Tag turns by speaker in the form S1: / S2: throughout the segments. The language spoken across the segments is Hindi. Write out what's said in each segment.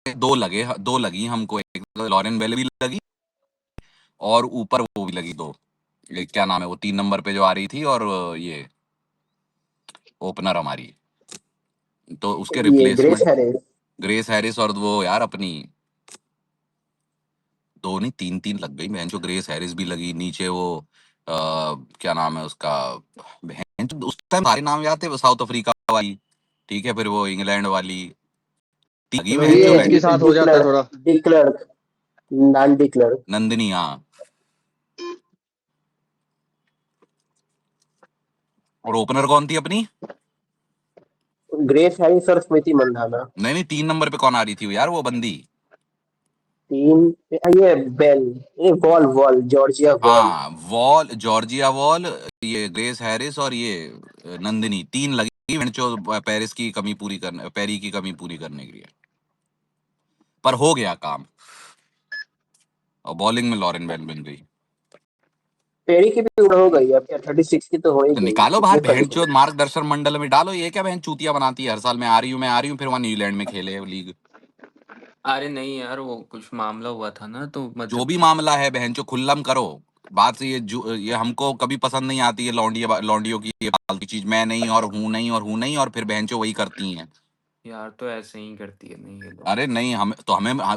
S1: दो लगी हमको, एक लॉरेन बेल भी लगी और ऊपर वो भी लगी दो। ये क्या नाम है वो 3 नंबर पे जो आ रही थी, और ये ओपनर हमारी, तो उसके
S2: ये grace
S1: replacement
S2: Harris.
S1: Grace Harris और वो यार अपनी दो नहीं तीन तीन लग गई बहन, जो ग्रेस हैरिस भी लगी नीचे वो क्या नाम है उसका बहन, उस टाइम सारे नाम याद थे, वो साउथ अफ्रीका वाली, ठीक है, फिर वो इंग्लैंड वाली लगी बहन
S3: ये
S1: जो
S3: इसके साथ हो जाता है थोड़ा।
S2: डिक्लर्क, नॉन डिक्लर्क।
S1: नंदिनी, हाँ। और ओपनर कौन थी अपनी?
S2: ग्रेस हैरिस और स्मृति मंधाना।
S1: नहीं नहीं, 3 नंबर पे कौन आ रही थी वो यार, वो बंदी?
S2: तीन, ये बेल, ये वॉल वॉल जॉर्जिया वॉल।
S1: हाँ, वॉल, जॉर्जिया वॉल, ये ग्रेस हैरिस और ये नंदिनी, 3 लगी बहन जो पेरिस की कमी पूरी करने, पेरी की कमी पूरी करने के लिए। पर हो गया काम, और बॉलिंग में लॉरेन बेल बन गई।
S2: पेरी की भी उम्र हो गई अब, क्या 36 की तो हो ही
S1: तो
S2: गई,
S1: निकालो बाहर
S2: कितने
S1: बहन
S2: खरीद।
S1: चोद, मार्गदर्शन मंडल में डालो। ये क्या बहन चूतिया बनाती है हर साल, मैं आ रही हूँ मैं आ रही हूँ, फिर वहां न्यूजीलैंड में खेले लीग।
S3: अरे नहीं यार, वो कुछ मामला हुआ था ना, तो
S1: जो
S3: मतलब
S1: भी मामला है बहन चो, खुल्लम करो बात से। ये हमको कभी पसंद नहीं आती है लौंडियों की ये फालतू चीज। मैं नहीं और हूं नहीं और हूं नहीं, और फिर बहन चो वही करती हैं।
S3: यार तो ऐसे ही करती है नहीं ये लोग।
S1: अरे नहीं,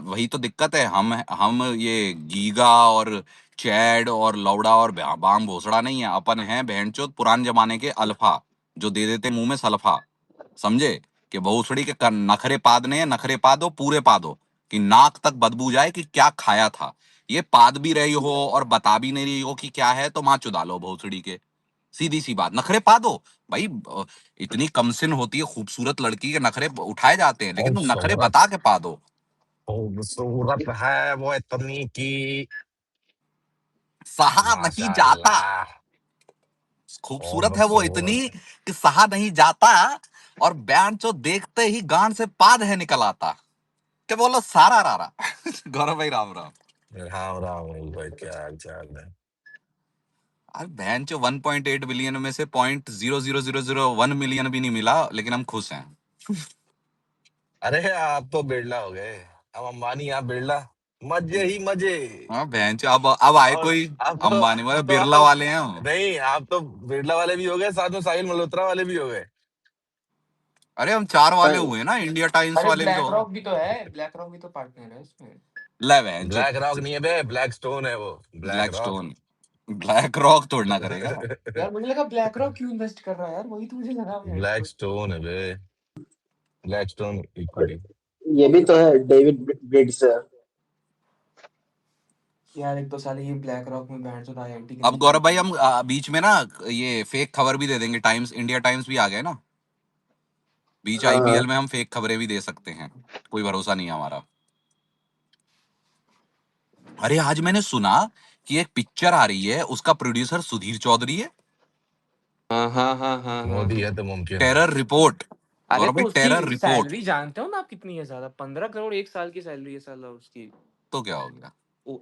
S1: वही तो दिक्कत है। हम ये गीगा और चैड और लौड़ा और बाम भोसड़ा नहीं है, अपन हैं बहनचोद पुराने जमाने के अल्फा, जो दे देते मुंह में सल्फा, समझे? कि भोसड़ी के नखरे पादने हैं, नखरे पादो पूरे पादो, कि नाक तक बदबू जाए कि क्या खाया था। ये पाद भी रही हो और बता भी नहीं रही हो कि क्या है, तो माँ चुदा लो भोसड़ी के। सीधी सी बात, नखरे पा दो भाई। इतनी कमसिन होती है खूबसूरत लड़की के नखरे उठाए जाते हैं, लेकिन तुम नखरे
S4: खूबसूरत,
S1: बता के पा दो।
S4: खूबसूरत है वो इतनी की
S1: सहा नहीं जाता।
S4: माशाल्लाह।
S1: खूबसूरत है वो इतनी
S4: खूबसूरत।
S1: कि सहा नहीं जाता, और बयान चो देखते ही गांड से पाद है निकल आता। क्या बोलो सारा रारा। गौरव भाई राम राम।
S4: राम राम भाई, क्या हाल चाल है?
S1: अरे बहन चो 1.8 बिलियन में से 0.00001 मिलियन भी नहीं मिला, लेकिन हम खुश हैं।
S4: अरे आप तो बिरला हो गए, अब अंबानी, आप बिरला, मजे ही मजे।
S1: हाँ बहन चो, अब आए
S4: और
S1: कोई अंबानी वाले,
S4: अब तो
S1: बिरला
S4: आप,
S1: वाले हैं हम।
S4: नहीं आप तो बिरला वाले भी हो गए, साथ में साहिल मल्होत्रा वाले भी हो गए।
S1: अरे हम 4 वाले
S2: पर
S1: हुए ना, इंडिया टाइम्स
S3: अरे
S1: वाले भी तो
S3: ब्लैक
S1: हो गए।
S3: रॉक भी तो है, ब्लैक रॉक भी तो पार्टनर है इसमें।
S1: ले बहन चो,
S4: ब्लैक रॉक नहीं है बे, ब्लैक स्टोन है वो, black
S1: black
S4: rock.
S1: Stone, black rock तोड़ना करेगा।
S3: यार मुझे लगा ब्लैक रॉक क्यों इन्वेस्ट कर रहा है यार, वही तो मुझे लगा मैं
S4: ब्लैक स्टोन है बे, ब्लैक स्टोन इक्विटी।
S2: ये भी तो है डेविड ब्रिड्स।
S3: यार एक तो साले ये ब्लैक रॉक में बैंड चोद आईआईटी के
S1: अब
S3: नीचे
S1: गौरव भाई
S3: बैठे
S1: हम बीच में ना ये फेक खबर भी दे देंगे, टाइम्स, इंडिया टाइम्स भी आ गए ना बीच,
S2: हाँ हाँ।
S1: आईपीएल में हम फेक खबरें भी दे सकते हैं, कोई भरोसा नहीं है हमारा। अरे आज मैंने सुना कि एक पिक्चर आ रही है, उसका प्रोड्यूसर सुधीर चौधरी है।
S3: हाँ हाँ हाँ हाँ हाँ
S4: मोदी
S3: हाँ।
S4: है तो मुमकिन है।
S1: Terror report.
S3: अरे
S1: गौरव
S3: तो
S1: भाई टेरर
S3: उसकी
S1: रिपोर्ट।
S3: सैलरी जानते हो ना आप कितनी है? ज्यादा 15 करोड़ एक साल की सैलरी है साला उसकी।
S1: तो क्या हो गया?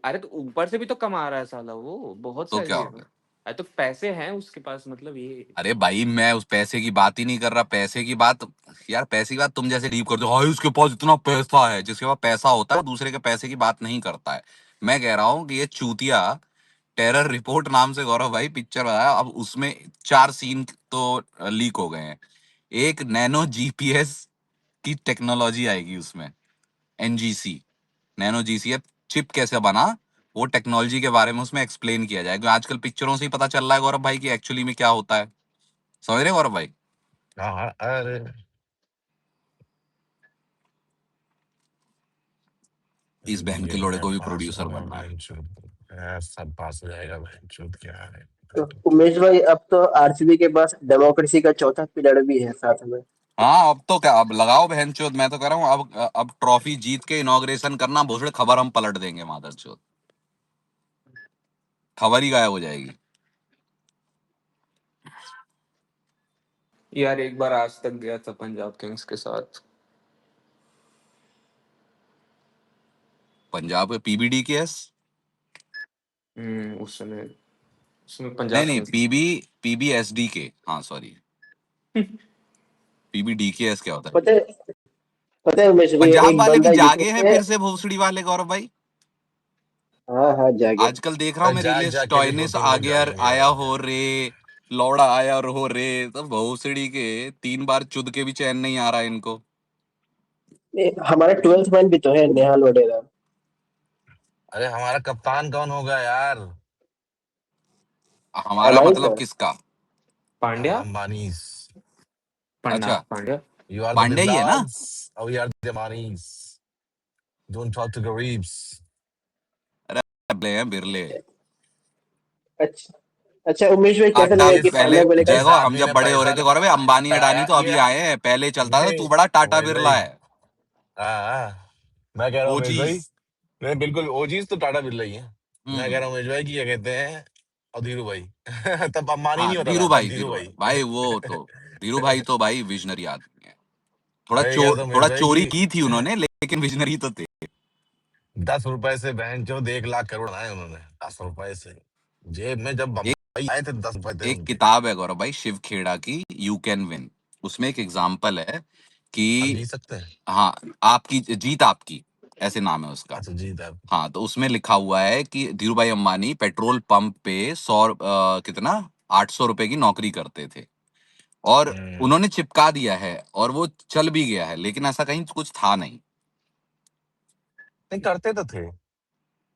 S3: अरे तो ऊपर से भी तो कमा रहा है साला, वो बहुत
S1: तो क्या
S3: सैलरी
S1: हो
S3: है।
S1: गया?
S3: अरे तो पैसे हैं उसके पास, मतलब ये।
S1: अरे भाई मैं उस पैसे की बात ही नहीं कर रहा, पैसे की बात, यार पैसे की बात तुम जैसे डीप कर दो, हाय उसके पास इतना पैसा है। जिसके पास पैसा होता है वो दूसरे के पैसे की बात नहीं करता है। मैं कह रहा हूँ कि ये चूतिया टेरर रिपोर्ट नाम से गौरव भाई पिक्चर बनाया, अब उसमें 4 सीन तो लीक हो गए हैं। एक नैनो जीपीएस की टेक्नोलॉजी आएगी उसमें, एनजीसी, नैनो जीसीएफ चिप कैसे बना, वो टेक्नोलॉजी के बारे में उसमें एक्सप्लेन किया जाएगा। आजकल पिक्चरों से ही पता चल रहा है गौरव भाई कि एक्चुअली में क्या होता है। समझ रहे हो गौरव भाई?
S4: हाँ हाँ, अरे
S1: इस बहन
S4: ये
S1: के लोड़े
S4: है
S1: को भी
S4: पास
S1: प्रोड्यूसर
S4: होगा
S1: बनना है।
S4: बहनचोद, सब पास हो जाएगा बहनचोद, क्या है।
S2: तो उमेश भाई, अब तो आरसीबी के पास डेमोक्रेसी का चौथा पिलर भी है साथ में।
S1: हाँ अब तो क्या, अब लगाओ बहन चोद, मैं तो कह रहा हूँ अब ट्रॉफी जीत के इनॉग्रेशन करना, भोसड़े खबर हम पलट देंगे मादर चोद, खबर ही गायब हो जाएगी।
S3: यार एक बार आज तक गया था पंजाब किंग्स के साथ।
S1: पंजाब में पीबीडी केस?
S3: उस समय, उसमें
S1: नहीं
S3: पंजाब
S1: नहीं,
S3: किंग्स।
S1: पीबीएसडी के, हाँ सॉरी, पीबीडी के एस क्या होता है?
S2: पता है, पता है उमेश भाई,
S1: पंजाब
S2: एक
S1: वाले भी
S2: बंदा
S1: जागे
S2: यूट्यूब
S1: हैं
S2: पे।
S1: फिर से भोसड़ी वाले गौरव भाई।
S2: हाँ हाँ, जागे।
S1: आजकल देख रहा हूँ मैं
S4: जाग
S1: रीले,
S4: जाग के भी
S1: स्टॉइनिस
S4: शूटिंग
S1: आ
S4: में
S1: गया,
S4: जागेंगे
S1: आया
S4: भाई।
S1: हो रे, लौड़ा आया हो रे, तो भोसड़ी के 3 बार चुद के भी चैन नहीं आ रहा है इनको।
S2: हमारा 12th मैन भी तो है, नेहाल वडेरा।
S4: अरे हमारा कप्तान कौन होगा यार?
S1: हमारा
S2: अनाई
S1: मतलब
S2: का।
S1: किसका?
S3: पांड्या,
S4: अंबानीज।
S3: पन्ना
S1: अच्छा,
S3: Pandya.
S4: You are the
S1: Pandey ही है ना?
S4: बिरलास और we are the Ambanis. Don't talk to गरीब्स।
S1: अरे बिरले हैं बिरले।
S2: अच्छा। अच्छा उमेश भाई, कैसा
S1: टाटा
S2: लगा कि
S1: पहले,
S2: पांड्या को लेकर।
S1: देखो
S4: जिस
S1: हम
S4: आदमी
S1: जब
S4: ने
S1: बड़े हो रहे
S4: पैसा
S1: थे गौरव भाई, अंबानी अडानी
S4: लगाया
S1: तो अभी
S4: किया।
S1: आए हैं, पहले चलता था,
S4: नहीं,
S1: तू बड़ा टाटा
S4: उमेश
S1: बिरला
S4: भाई।
S1: है।
S4: हाँ, मैं कह रहा हूँ उमेश भाई।
S1: ओजीज।
S4: नहीं, बिल्कुल ओजीज तो टाटा बिरला ही है। मैं कह
S1: हम्म।
S4: रहा हूँ उमेश भाई की क्या कहते हैं, और धीरू भाई। तब अंबानी
S1: हाँ
S4: नहीं होता था,
S1: धीरू
S4: तब
S1: भाई,
S4: धीरू
S1: धीरू भाई
S4: भाई।
S1: भाई वो तो, धीरू भाई तो भाई विजनरी आदमी है।
S4: मैं कह रहा था उमेश
S1: थोड़ा
S4: भाई
S1: चोरी
S4: की
S1: की थी उन्होंने, लेकिन विजनरी तो थे।
S4: 10 रुपए से बहन चो 1 लाख करोड़ बनाए उन्होंने। 10 रुपए से जेब में जब
S1: एक
S4: बम्बई आए थे 10 रुपए थे
S1: एक
S4: उनके।
S1: किताब है गौरव भाई, शिव खेड़ा की, यू कैन विन। उसमें एक एग्जाम्पल है कि,
S4: हम जीत सकते हैं।
S1: हाँ, आपकी जीत आपकी, ऐसे नाम है उसका।
S4: अच्छा जीत आप।
S1: हाँ, तो उसमें लिखा हुआ है कि धीरू भाई अंबानी पेट्रोल पंप पे 100 कितना 800 रुपए की नौकरी करते थे, और
S4: हम्म।
S1: उन्होंने चिपका दिया है और वो चल भी गया है, लेकिन ऐसा कहीं कुछ था नहीं।
S4: नहीं करते तो थे।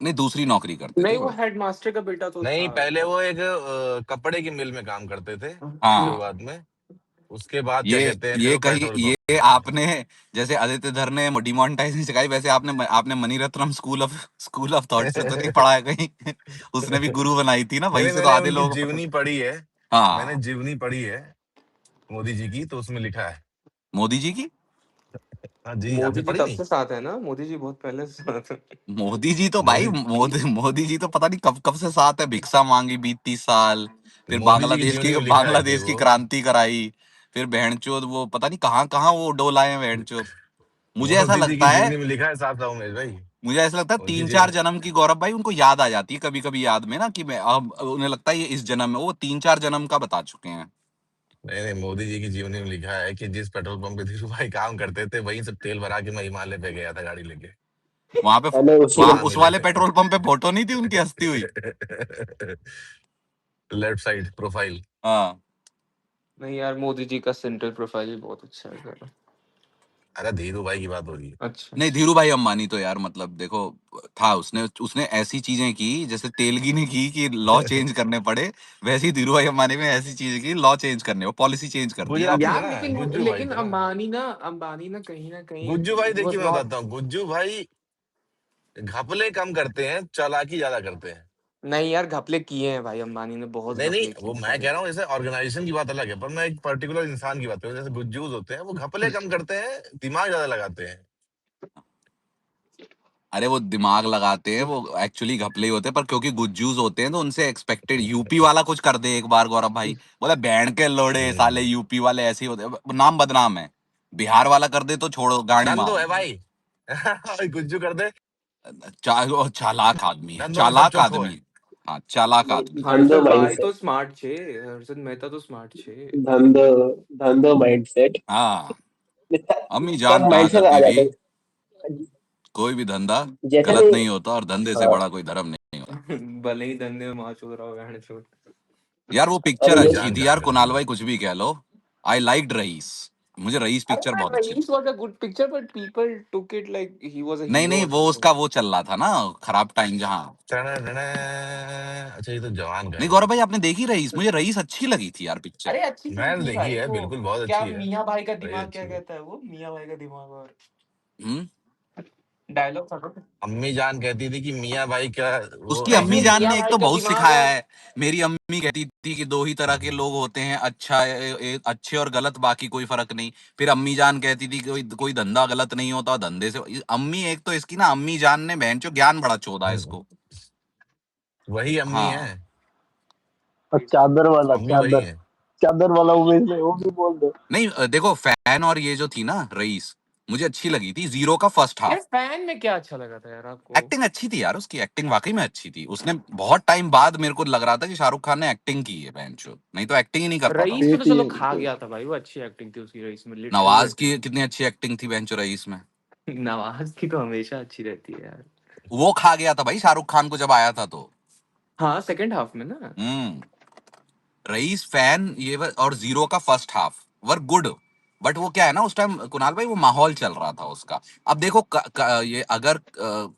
S1: नहीं, दूसरी नौकरी करते थे
S3: नहीं, वो
S1: वो।
S3: हेडमास्टर का बेटा तो
S4: नहीं,
S3: था
S4: पहले
S3: वो।
S4: वो एक कपड़े की मिल में काम करते थे
S1: हाँ,
S4: शुरुआत में। उसके बाद क्या
S1: ये
S4: कहते हैं, फिर
S1: ये
S4: वो
S1: कहीं
S4: पेट्रोल पंप
S1: ये
S4: पे थे।
S1: आपने, जैसे आदित्य धर ने डिमोनेटाइजेशन सिखाई, वैसे आपने मणिरत्नम स्कूल ऑफ थॉट से तो नहीं पढ़ा है कहीं? उसने भी गुरु बनाई थी ना,
S4: नहीं
S1: वहीं
S4: नहीं,
S1: से तो
S4: मैंने
S1: आधे
S4: उनकी
S1: लोग।
S4: जीवनी पढ़ी है। मैंने
S1: हाँ,
S4: जीवनी पढ़ी है मोदी जी की, तो उसमें लिखा है।
S1: मोदी जी की।
S4: हाँ जी, आपने
S3: मोदी जी
S4: पढ़ी
S3: तब
S4: नहीं?
S3: से साथ है ना, मोदी जी बहुत पहले से साथ है।
S1: मोदी जी तो भाई,
S4: मोदी
S1: मोदी जी तो पता नहीं कब कब से साथ है, भिक्षा मांगी 20-30 साल, फिर
S4: मोदी जी की जीवनी में लिखा है कि
S1: बांग्लादेश की
S4: वो
S1: क्रांति कराई, फिर बहनचोद वो पता नहीं कहाँ कहाँ वो डोलाए हैं बहनचोद। मुझे ऐसा
S4: मोदी जी की
S1: लगता है
S4: जीवनी में लिखा है साहब साहब उमेश भाई। उनकी
S1: तीन
S4: जीव
S1: चार जन्म की गौरव भाई उनको याद आ जाती है कभी कभी, याद में ना, कि मैं अब उन्हें लगता है ये इस जन्म में, वो 3-4 जन्म का बता चुके हैं।
S4: नहीं नहीं, मोदी जी की जीवनी में लिखा है कि जिस पेट्रोल पंप पे धीरू भाई काम करते थे, वहीं से तेल भरा के मैं हिमालय पे गया था गाड़ी लेके।
S1: वहां पे,
S2: मैंने उसी
S1: वहां
S2: को।
S4: वहां
S1: उस
S4: मिले
S1: वाले
S4: थे।
S1: पेट्रोल पंप पे फोटो नहीं थी उनकी हंसती हुई?
S4: Left side profile.
S1: हाँ।
S3: नहीं यार, मोदी जी का सेंट्रल प्रोफाइल भी बहुत अच्छा है जरा।
S4: अरे धीरू भाई की बात हो रही है।
S3: अच्छा
S1: नहीं,
S3: अच्छा।
S1: धीरू भाई अंबानी तो यार मतलब देखो, था उसने उसने ऐसी चीजें की जैसे तेलगी ने की कि लॉ चेंज करने पड़े, वैसे ही धीरू भाई अंबानी ने ऐसी चीजें की, लॉ चेंज करने, वो पॉलिसी चेंज कर दी
S4: गुजराती
S1: आपने।
S4: थे
S3: यार
S4: ना,
S3: लेकिन
S4: गुज्जू भाई
S3: लेकिन
S4: थे ना।
S3: अंबानी ना कहीं ना
S4: गुज्जू भाई
S3: कहीं
S4: देखिए,
S3: वाज
S4: मैं
S3: नॉट।
S4: बताता हूँ, गुज्जू भाई घपले कम करते हैं, चालाकी ज्यादा करते हैं।
S3: नहीं यार, घपले किए हैं भाई, अंबानी ने बहुत
S4: नहीं नहीं,
S3: घपले किए
S4: वो
S3: हैं
S4: मैं
S3: सारे।
S4: कह रहा हूँ जैसे ऑर्गेनाइजेशन की बात अलग है, पर मैं एक पर्टिकुलर इंसान की बात कर रहा हूँ। जैसे गुज्जूज होते हैं, वो घपले कम करते हैं, दिमाग ज्यादा लगाते हैं।
S1: अरे वो दिमाग लगाते हैं, वो एक्चुअली घपले ही होते हैं, पर क्योंकि गुज्जूस होते हैं तो उनसे एक्सपेक्टेड, यूपी वाला कुछ कर दे एक बार गौरव भाई, बोले बैंड के लोड़े साले,
S4: हम्म।
S1: यूपी वाले ऐसे ही होते हैं, नाम बदनाम है। बिहार वाला कर दे तो छोड़ो, गाड़ी
S4: धंधो
S1: मार।
S4: है भाई। गुज्जू कर दे।
S1: वो चालाक आदमी है,
S4: धंधो में सब
S1: चालाक
S4: चोखो है।
S1: आदमी। हाँ, चालाक आदमी है।
S2: धंधो
S3: हर्षद भाई
S2: माइंडसेट।
S3: तो स्मार्ट छे। हर्षद मेहता तो स्मार्ट छे।
S2: धंधो धंधो माइंडसेट।
S1: हाँ, अम्मी
S2: सब
S1: जान कहा
S2: माइंडसेट आ
S1: करती थी,
S2: जाता है।
S1: कोई भी धंधा
S2: जैसे
S1: गलत
S2: नहीं।
S1: नहीं होता और धंधे से
S2: हाँ।
S1: बड़ा कोई धर्म नहीं होता।
S3: भले ही धंधे में मार चोद रहा हो, बहन चोद।
S1: यार वो
S2: और
S1: पिक्चर
S4: अम्मी
S2: उमेश।
S1: अच्छी
S4: जान
S1: थी
S4: कहा
S1: यार,
S4: करती
S1: कुणाल
S4: थी।
S1: भाई कुछ भी कह लो, आई लाइक्ड रईस। मुझे रईस
S3: अरे
S1: पिक्चर बहुत
S3: यार,
S1: अच्छी
S3: Raees
S1: लगी।
S3: was a good picture, but people took it like he was a
S1: नहीं
S3: hero
S1: नहीं,
S3: or
S1: वो
S3: something.
S1: उसका वो चल रहा था ना, खराब टाइम जहाँ।
S4: अच्छा, ये तो जवान का
S1: नहीं
S4: है।
S1: गौरव भाई, आपने देखी रईस? मुझे रईस अच्छी लगी थी यार पिक्चर।
S3: अरे अच्छी फिल्म
S4: मैंने
S3: थी
S4: देखी
S3: भाई
S4: है,
S3: वो।
S4: बिल्कुल बहुत
S3: क्या
S4: अच्छी है।
S3: मियाँ भाई का
S4: बड़ी
S3: दिमाग क्या
S4: अच्छी है।
S3: कहता है, वो मियाँ भाई का दिमाग और
S1: हम्म।
S3: डायलॉग था ना।
S4: अम्मी जान कहती थी कि मियाँ भाई का वो
S1: उसकी
S3: ऐसे
S1: अम्मी
S3: ही
S1: जान
S3: मियाँ
S1: ने एक
S3: भाई
S1: तो
S3: का
S1: बहुत
S3: दिमाग
S1: सिखाया
S3: और
S1: है। मेरी अम्मी कहती थी कि दो ही तरह के लोग होते हैं, अच्छा अच्छे और गलत, बाकी कोई फर्क नहीं। फिर अम्मी जान कहती थी कि कोई कोई धंधा गलत नहीं होता, धंधे से अम्मी, एक तो इसकी ना अम्मी जान ने बहन चो ज्ञान बड़ा चोदा है इसको।
S4: वही अम्मी है।
S1: हाँ।
S2: और चादर वाला,
S4: अम्मी वही
S2: चादर।
S4: है।
S2: चादर वाला उमेश भाई, वो भी बोल दो।
S1: नहीं देखो फैन, और ये जो थी ना रईस, मुझे अच्छी लगी थी जीरो का फर्स्ट
S3: यार
S1: हाफ।
S3: फैन में क्या अच्छा लगा था यार आपको?
S1: एक्टिंग अच्छी थी यार, उसकी एक्टिंग वाकई में अच्छी थी। उसने बहुत टाइम बाद मेरे को लग रहा था कि शाहरुख खान ने एक्टिंग की है बहनचोद, नहीं तो एक्टिंग ही नहीं कर पाता
S3: रईस
S1: वो।
S3: में तो चलो खा
S2: बिल्कुल।
S3: गया था भाई, वो अच्छी एक्टिंग थी उसकी रईस में, लिटरली
S1: नवाज
S3: अच्छी
S1: की
S3: थी।
S1: कितनी अच्छी एक्टिंग थी बहनचोद रईस में।
S3: नवाज की तो हमेशा अच्छी रहती है यार।
S1: वो खा गया था भाई शाहरुख खान को जब आया था तो।
S3: हाँ सेकंड हाफ में ना।
S1: हम्म। रईस फैन और जीरो का first half were good. But वो क्या है ना, उस टाइम कुणाल भाई वो माहौल चल रहा था उसका। अब देखो ये अगर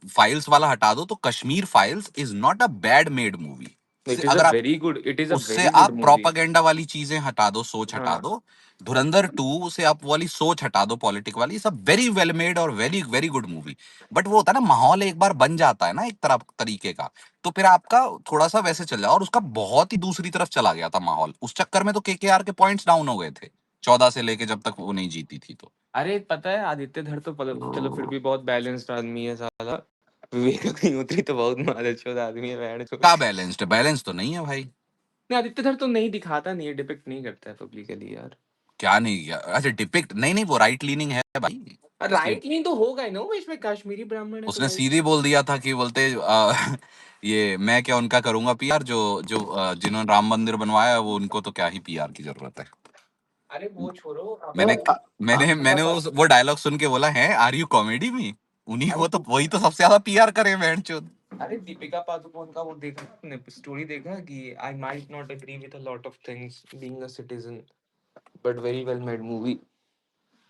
S1: फाइल्स वाला हटा दो तो Kashmir files is not a bad made movie.
S3: It is a
S1: अगर आप
S3: very good, it is a
S1: उससे
S3: वेरी गुड
S1: आप
S3: मूवी।
S1: प्रोपागेंडा वाली चीजें हटा दो, सोच हटा
S3: हाँ
S1: दो, धुरंधर 2 से आप वाली सोच हटा दो पॉलिटिक वाली, सब वेरी वेल मेड और very very good movie. But वो होता है ना, माहौल एक बार बन जाता है ना एक तरफ तरीके का, तो फिर आपका थोड़ा सा वैसे चल जाए। और उसका बहुत ही दूसरी तरफ चला गया था माहौल, उस चक्कर में तो केकेआर के पॉइंट्स डाउन हो गए थे 14 से लेके जब तक वो नहीं जीती थी तो।
S3: अरे पता है आदित्य धर तो चलो फिर भी बहुत बैलेंस्ड आदमी है साला। विवेक अग्निहोत्री तो बहुत मादरचोद आदमी है बैंड चोद।
S1: क्या बैलेंस्ड है? बैलेंस तो नहीं है भाई।
S3: नहीं आदित्य धर तो नहीं दिखाता, नहीं है, डिपिक्ट नहीं करता है पब्लिकली यार।
S1: क्या नहीं किया? अच्छा डिपिक्ट नहीं, नहीं वो राइट लीनिंग है भाई। इसलिए
S3: राइट नहीं तो होगा ही ना वो, इसमें कश्मीरी ब्राह्मण है तो
S1: उसने
S3: राइट।
S1: सीधे बोल दिया था कि बोलते ये मैं क्या उनका करूंगा पीआर, जो जो जिन्होंने राम मंदिर बनवाया है, वो उनको तो क्या ही पीआर की जरूरत है।
S3: अरे वो छोड़ो
S2: तो
S1: मैंने
S3: आपको दीपिका
S1: मैंने वो डायलॉग सुन के बोला है, आर यू कॉमेडी में? उन्हीं
S3: अरे
S1: को तो, वही तो सबसे ज्यादा पीआर करे बैंड।
S3: अरे दीपिका पादुकोण का वो देखा आपने स्टोरी देखा कि I might not agree with a lot of things being a citizen but very well made movie.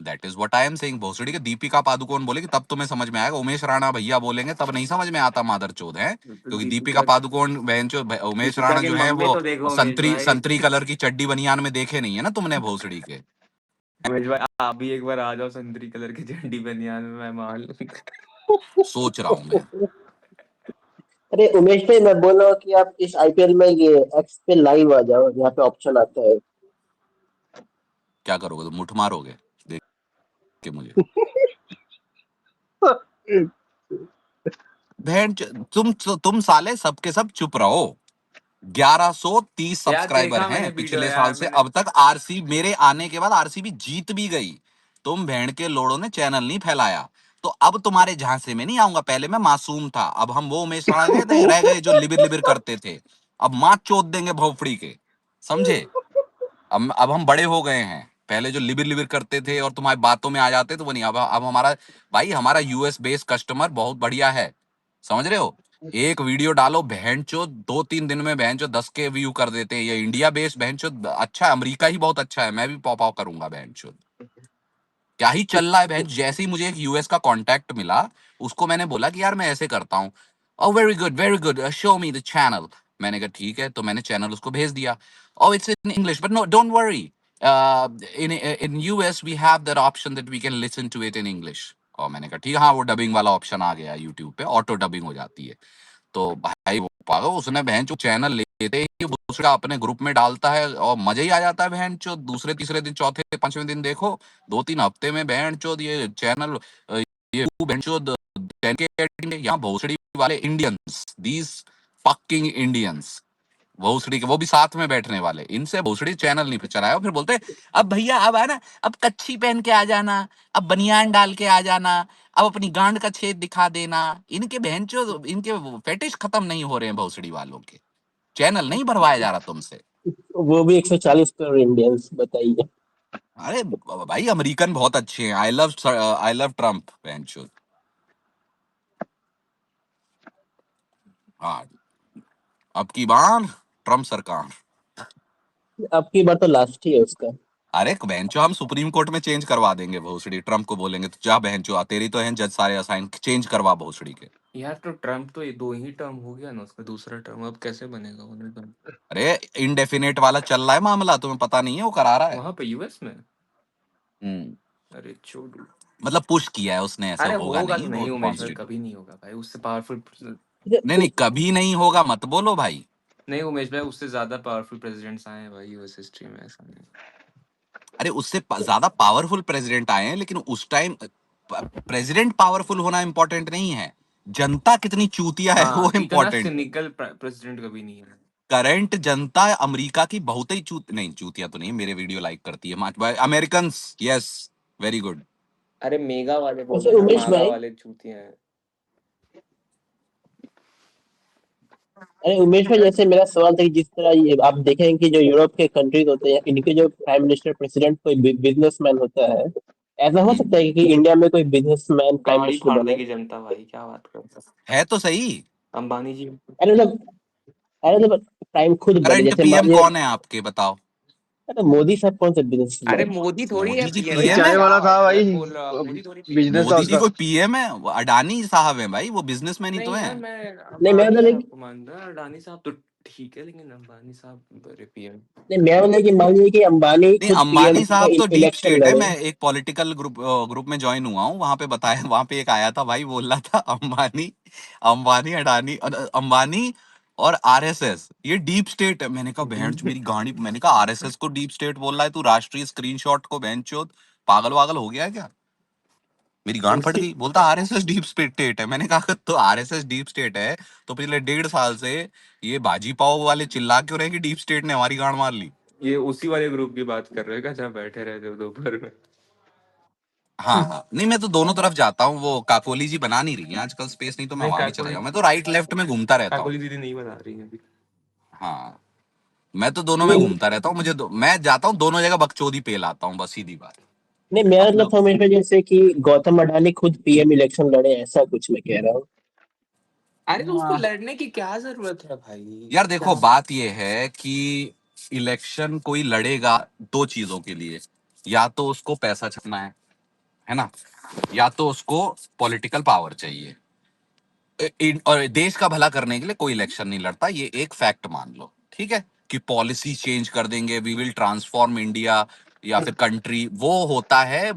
S1: That is what I am saying. भोसड़ी के दीपिका पादुकोण बोलेगी तब तुम्हें समझ में आएगा, उमेश राणा भैया बोलेंगे तब नहीं समझ में आता मादरचोद है।
S3: तो
S1: क्योंकि दीपिका
S3: दीपिका
S1: पादुकोण बहनचोद, उमेश
S3: दीपिका
S1: राणा
S3: के
S1: जो है
S3: मम्मी
S1: वो
S3: तो देखो उमेश
S1: संतरी
S3: भाई।
S1: संतरी कलर की चड्डी बनियान में देखे नहीं है ना तुमने भोसड़ी के।
S3: उमेश भाई आप भी एक बार आ जाओ संतरी कलर की झंडी बनियान में, मैं मान लूंगा।
S1: सोच रहा हूँ मैं।
S2: अरे उमेश भाई, मैं बोल रहा हूँ कि आप इस आईपीएल में ये एक्स पे लाइव आ जाओ, यहाँ पे ऑप्शन आता है।
S1: क्या करोगे? तो मुठ मारोगे देख के मुझे? बहन तुम साले सबके सब चुप रहो। 1130
S3: यार
S1: सब्सक्राइबर
S3: देखा मैंने
S1: हैं
S3: वीडियो
S1: पिछले साल
S3: यार
S1: से,
S3: मैंने।
S1: अब तक आरसी मेरे आने के बाद आरसीबी जीत भी गई। तुम भेड़ के लोड़ों ने चैनल नहीं फैलाया, तो अब तुम्हारे झांसे में नहीं आऊंगा। पहले मैं मासूम था, अब हम वो उमेश राणा नहीं रह गए जो लिबिर लिबिर करते थे। अब माँ चोद देंगे भोपड़ी के, समझे? अब हम बड़े हो गए हैं। पहले जो लिबिर लिबिर करते थे और तुम्हारी बातों में आ जाते तो वो नहीं। अब हमारा भाई, हमारा यूएस बेस्ड कस्टमर बहुत बढ़िया है, समझ रहे हो? एक वीडियो डालो बहनचो 2-3 दिन में बहनचो 10 के व्यू कर देते हैं। ये इंडिया बेस्ड बहनचो अच्छा है, अमेरिका ही बहुत अच्छा है। मैं भी पॉप आउट करूंगा बहनचो। क्या ही चल रहा है बहन। जैसे ही मुझे एक यूएस का कांटेक्ट मिला, उसको मैंने बोला कि यार मैं ऐसे करता हूँ। Oh very good show me the channel. मैंने कहा ठीक है, तो मैंने चैनल उसको भेज दिया। Oh it's in English but no don't worry, in US we have that option that we can listen to it in English. और मैंने कहा ठीक है, हाँ वो डबिंग वाला ऑप्शन आ गया यूट्यूब पे, ऑटो डबिंग हो जाती है। तो भाई वो पागल, उसने बहन चो चैनल लेते ही दूसरा अपने ग्रुप में डालता है और मजा ही आ जाता है बहन चो। दूसरे तीसरे दिन, चौथे पांचवें दिन देखो, 2-3 हफ्ते में बहन चोद ये चैनल, ये बहन चोद 10K यहाँ भोसड़ी वाले इंडियंस, दीज फकिंग इंडियंस, भोसड़ी के वो भी साथ में बैठने वाले, इनसे भोसड़ी चैनल नहीं चलाया। फिर बोलते अब भैया अब आना, अब कच्छी पहन के आ जाना, अब बनियान डाल के आ जाना, अब अपनी गांड का छेद दिखा देना। इनके बहनचो इनके फेटिश खत्म नहीं हो रहे हैं भोसड़ी वालों के। चैनल नहीं भरवाया जा रहा तुमसे।
S2: वो भी 140 करोड़ इंडियंस, बताइए।
S1: अरे भाई अमेरिकन बहुत अच्छे हैं। आई लव ट्रम्प बहनचोद। हाँ, अब की बार ट्रम्प सरकार।
S2: अब की बार तो लास्ट ही है उसका।
S1: अरे बहनचो हम सुप्रीम कोर्ट में चेंज करवा देंगे भोसड़ी। ट्रम्प को बोलेंगे तो जा बहनचो, तेरी तो है जज सारे असाइन, चेंज करवा भोसड़ी के।
S3: यार तो ट्रम्प तो ये 2 ही टर्म हो गया ना उसका, दूसरा टर्म अब कैसे बनेगा वो टर्म
S1: अरे इनडेफिनेट वाला चल रहा है मामला, तुम्हें पता नहीं है? वो करा रहा है।
S3: वहां पे यूएस में।
S1: हम्म।
S3: अरे छोड़ू।
S1: मतलब पुश किया है उसने, ऐसे
S3: अरे
S1: होगा
S3: होगा
S1: नहीं वो
S3: नहीं उमेश भाई,
S1: कॉन्स्टिट्यूट।
S3: कभी नहीं होगा भाई, उससे पावरफुल।
S1: नहीं नहीं, कभी नहीं होगा मत बोलो भाई।
S3: नहीं उमेश भाई, उससे ज्यादा पावरफुल प्रेसिडेंट्स आए हैं भाई यूएस हिस्ट्री में, ऐसा नहीं।
S1: अरे उससे ज्यादा पावरफुल प्रेसिडेंट आए हैं, लेकिन उस टाइम प्रेसिडेंट पावरफुल होना इंपॉर्टेंट नहीं है, जनता कितनी चूतिया है वो
S3: हाँ इतना
S1: इंपॉर्टेंट।
S3: सिनिकल प्रेसिडेंट कभी नहीं है।
S1: करंट जनता अमेरिका की बहुत ही नहीं, चूतिया तो नहीं, मेरे वीडियो लाइक करती है अमेरिकन। Yes, very good.
S3: अरे मेगा वाले बोल
S2: वैसे
S3: रहे ना,
S2: उमेश
S3: मागा
S2: भाई,
S3: वाले चूतिया हैं।
S2: अरे उमेश भाई, जैसे मेरा सवाल था कि जिस तरह ये आप देखें कि जो यूरोप के कंट्रीज होते हैं, इनके जो प्राइम मिनिस्टर प्रेसिडेंट कोई बिजनेसमैन होता है, ऐसा हो सकता है कि इंडिया में कोई बिजनेसमैन प्राइम
S3: गाड़ी
S2: मिनिस्टर
S3: फाड़
S2: बने?
S3: देगी जनता भाई, क्या बात कर रहे
S1: है तो सही।
S3: हो? अंबानी जी।
S2: अरे मतलब, अरे मतलब प्राइम खुद बने,
S1: करंट
S2: जैसे मान
S1: पीएम
S2: लीजिए।
S1: कौन है आपके, बताओ।
S2: अरे मोदी साहब कौन से
S3: अरे
S2: बिजनेसमैन?
S3: मोदी थोड़ी है
S1: मोदी जी
S3: पीएम
S5: वो
S1: पीएम
S3: यार,
S1: है।
S5: चाय
S3: क्या
S5: वाला था
S3: गलत
S5: भाई,
S3: बोल रहा हूँ आप, मोदी थोड़ी पीएम है।
S5: बिजनेस था
S1: मोदी जी
S5: उसका।
S1: कोई पीएम है, वो अडानी साहब है भाई, वो बिजनेसमैन ही तो
S3: नहीं यार,
S1: हैं।
S3: मैं
S2: नहीं मैं
S3: अंबानी
S2: मतलब
S3: साहब को मानता हूँ, अडानी साहब तो ठीक है, लेकिन अंबानी साहब बड़े पीएम।
S2: नहीं मैं मतलब कि मान लीजिए कि अंबानी
S1: नहीं,
S2: खुद पीएम
S1: अंबानी
S2: का
S1: साहब तो डीप
S2: इलेक्शन
S1: स्टेट है।
S2: लड़े।
S1: मैं एक पॉलिटिकल ग्रुप में ज्वाइन हुआ हूँ, वहां पे बताया, वहां पे एक आया था भाई, बोल रहा था अंबानी, अंबानी अडानी अंबानी और आरएसएस ये डीप स्टेट है। मैंने कहा बहन चो मेरी गाड़ी, मैंने कहा आरएसएस को डीप स्टेट बोल रहा है तू, राष्ट्रीय स्क्रीनशॉट को, बहन चोद पागल वागल हो गया है क्या। मेरी गांड फट गई, बोलता आरएसएस डीप स्टेट है। मैंने कहा तो आरएसएस डीप स्टेट है तो पिछले 1.5 साल से ये भाजी पाव वाले चिल्ला क्यों रहे कि डीप स्टेट ने हमारी गांड मार ली।
S3: ये उसी वाले ग्रुप की बात कर रहे हैं क्या, जहाँ बैठे रहते हो दोपहर में?
S1: हाँ हाँ, नहीं मैं तो दोनों तरफ जाता हूँ, वो काकोली जी बना नहीं रही है आजकल स्पेस, नहीं तो मैं
S3: नहीं,
S1: वहां भी चला
S3: काकोली,
S1: जाऊँ। मैं तो राइट लेफ्ट में घूमता रहता हूँ।
S3: काकोली दीदी नहीं बता रही है अभी।
S1: हाँ, मैं तो दोनों में
S2: नहीं
S1: घूमता रहता हूँ, मैं जाता हूँ दोनों जगह, बकचोदी पे लाता हूँ, बस सीधी बात।
S2: नहीं मेरा
S1: अपना
S2: मतलब था उमेश भाई, जैसे कि गौतम अडानी खुद पीएम इलेक्शन लड़े, ऐसा कुछ मैं कह रहा हूँ।
S3: अरे तो उसको
S1: हाँ।
S3: लड़ने की क्या जरूरत है भाई,
S1: यार
S3: क्या?
S1: देखो बात ये है कि इलेक्शन कोई लड़ेगा दो चीजों के लिए, या तो उसको पैसा छापना है ना, या तो उसको पॉलिटिकल पावर चाहिए। और देश का भला करने के लिए कोई इलेक्शन नहीं लड़ता, ये एक फैक्ट मान लो, ठीक है, कि पॉलिसी चेंज कर देंगे, वी विल ट्रांसफॉर्म इंडिया या फिर कंट्री, वो होता है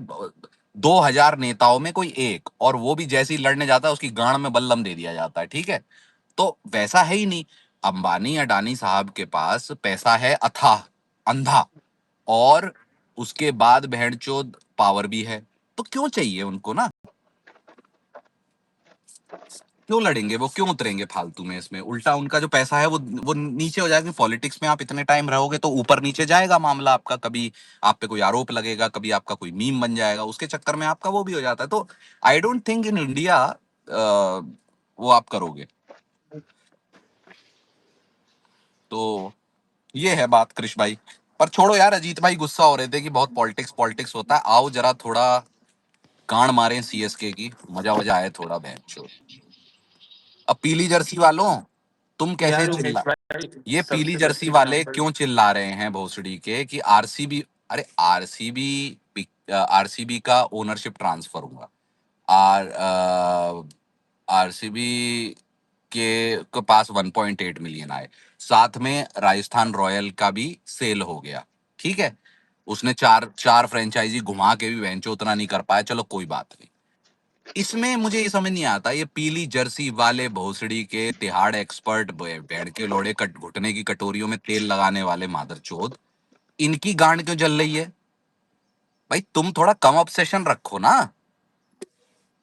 S1: 2,000 नेताओं में कोई एक, और वो भी जैसे ही लड़ने जाता है उसकी गांड में बल्लम दे दिया जाता है, ठीक है। तो वैसा है ही नहीं। अंबानी अडानी साहब के पास पैसा है अथाह, अंधा, और उसके बाद बहनचोद पावर भी है, तो क्यों चाहिए उनको ना, क्यों लड़ेंगे वो, क्यों उतरेंगे फालतू में इसमें। उल्टा उनका जो पैसा है वो नीचे हो जाएगा। पॉलिटिक्स में आप इतने टाइम रहोगे तो ऊपर नीचे जाएगा मामला आपका, कभी आप पे कोई आरोप लगेगा, कभी आपका कोई मीम बन जाएगा, उसके चक्कर में आपका वो भी हो जाता है। तो I don't think in India वो आप करोगे। तो ये है बात कृष भाई। पर छोड़ो यार, अजीत भाई गुस्सा हो रहे थे कि बहुत पॉलिटिक्स पॉलिटिक्स होता है, आओ जरा थोड़ा गांड मारें सीएसके की, मजा वजा आए थोड़ा बहन। अब पीली जर्सी वालों, तुम कैसे
S3: यार उमेश
S1: चिल्ला,
S3: भाई,
S1: ये पीली
S3: सबसे बेस्ट
S1: जर्सी वाले
S3: एग्जांपल।
S1: क्यों चिल्ला रहे हैं भोसड़ी के कि आरसीबी, अरे आरसीबी, आरसीबी का ओनरशिप ट्रांसफर हुआ, आर आरसीबी के पास 1.8 मिलियन आए, साथ में राजस्थान रॉयल का भी सेल हो गया, ठीक है। उसने चार चार फ्रेंचाइजी घुमा के भी वेंचो उतना नहीं कर पाया, चलो कोई बात नहीं। इसमें मुझे ये समझ नहीं आता, ये पीली जर्सी वाले भोसड़ी के तिहाड़ एक्सपर्ट, बैठ के लोड़े कट घुटने की कटोरियों में तेल लगाने वाले मादरचोद, इनकी गांड क्यों जल रही है। भाई तुम थोड़ा कम ऑब्सेशन रखो ना,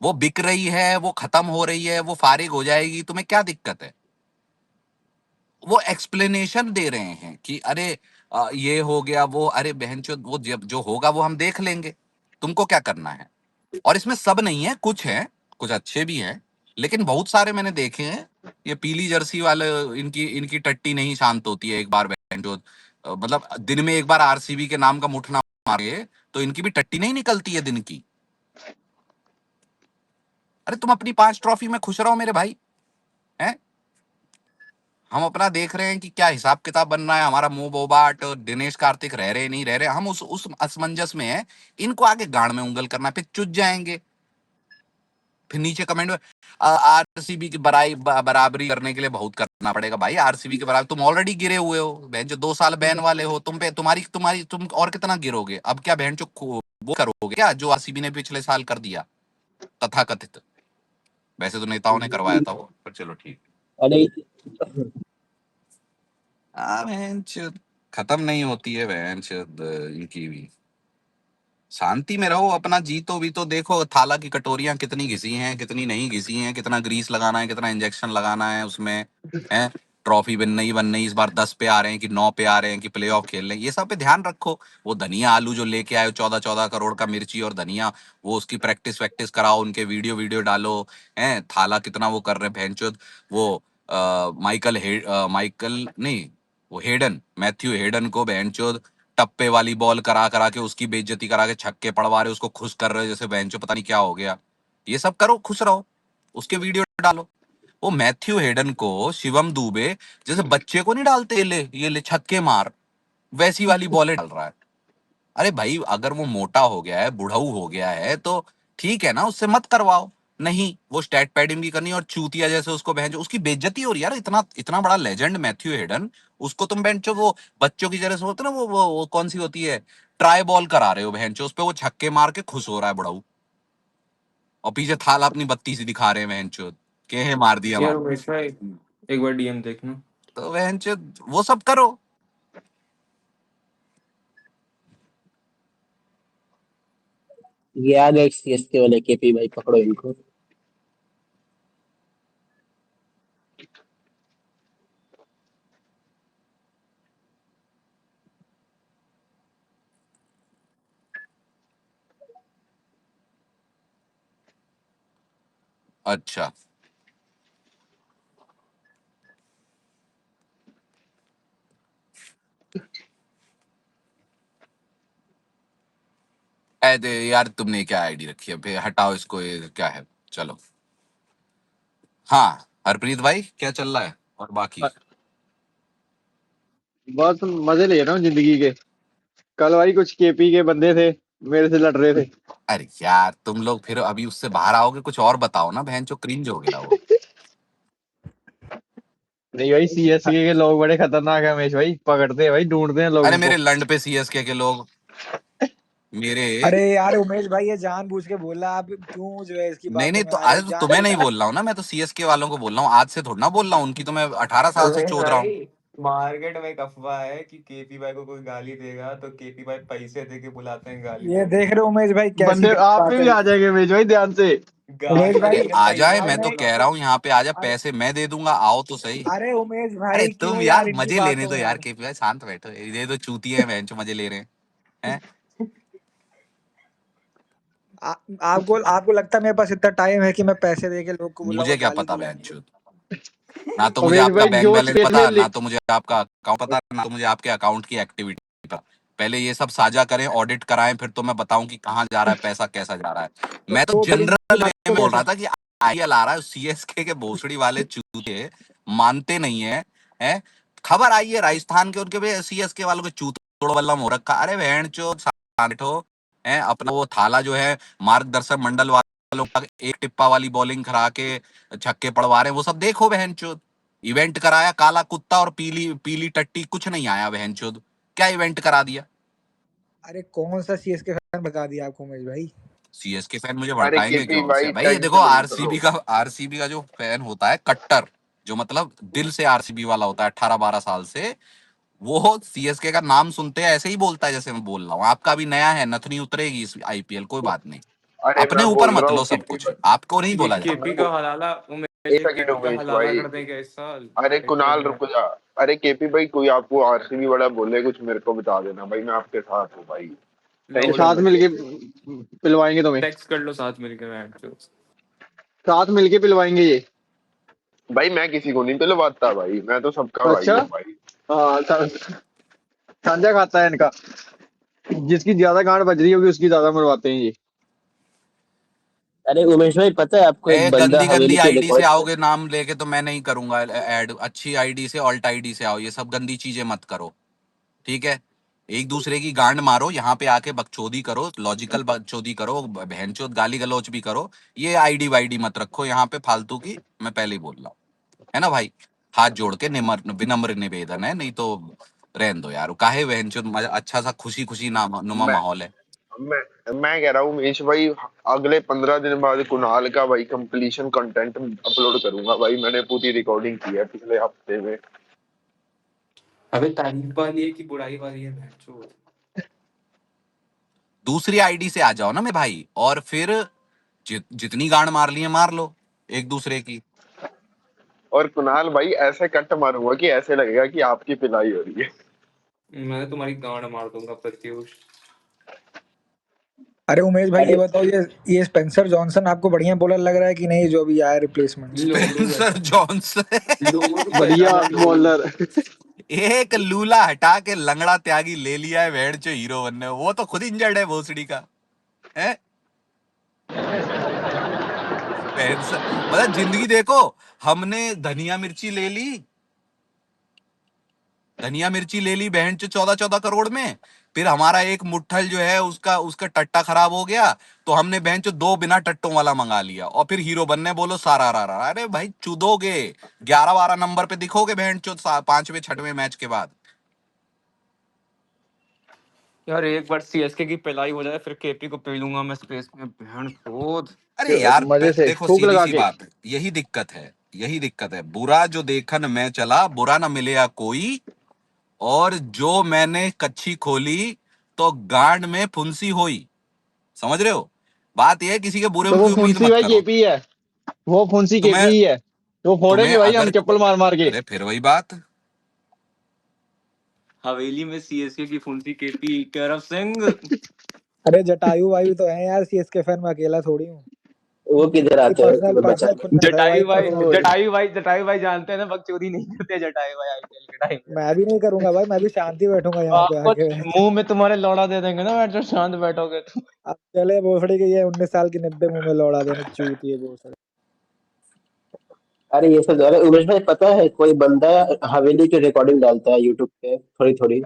S1: वो बिक रही है, वो खत्म हो रही है, वो फारिग हो जाएगी, तुम्हें क्या दिक्कत है। वो एक्सप्लेनेशन दे रहे हैं कि अरे ये हो गया वो, अरे बहनचोद वो जब जो होगा वो हम देख लेंगे, तुमको क्या करना है। और इसमें सब नहीं है, कुछ है, कुछ अच्छे भी हैं, लेकिन बहुत सारे मैंने देखे हैं, ये पीली जर्सी वाले, इनकी इनकी टट्टी नहीं शांत होती है एक बार बहनचोद, मतलब दिन में एक बार आरसीबी के नाम का मुठना मारे तो इनकी भी टट्टी नहीं निकलती है दिन की। अरे तुम अपनी 5 ट्रॉफी में खुश रहो मेरे भाई, हैं। हम अपना देख रहे हैं कि क्या हिसाब किताब बन रहा है, हमारा मुंह बोबाट और दिनेश कार्तिक रह रहे नहीं रह रहे, हम उस असमंजस में हैं। इनको आगे गांड में उंगल करना, फिर चुज जाएंगे, फिर नीचे कमेंट में आरसीबी की बराबरी करने के लिए बहुत करना पड़ेगा। भाई आरसीबी के बराबर तुम ऑलरेडी गिरे हुए हो, बहन जो 2 साल बैन वाले हो, तुम पे तुम्हारी तुम्हारी तुम और कितना गिरोगे। अब क्या बहन जो वो करोगे क्या जो आरसीबी ने पिछले साल कर दिया तथाकथित। वैसे तो नेताओं ने करवाया था वो, पर चलो ठीक।
S2: अरे
S1: बहन खत्म नहीं होती है बहन इनकी भी। शांति में रहो, अपना जीतो भी तो देखो, थाला की कटोरियां कितनी घिसी हैं, कितनी नहीं घिसी हैं, कितना ग्रीस लगाना है, कितना इंजेक्शन लगाना है उसमें, है। ट्रॉफी विन नहीं बन नहीं, इस बार 10 पे आ रहे हैं कि 9 पे आ रहे हैं कि प्लेऑफ खेल रहे हैं, ये सब पे ध्यान रखो। वो धनिया आलू जो लेके आए 14-14 करोड़ का मिर्ची और धनिया, वो उसकी प्रैक्टिस वैक्टिस कराओ, उनके वीडियो वीडियो डालो। हैं थाला कितना वो कर रहे हैं भैंचोद। वो माइकल नहीं, वो हेडन, मैथ्यू हेडन को भैंचोद टप्पे वाली बॉल करा करा के उसकी बेइज्जती करा के छक्के पड़वा रहे, उसको खुश कर रहे हो जैसे भैंचो पता नहीं क्या हो गया। ये सब करो, खुश रहो, उसके वीडियो डालो। वो मैथ्यू हेडन को शिवम दुबे जैसे बच्चे को नहीं डालते, ये ले छक्के मार, वैसी वाली बॉलें डाल रहा है। अरे भाई अगर वो मोटा हो गया है, बुढ़ऊ हो गया है तो ठीक है ना, उससे मत करवाओ। नहीं, वो स्टैट पैडिंग भी करनी, और चूतिया जैसे उसको बहन उसकी बेइज्जती हो रही है यार। इतना इतना बड़ा लेजेंड मैथ्यू हेडन, उसको तुम बहन वो बच्चों की जगह से होते ना, वो कौन सी होती है, ट्राई बॉल करा रहे हो बहन, उस पे वो छक्के मार के खुश हो रहा है बुढ़ऊ, और पीछे थाला अपनी बत्ती सी दिखा रहे हैं बहन चोद के मार दिया
S3: यार
S1: मार।
S3: उमेश भाई, एक बार डीएम देखना।
S1: तो बहन वो सब करो।
S2: ये आ गए सीएसके वाले, केपी भाई पकड़ो इनको।
S1: अच्छा, दे यार, तुमने क्या आईडी रखी है फिर, हटाओ इसको, ये क्या है। चलो, हाँ हरप्रीत भाई क्या चल रहा है और बाकी।
S5: बस मजे ले रहा हूँ जिंदगी के। कल भाई कुछ केपी के बंदे थे, मेरे से लड़ रहे थे।
S1: अरे यार तुम लोग फिर अभी उससे बाहर आओगे, कुछ और बताओ ना बहन, जो क्रिंज हो गया वो।
S5: नहीं भाई, सीएसके के लोग बड़े खतरनाक है रमेश भाई, पकड़ते हैं भाई, ढूंढते हैं
S1: अरे
S5: लोगों
S1: मेरे
S5: को।
S1: लंड पे सीएसके के लोग मेरे।
S6: अरे यार उमेश भाई, ये जानबूझ के बोला, आप क्यों जो है इसकी
S1: नहीं नहीं,
S6: बातों में
S1: तो
S6: आ रहे
S1: अरे
S6: हो?
S1: तो
S6: जान
S1: तुम्हें नहीं बोल रहा हूँ ना, मैं तो सीएसके वालों को बोल रहा हूँ, आज से थोड़ा ना बोल रहा हूँ, उनकी तो मैं 18 साल से
S3: उमेश
S1: चोद रहा हूँ।
S3: भाई, मार्केट में एक अफवाह है कि केपी भाई को कोई गाली देगा तो केपी भाई पैसे दे के बुलाते हैं गाली
S6: ये
S3: देने।
S6: देख रहे हो उमेश भाई, कैसी
S5: बंदे
S6: गलत
S5: आप पे
S6: बात
S5: भी
S6: है।
S5: आ जाएंगे रमेश भाई, ध्यान से।
S6: उमेश
S3: गाली
S1: अरे
S6: भाई,
S3: देंगे
S1: आ जाए,
S3: पैसे
S1: मैं तो
S3: देंगे
S1: कह
S3: बाबू।
S1: रहा हूँ यहाँ पे आ जा,
S6: अरे
S1: पैसे मैं दे दूंगा, आओ तो सही।
S6: अरे उमेश
S1: अरे
S6: भाई,
S1: तुम
S6: क्यों
S1: यार
S6: यार इनकी
S1: मजे लेने
S6: बातों
S1: दो
S6: में
S1: यार,
S6: यार।
S1: के भाई शांत बैठो, ये तो चूती है बहन, मजे ले रहे हैं।
S6: आ, आपको आपको लगता है मेरे पास इतना टाइम है कि मैं पैसे दे के लोग को बुलाऊंगा
S1: मुझे क्या
S6: गाली
S1: पता
S6: दिलाने के लिए?
S1: बहन, ना तो मुझे
S5: रमेश
S1: आपका
S5: भाई
S1: बैंक
S5: जो
S1: बैलेंस
S5: चेन में
S1: पता, ना तो मुझे आपका अकाउंट पता, ना तो मुझे आपके अकाउंट की एक्टिविटी पता। पहले ये सब साझा करें, ऑडिट कराएं, फिर तो मैं बताऊं कि कहाँ जा रहा है पैसा, कैसा जा रहा है। मैं तो
S6: फिर इनकी
S1: जनरल वे
S6: बातों
S1: में बोल
S6: कैसे?
S1: रहा था कि आईपीएल आ रहा है, सीएसके के भोसड़ी वाले चूते मानते नहीं है। हैं, खबर आई है राजस्थान के उनके भी सीएसके वालों के चूत तोड़ बल्लम हो रखा। अरे बहन चो बैठो, है अपना वो थाला जो है मार्गदर्शक मंडल वालों का, एक टिप्पा वाली बॉलिंग करा के छक्के पड़वा रहे हैं, वो सब देखो बहन। इवेंट कराया, काला कुत्ता और पीली पीली टट्टी, कुछ नहीं आया बहनचोद, क्या इवेंट करा दिया।
S6: अरे कौन सा सीएसके फैन बता दिया आपको उमेश भाई?
S1: सीएसके फैन मुझे
S7: अरे
S1: भड़काएंगे
S7: केपी
S1: क्यों उससे
S7: भाई
S1: भाई, ये
S7: टाइम
S1: देखो
S7: से बंद करो।
S1: आरसीबी का जो फैन होता है कट्टर, जो मतलब दिल से आरसीबी वाला होता है 18-12 साल से, वो सीएसके का नाम सुनते हैं ऐसे ही बोलता है जैसे मैं बोल रहा हूँ। आपका भी नया है, नथनी उतरेगी इस आईपीएल, कोई बात नहीं,
S7: अरे
S1: अपने
S7: मैं
S1: ऊपर
S7: बोल
S1: मत
S7: रहा हूँ
S1: लो सब
S7: केपी
S1: कुछ,
S7: भाई।
S1: आपको नहीं
S3: ये
S1: बोला जा रहा।
S3: केपी का हलाला उमेश,
S7: एक
S3: ये
S7: सेकंड
S3: केपी का
S7: उमेश
S3: हलाला
S7: भाई।
S3: कर देंगे इस साल
S7: अरे
S3: आईपीएल
S7: कुणाल
S3: में।
S7: रुक जा। अरे केपी भाई, कोई आपको आरसीबी वाला बोले कुछ मेरे को बता देना भाई, मैं आपके साथ हूँ भाई।
S3: लो
S7: टेंशन
S5: साथ
S7: मत
S5: मिलके
S7: लो।
S5: पिलवाएंगे तुम्हें।
S3: टेक्स्ट कर लो साथ मिलकर बैठ के।
S5: साथ मिलके पिलवाएंगे ये।
S7: भाई मैं किसी को नहीं पिलवाता भाई, मैं तो सबका भाई
S5: अच्छा।
S7: हूँ भाई।
S5: हाँ, साझा खाता है इनका। जिसकी ज्यादा गांड बज रही होगी उसकी ज्यादा मरवाते हैं ये।
S2: अरे उमेश भाई, पता है आपको एक
S1: ए
S2: बंदा
S1: गंदी गंदी
S2: हवेली पे
S1: आईडी से
S2: रिकॉर्ड कर।
S1: आओगे नाम लेके तो मैं नहीं करूंगा ऐड, अच्छी आईडी से, ऑल्ट आईडी से आओ, ये सब गंदी चीजें मत करो, ठीक है। एक दूसरे की गांड मारो, यहाँ पे आके बकचोदी करो, लॉजिकल बकचोदी करो, बहनचोद गाली गलौच भी करो, ये आईडी वाईडी मत रखो यहाँ पे फालतू की, मैं पहले ही बोल रहा हूँ, है ना भाई। हाथ जोड़ के विनम्र निवेदन है, नहीं तो रहन दो यार, काहे बहनचोद, अच्छा सा खुशी खुशी नुमा
S7: मैं
S1: माहौल है।
S7: मैं कह रहा हूँ उमेश भाई, अगले 15 दिन बाद कुणाल का भाई कंप्लीशन कंटेंट अपलोड करूंगा भाई, मैंने पूरी रिकॉर्डिंग की है पिछले हफ्ते में।
S3: अबे तारीफ वाली है कि बुराई वाली है बहनचोद?
S1: दूसरी आईडी से आ जाओ ना मेरे भाई, और फिर जितनी गांड मार ली है मार लो एक दूसरे की।
S7: और कुणाल भाई ऐसे कट मारूंगा कि ऐसे लगेगा कि आपकी पिलाई हो रही है।
S3: मैं तुम्हारी गांड मार दूंगा प्रत्युष।
S6: अरे उमेश भाई ये
S2: अरे
S6: बताओ, ये स्पेंसर जॉनसन आपको बढ़िया बॉलर लग रहा है कि नहीं, जो अभी आया रिप्लेसमेंट?
S3: लोड़ू है,
S1: स्पेंसर जॉनसन
S3: लोड़ू है
S5: बढ़िया
S3: साला लोड़ू।
S5: बॉलर।
S1: एक लूला हटा के लंगड़ा त्यागी ले लिया है भेड़ जो हीरो बनने, वो तो खुद इंजर्ड है भोसड़ी का है। स्पेंसर मतलब जिंदगी देखो, हमने धनिया मिर्ची ले ली, धनिया मिर्ची ले ली बहन चो 14-14 करोड़ में। फिर हमारा एक मुट्ठल जो है उसका उसका टट्टा खराब हो गया, तो हमने बहन चो 2 बिना टट्टों वाला मंगा लिया, और फिर हीरो बनने बोलो सारा रा रा। अरे भाई चुदोगे, 11-12 नंबर पे दिखोगे बहन चो 5वें-6वें मैच के बाद।
S3: यार एक बार सीएसके की पिलाई हो जाए फिर केपी को पी लूंगा मैं स्पेस में, बहन चोद।
S1: अरे यार
S5: मजे से
S1: देखो
S5: फूक
S1: सीधी
S5: लगा
S1: सी
S5: के।
S1: बात है, यही दिक्कत है, यही दिक्कत है। बुरा जो देखन मैं चला, बुरा ना मिलेगा कोई, और जो मैंने कच्ची खोली तो गांड में फुंसी होई। समझ रहे हो? बात यह है, किसी के बुरे
S5: तो वो
S1: की उम्मीद
S5: फुंसी
S1: मत
S5: भाई
S1: करो।
S5: केपी है, वो फुंसी केपी
S1: तुम्हें
S5: ही है। वो
S1: तुम्हें
S5: फोड़ेंगे भाई हम
S1: अगर
S5: चप्पल मार मार के।
S1: अरे फिर वही बात,
S3: हवेली में सीएसके की फुंसी केपी करप सिंह।
S6: अरे जटायु भाई भी तो है यार सीएसके फैन, में अकेला थोड़ी हूँ।
S2: वो किधर
S6: उनकी
S2: आते हैं
S6: पर्सनल
S2: तुम्हें
S6: पर्सनल
S2: बचाने?
S6: खुन्नस है भाई, मैं
S5: वो
S3: जटायु भाई जानते हैं ना, बकचोदी नहीं करते जटायु भाई आईपीएल के टाइम पे।
S6: मैं भी नहीं करूंगा भाई, मैं भी शांति बैठूंगा यहाँ पे
S3: आपको
S6: आके।
S3: मुंह में तुम्हारे लौड़ा दे देंगे ना, बैठ जो शांत बैठोगे तो।
S6: अब चले भोसड़ी के, ये 19 साल की निब्बे मुंह में लौड़ा देने चूत ये भोसड़ी।
S2: अरे ये सब अरे उमेश भाई पता है कोई बंदा हवेली की रिकॉर्डिंग डालता है यूट्यूब पे थोड़ी थोड़ी।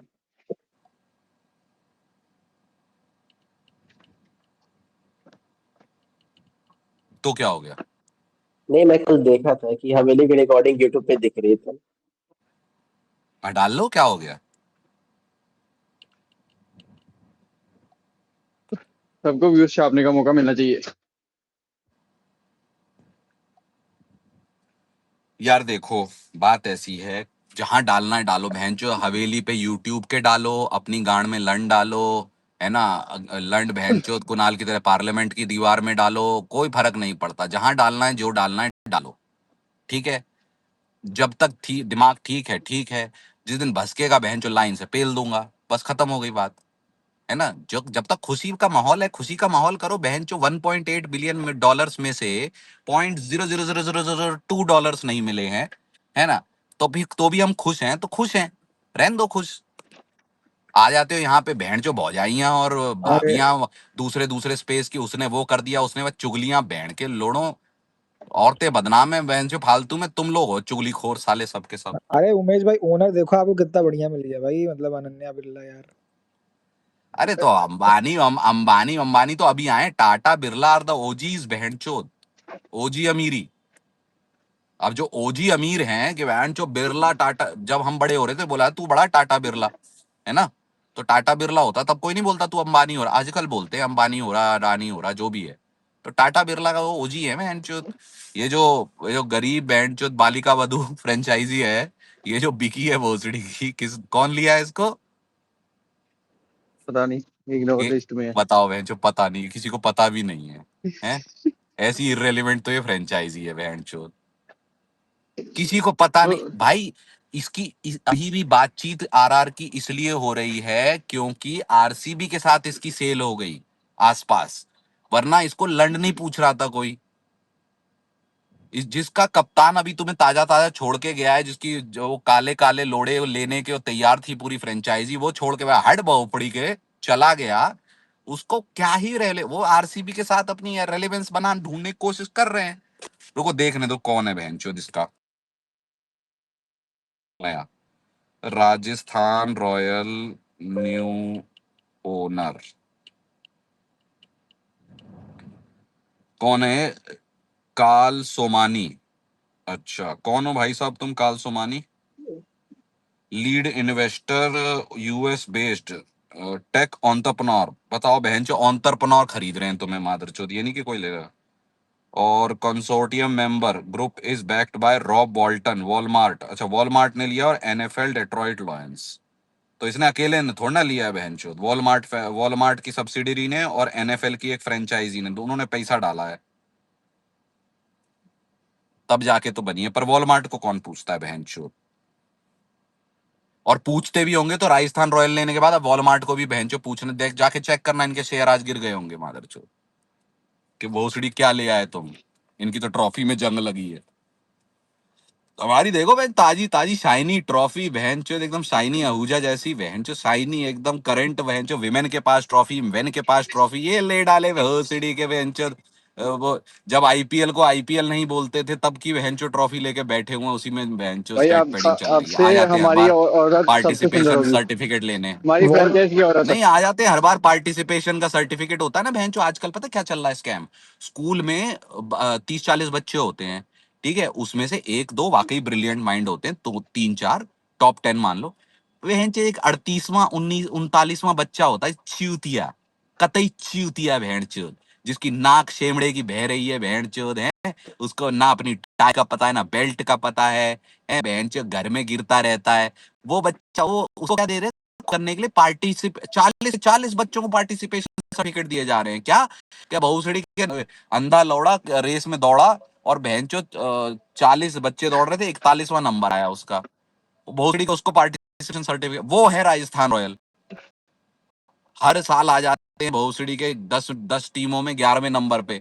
S1: तो क्या हो गया?
S2: नहीं मैं कल देखा था कि हवेली की रिकॉर्डिंग यूट्यूब पे दिख रही थी।
S1: डाल लो, क्या हो गया?
S5: सबको व्यूज छापने का मौका मिलना चाहिए।
S1: यार देखो, बात ऐसी है, जहां डालना है डालो बहन जो, हवेली पे यूट्यूब के डालो, अपनी गांड में लंड डालो, है ना, लंड बहन चोद कुनाल की तरह पार्लियामेंट की दीवार में डालो, कोई फर्क नहीं पड़ता, जहां डालना है जो डालना है डालो। ठीक है, जब तक दिमाग ठीक है। जिस दिन भसकेगा बहन चो लाइन से पेल दूंगा, बस खत्म हो गई बात, है ना। जो जब तक खुशी का माहौल है, खुशी का माहौल करो बहन चो। $1.8 बिलियन में से $0.00002 नहीं मिले हैं, है ना, तो भी हम खुश हैं, तो खुश हैं, रहने दो खुश। आ जाते हो यहाँ पे बहन चो भौजाइयां और
S6: अरे
S1: भाभियां, दूसरे दूसरे स्पेस की, उसने वो कर दिया, उसने वो चुगलियां, बहन के लोड़ो, औरतें बदनाम है बहन चो फालतू में, तुम लोग हो चुगलीखोर साले सबके सब।
S6: अरे उमेश भाई, ओनर देखो आपको कितना बढ़िया मिल गया भाई, मतलब अनन्या बिरला यार।
S1: अरे तो अंबानी अंबानी तो अभी आए, Tata Birla are the OGs बहन चोद, ओजी अमीरी। अब जो ओजी अमीर हैं कि बहन चो बिरला टाटा, जब हम बड़े हो रहे थे बोला तू बड़ा टाटा बिरला, है ना, तो टाटा बिरला होता तब कोई नहीं बोलता तू अंबानी हो रहा, आजकल बोलते हैं अंबानी हो रहा, रानी हो रहा, जो भी है। तो टाटा बिरला का वो ओजी है बहन चोद। ये जो गरीब बहन चोद बालिका वधु फ्रेंचाइजी है, ये जो बिकी है भोसड़ी की, कौन लिया है इसको?
S5: पता नहीं, इग्नोर
S1: ये
S5: लिस्ट में है।
S1: बताओ बहन जो, पता नहीं, किसी को पता भी नहीं है, हैं? ऐसी इररेलेवेंट तो ये फ्रेंचाइजी है बहन चोद, किसी को पता नहीं
S5: तो
S1: भाई। अभी भी बातचीत आरआर की इसलिए हो रही है क्योंकि आरसीबी के साथ इसकी सेल हो गई आसपास, वरना इसको लंड नहीं पूछ रहा था कोई। जिसका कप्तान अभी तुम्हें ताजा ताजा छोड़ के गया है, जिसकी जो काले काले लोड़े लेने के वो तैयार थी पूरी फ्रेंचाइजी, वो छोड़ के वह हट बहुपड़ी के चला गया, उसको क्या ही रह ले, वो आरसीबी के साथ अपनी रेलेवेंस बना ढूंढने की कोशिश कर रहे हैं। रुको देखने दो कौन है बहन चो जिसका नया, राजस्थान रॉयल न्यू ओनर कौन है? काल सोमानी। अच्छा, कौन हो भाई साहब तुम Kal Somani? Lead investor, US based, tech entrepreneur. बताओ बहन चो ऑन्टरप्रनोर खरीद रहे हैं तुम्हें, मादर चौथ, ये नहीं कि कोई लेगा। और consortium member group is backed by Rob Walton, Walmart, अच्छा वॉलमार्ट ने लिया, और एनएफएल डेट्रॉइट लॉयंस। तो इसने अकेले ने थोड़ा ना लिया है बहन चोद, वॉलमार्ट की सब्सिडरी ने और एनएफएल की एक फ्रेंचाइजी ने, दोनों ने पैसा डाला है। तब जाके तो बनी है, पर वॉलमार्ट को कौन पूछता है बहनचोद। और पूछते भी होंगे तो राजस्थान रॉयल लेने के बाद अब वॉलमार्ट को भी बहनचोद पूछने, देख जाके चेक करना इनके शेयर आज गिर गए होंगे मादरचोद, कि भोसड़ी क्या ले आए तुम, इनकी तो ट्रॉफी में जंग लगी है। हमारी देखो बहन, ताजी ताजी शाइनी ट्रॉफी बहनचोद, एकदम शाइनी आहूजा जैसी बहनचोद, शाइनी एकदम करंट बहनचोद, विमेन के पास ट्रॉफी, मेन के पास ट्रॉफी, ये ले डाले भोसड़ी के बहनचोद। वो जब आईपीएल को आईपीएल नहीं बोलते थे तब की बहनचोद ट्रॉफी लेके बैठे हुए हैं, उसी में बहनचोद
S5: भाई
S1: स्टैट
S5: आप
S1: पेडिंग चल रही है।
S5: आपसे
S1: आ जाते हैं हर
S5: हमारी
S1: बार
S5: औरत सबसे सुंदर
S1: पार्टिसिपेशन
S5: होगी,
S1: सर्टिफिकेट लेने।
S5: हमारी
S2: वॉल
S5: फ्रेंचाइज की औरत।
S1: नहीं, आ जाते हैं हर बार पार्टिसिपेशन का सर्टिफिकेट होता है ना बहनचोद। आजकल पता है क्या चल रहा है स्कैम, स्कूल में 30-40 बच्चे होते हैं, ठीक है, उसमें से एक दो वाकई ब्रिलियंट माइंड होते हैं, तो 3-4 टॉप 10 मान लो, बहनचोद एक 38वां 39वां बच्चा होता है च्यूतिया, कतई च्यूतिया बहनचोद, जिसकी नाक शेमड़े की बह रही है बहनचोद है, उसको ना अपनी टाई का पता है ना बेल्ट का पता है बहनचोद, घर में गिरता रहता है वो बच्चा। वो उसको क्या दे रहे हैं करने के लिए, 40 बच्चों को पार्टिसिपेशन सर्टिफिकेट दिए जा रहे हैं। क्या क्या भोसड़ी के अंधा लौड़ा रेस में दौड़ा और बहनचो 40 बच्चे दौड़ रहे थे, 41वां नंबर आया उसका, भोसड़ी को उसको पार्टिसिपेशन सर्टिफिकेट। वो है राजस्थान रॉयल, हर साल आ जाते हैं भोसड़ी के 10 टीमों में 11वें नंबर पे,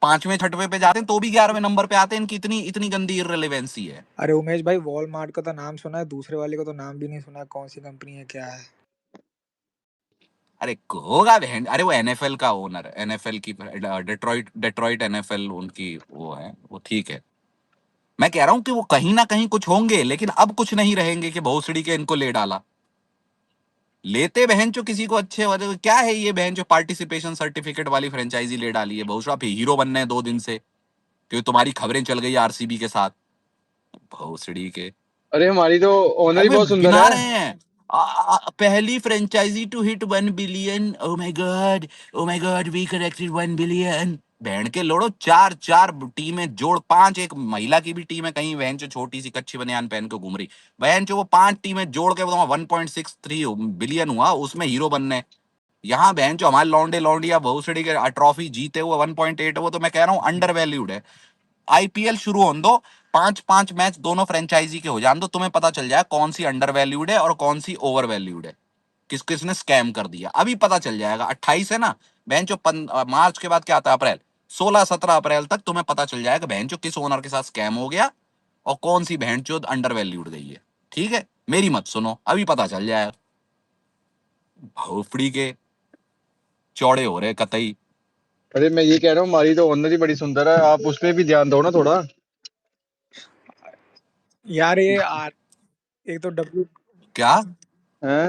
S1: 5वें 6वें पे जाते हैं तो भी 11वें नंबर पे आते हैं। इनकी इतनी इतनी गंदी इररिलेवेंसी है।
S6: अरे उमेश भाई, वॉलमार्ट का तो नाम सुना है, दूसरे वाले का तो नाम भी नहीं सुना है, कौन सी कंपनी है क्या है।
S1: अरे होगा बहन, अरे वो एनएफएल का ओनर, एनएफएल की डेट्रॉइट डेट्रॉइट एनएफएल उनकी वो है, वो ठीक है। मैं कह रहा हूं कि वो कहीं ना कहीं कुछ होंगे, लेकिन अब कुछ नहीं रहेंगे कि भोसड़ी के इनको ले डाला। लेते बहन जो किसी को अच्छे वाले, क्या है ये बहन जो पार्टिसिपेशन सर्टिफिकेट वाली फ्रेंचाइजी ले डाली है भोसड़ा, आप हीरो बनने हैं 2 दिन से, क्योंकि तुम्हारी खबरें चल गई आरसीबी के साथ भोसड़ी के।
S5: अरे हमारी तो ओनर ही
S1: अबे
S5: बहुत सुंदर
S1: गिना
S5: है।
S1: रहे हैं, पहली franchisee to hit 1 billion, oh my god, oh my god, we corrected 1 billion. बहन के लोड़ो, 4 टीमें जोड़ 5, एक महिला की भी टीम है कहीं बहन जो छोटी सी कच्ची बनियान पहन के घूम रही, बहन जो वो 5 टीमें जोड़ के 1.63 बिलियन हुआ उसमें हीरो बनने। यहाँ बहन जो हमारे लौंडे लौंडिया भोसड़ी के ट्रॉफी जीते हुए 1.8, वो तो मैं कह रहा हूँ अंडर वैल्यूड है। आईपीएल शुरू होने दो, 5-5 मैच दोनों फ्रेंचाइजी के हो जान दो, तुम्हें पता चल जाए कौन सी अंडर वैल्यूड है और कौन सी ओवर वैल्यूड है, किस किसने स्कैम कर दिया अभी पता चल जाएगा। 28 है ना बहन जो, मार्च के बाद क्या आता है, अप्रैल, 16-17 अप्रैल तक तुम्हें पता चल जाएगा बहन जो किस ओनर के साथ स्कैम हो गया और कौन सी बहन चोद अंडर वैल्यूड गई है। ठीक है, मेरी मत सुनो, अभी पता चल जाएगा। भोफड़ी के चौड़े हो रहे कतई।
S5: अरे मैं ये कह रहा हूँ हमारी तो ओनर ही बड़ी सुंदर है, आप उस पर भी ध्यान दो ना थोड़ा।
S6: यार ये एक तो डब्ल्यू
S1: क्या
S5: हैं,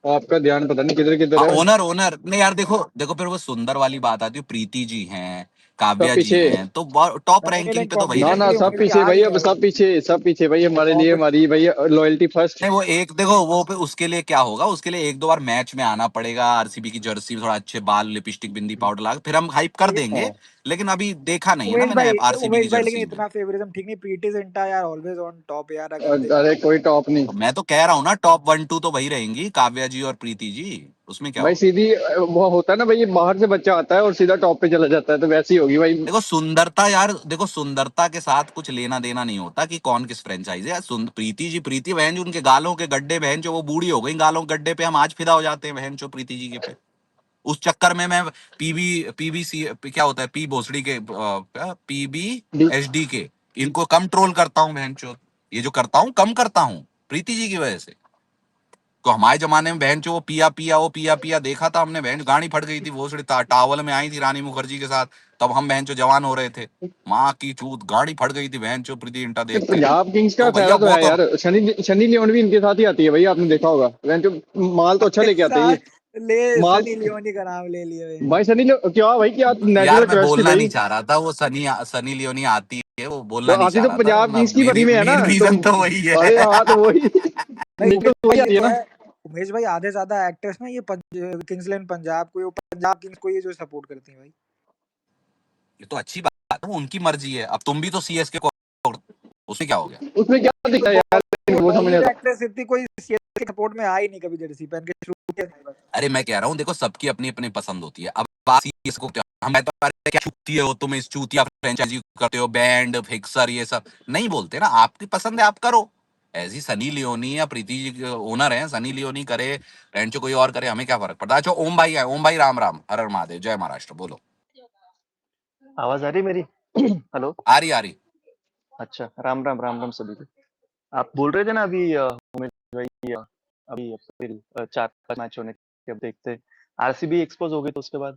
S5: आपका ध्यान पता नहीं किधर किधर है।
S1: ओनर ओनर नहीं यार, देखो देखो फिर वो सुंदर वाली बात आती है, प्रीति जी हैं,
S5: सब
S1: काव्या जी
S5: पीछे,
S1: हैं, तो टॉप
S6: नहीं नहीं
S1: रैंकिंग पे तो वही
S5: ना ना
S6: कॉम्पिटिशन
S1: रहेंगे।
S6: के लिए
S5: सब
S6: उमेश भाई
S5: पीछे
S6: आ
S5: भाई,
S6: नहीं
S5: अब
S6: रहे
S5: सब पीछे, सब पीछे भाई, हमारे लिए
S6: कॉम्पिटिशन।
S5: हमारी भाई लॉयल्टी फर्स्ट।
S1: नहीं वो एक देखो, वो पे उसके लिए क्या होगा, उसके लिए 1-2 बार मैच में आना पड़ेगा, आरसीबी की जर्सी में थोड़ा अच्छे बाल, लिपस्टिक, बिंदी, पाउडर लगा फिर हम हाइप कर देंगे। लेकिन अभी देखा नहीं है ना मैंने आरसीबी की
S6: उमेश भाई लेकिन
S1: जर्सी में।
S6: इतना फेवरिज्म ठीक नहीं, प्रीति जिंटा यार ऑलवेज ऑन टॉप यार, अगर देख।
S5: अरे कोई टॉप नहीं
S1: तो मैं तो कह रहा हूँ ना टॉप 1-2 तो वही रहेंगी, काव्या जी और प्रीति जी, उसमें क्या
S5: भाई,
S1: होगा।
S5: सीधी वो होता है ना भाई, ये बाहर से बच्चा आता है और सीधा टॉप पे चला जाता है, तो वैसी होगी भाई।
S1: देखो सुंदरता यार, देखो सुंदरता के साथ कुछ लेना देना नहीं होता कि कौन किस फ्रेंचाइज है यार। प्रीति जी, प्रीति बहन जो, उनके गालों के गड्ढे बहन जो, वो बूढ़ी हो गई गालों के गड्ढे पे, हम आज फिदा हो जाते हैं बहन जो प्रीति जी के पे। उस चक्कर में मैं पीबी पीबीसी क्या होता है, पी भोसड़ी के पीबी एचडी के, इनको कम ट्रोल करता हूँ बहन चो, ये जो करता हूँ कम करता हूँ प्रीति जी की वजह से। तो हमारे जमाने में बहन चो वो पिया पिया, वो पिया पिया देखा था हमने बहन, गाड़ी फट गई थी भोसड़ी, टावल में आई थी रानी मुखर्जी के साथ, तब हम बहन चो जवान हो रहे थे, माँ की चूत गाड़ी फट गई थी बहन चो प्रीति इंटा देख के।
S5: पंजाब किंग्स का
S1: तो भैया
S5: फायदा तो
S1: वो
S5: है
S1: तो,
S5: यार, शनि शनि लियोन भी इनके साथ ही आती है भाई, आपने देखा होगा। वैन जो माल तो अच्छा लेके आते हैं ये
S6: ले
S5: माल।
S6: सनी लियोनी का नाम ले लिए
S5: भाई सनी लियोन क्या भाई, क्या
S1: यार
S5: नेचुरल
S1: मैं
S5: क्रश थी
S1: बोलना
S5: भाई।
S1: नहीं चाह रहा था, वो सनी लियोनी आती है, वो
S5: तो
S1: बोलना नहीं
S5: आती
S1: चाह
S5: तो
S1: रहा था
S5: पंजाब
S1: मैं,
S5: किंग्स की
S1: मेरी
S5: बनी में है ना,
S1: मेन
S5: तो
S1: रीजन तो वही है।
S5: अरे हाँ तो वही
S6: नहीं
S5: निकल
S6: उमेश
S5: तो वही
S6: भाई, ये
S5: आती है
S6: तो
S5: ना।
S6: है उमेश भाई, आधे ज्यादा एक्टर्स ना ये किंग्स इलेवन पंजाब को, पंजाब किंग्स को ये जो सपोर्ट करती हैं भाई।
S1: ये तो अच्छी बात है, वो उनकी मर्जी है, अब तुम भी तो सीएसके को, उसमें क्या हो गया।
S5: उसमें क्या दिखता है यार, वो समझ नहीं
S6: बॉलीवुड
S5: आता।
S6: एक्ट्रेस इतनी कोई सीएसके के सपोर्ट में आई नहीं कभी, जर्सी पहन के शुरू किया नहीं बस।
S1: अरे मैं कह रहा हूँ देखो सबकी अपनी अपनी पसंद होती है, अब आप सीएस को क्या हम तो अरे क्या चूती हो तुम, इस चूतिया फ्रेंचाइजी करते हो, बैंड फिक्सर ये सब नहीं बोलते ना, आपकी पसंद है आप करो। ऐसी सनी लियोनी या प्रीति जी ओनर है, सनी लियोनी करे रेंचो कोई और करे, हमें क्या फर्क पड़ता है। अच्छा ओम भाई है, ओम भाई राम राम, हर हर महादेव, जय महाराष्ट्र, बोलो।
S8: आवाज आ रही मेरी? हेलो।
S1: आ रही।
S8: अच्छा, राम राम राम राम सभी को। आप बोल रहे थे ना अभी उमेश भाई, अभी फिर 4-5 मैच होने के अब देखते आरसीबी एक्सपोज हो गई तो उसके बाद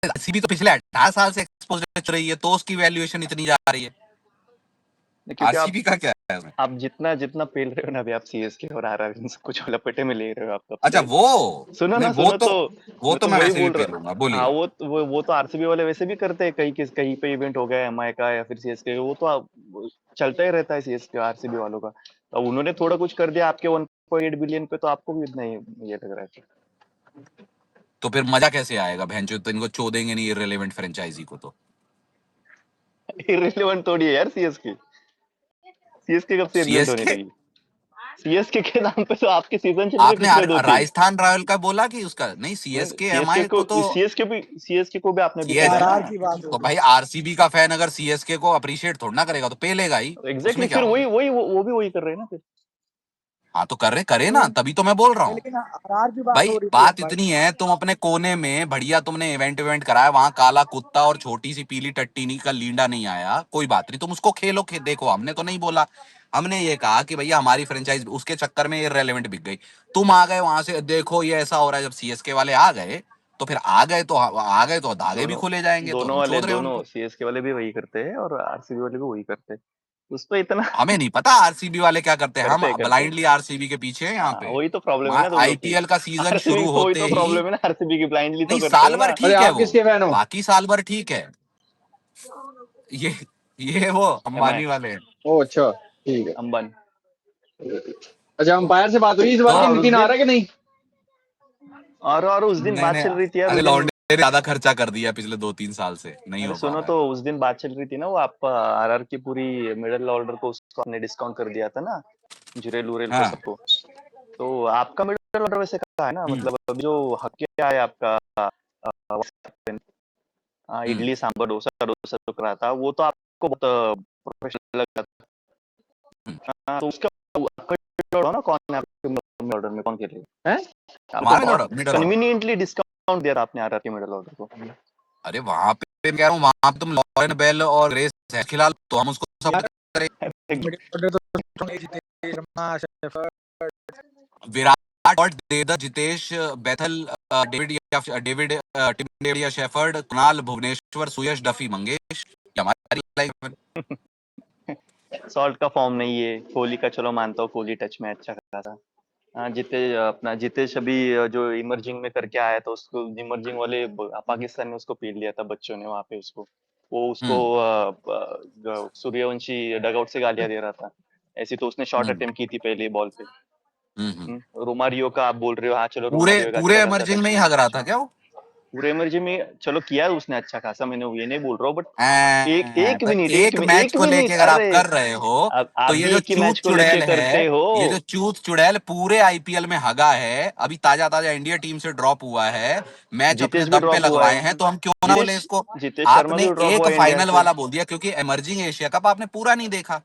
S1: आरसीबी तो पिछले 18 साल से एक्सपोज रही है, तो उसकी वैल्यूएशन इतनी जा रही है।
S8: क्योंकि
S1: आरसीबी का क्या है इसमें?
S8: आप जितना जितना पेल रहे हो ना अभी, आप सीएसके और आरआर इन सब कुछ लपेटे में ले रहे हो आप तो
S1: अच्छा
S8: अपने।
S1: वो
S8: सुनो
S1: नहीं,
S8: ना,
S1: वो
S8: सुनो
S1: तो
S8: तो
S1: वो
S8: मैं
S1: तो
S8: तो
S1: मैं
S8: वही
S1: वैसे भी
S8: बोल रहा।
S1: पेलूंगा,
S8: हाँ,
S1: बोलिए।
S8: वो तो आरसीबी वाले वैसे भी करते हैं, कहीं पे इवेंट हो गया एमआई का या फिर सीएसके, वो तो चलता ही रहता है सीएसके आरसीबी वालों का। तो उन्होंने थोड़ा कुछ कर दिया आपके 1.8 बिलियन पे, तो आपको भी इतना ही ये लग रहा है।
S1: तो फिर मजा कैसे आएगा भैंचो, तो इनको चोदेंगे नहीं इररिलेवेंट फ्रेंचाइजी को तो।
S8: इररिलेवेंट थोड़ी है यार सीएसके। सीएसके कब से इररिलेवेंट होने
S1: सीएसके,
S8: लगी? सीएसके के नाम पे तो आपके सीजन चल रहे
S1: आपने
S8: पिछले 2-3।
S1: राजस्थान रॉयल का बोला कि उसका नहीं,
S8: नहीं,
S1: सीएसके एमआई को तो
S8: सीएसके को भी आपने
S1: सीएस
S8: बिगाड़ा
S6: आरआर
S8: ना।
S6: की बात हो
S1: तो
S6: रही
S1: भाई आरसीबी का फैन अगर सीएसके को अप्रिशिएट थोड़ा ना करेगा तो पेलेगा ही,
S8: एग्जैक्टली,
S1: उसमें क्या
S8: फिर
S1: हो
S8: वही
S1: गया।
S8: वही वो भी वही कर रहे हैं ना फिर।
S1: हाँ तो करे ना,
S6: है।
S1: तभी तो मैं बोल रहा हूँ।
S6: लेकिन आरआर की बात
S1: भाई
S6: हो रही थी
S1: बात
S6: भाई।
S1: इतनी है, तुम अपने कोने में बढ़िया तुमने इवेंट कराया, वहां काला कुत्ता और छोटी सी पीली टट्टी नहीं का लींडा नहीं आया, कोई बात नहीं, तुम उसको खेलो देखो, हमने तो नहीं बोला। हमने ये कहा कि भैया हमारी फ्रेंचाइज, उसके चक्कर में ये रेलेवेंट बिक गई। तुम आ गए वहां से, देखो ये ऐसा हो रहा है, जब सीएसके वाले आ गए तो फिर आ गए तो धागे भी
S8: दोनों
S1: खुले जाएंगे, तो
S8: दोनों
S1: हम
S8: वाले
S1: चोद रहे हैं
S8: दोनों
S1: उनको।
S8: सीएसके वाले भी वही करते हैं और आरसीबी वाले भी वही करते हैं। उस पर इतना
S1: हमें नहीं पता आरसीबी वाले क्या करते हैं, हम
S8: करते
S1: ब्लाइंडली आरसीबी के पीछे हैं यहाँ
S8: हाँ,
S1: पे।
S8: वही तो प्रॉब्लम है ना तुम लोग की।
S1: आईपीएल का सीजन
S8: आरसीबी
S1: शुरू
S8: को वही
S1: होते
S8: तो
S1: ही,
S8: प्रॉब्लम है ना, आरसीबी की ब्लाइंडली तो
S1: नहीं
S8: करते
S1: साल
S8: हो
S1: भर
S8: ना।
S5: अरे
S1: ठीक है
S5: आप
S1: वो,
S5: किसके फैन हो?
S1: बाकी साल भर ठीक है। ये ये वो
S8: एमआई
S1: अंबानी वाले हैं।
S5: ओ अच्छा, ठीक है।
S8: अंबानी।
S5: अच्छा, अंपायर से बात हुई इस बार
S1: तो
S5: की,
S8: और उस
S5: नितिन आ
S8: दिन
S5: रहा है कि नहीं?
S8: और उस दिन
S1: नहीं
S8: बात
S1: नहीं,
S8: चल रही थी यार,
S1: अरे
S8: उस दिन।
S1: लौंडे ने ज्यादा खर्चा कर दिया पिछले 2-3 साल से, नहीं
S8: अरे
S1: हो पा
S8: सुनो
S1: रहा
S8: तो,
S1: है।
S8: उस दिन बात चल रही थी ना, वो आप आरआर की पूरी मिडिल ऑर्डर को उसको हमने डिस्काउंट कर दिया था ना, जुरेल उरेल को
S1: हाँ।
S8: सबको। तो आपका मिडिल ऑर्डर वैसे कहाँ है ना,
S1: हम्म
S8: मतलब अभी जो हक्के आया आपका
S1: हम्म
S8: इडली सांबर डोसा डोसा जो करा था, वो तो आपको बहुत प्रोफेशनल लगा था।
S1: हम्म।
S8: तो उसका आपका middle order ना, कौन है आपके ऑर्डर में कौन खेलेगा?
S5: हैं?
S8: आपको
S1: हमारा
S8: बहुत
S1: मिडल ऑर्डर,
S8: कन्वीनियंटली डिस्काउंट दिया था आपने आरआर के मिडिल ऑर्डर को।
S1: अरे वहां पे मैं कह रहा हूँ, वहां पे तुम लॉरेन बेल और ग्रेस है खिला लो, तो हम उसको
S6: यार
S1: सपोर्ट करें।
S6: मिडिल ऑर्डर तो जितेश शर्मा, शेफर,
S1: विराट और Devdutt, Jitesh Bethell, Tim David या शेफर्ड, कुणाल भुवनेश्वर, सुयश, डफी, मंगेश, ये हमारी लाइफ में।
S8: सॉल्ट का फॉर्म नहीं है, कोहली का चलो मानता हूँ, कोहली टच में अच्छा खासा। हाँ, जितेश अभी जो इमर्जिंग में करके आया था, उसको इमर्जिंग वाले पाकिस्तान ने उसको पीट लिया था बच्चों ने वहां पे उसको। वो उसको
S1: हम्म
S8: सूर्यवंशी डगआउट से गालियां दे रहा था। ऐसी तो उसने शॉट
S1: हम्म
S8: अटेम्प्ट की थी पहले बॉल पे।
S1: हम्म।
S8: रोमारियो का आप बोल रहे हो, हाँ चलो
S1: पूरे
S8: रोमारियो का
S1: पूरे
S8: अच्छा खासा
S1: इमर्जिंग
S8: टच
S1: में ही
S8: में।
S1: हग रहा था क्या वो?
S8: पूरे इमर्जिंग में चलो किया उसने अच्छा खासा, मैंने ये नहीं बोल रहा हूँ, बट एक एक
S1: तो
S8: मिनट
S1: एक मैच
S8: एक
S1: को लेके
S8: मिनट
S1: अगर आप
S8: अरे,
S1: कर रहे हो,
S8: अब
S1: तो
S8: आप
S1: ये
S8: भी
S1: जो
S8: एक ही
S1: चूत
S8: मैच को लेके
S1: चुड़ैल
S8: करते
S1: है,
S8: हो।
S1: ये जो चूत चुड़ैल पूरे आईपीएल में हगा है, अभी ताजा ताजा इंडिया टीम से ड्रॉप हुआ है, मैच अपने
S8: जितेश भी
S1: दम पे
S8: ड्रॉप हुआ
S1: लगवाए
S8: है।
S1: हैं, तो हम क्यों ना बोले
S8: जितेश
S1: इसको।
S8: जितेश शर्मा
S1: आपने
S8: भी ड्रॉप
S1: एक
S8: हुआ है इंडिया
S1: फाइनल
S8: से।
S1: वाला बोल दिया क्योंकि इमर्जिंग एशिया कप आपने पूरा नहीं देखा,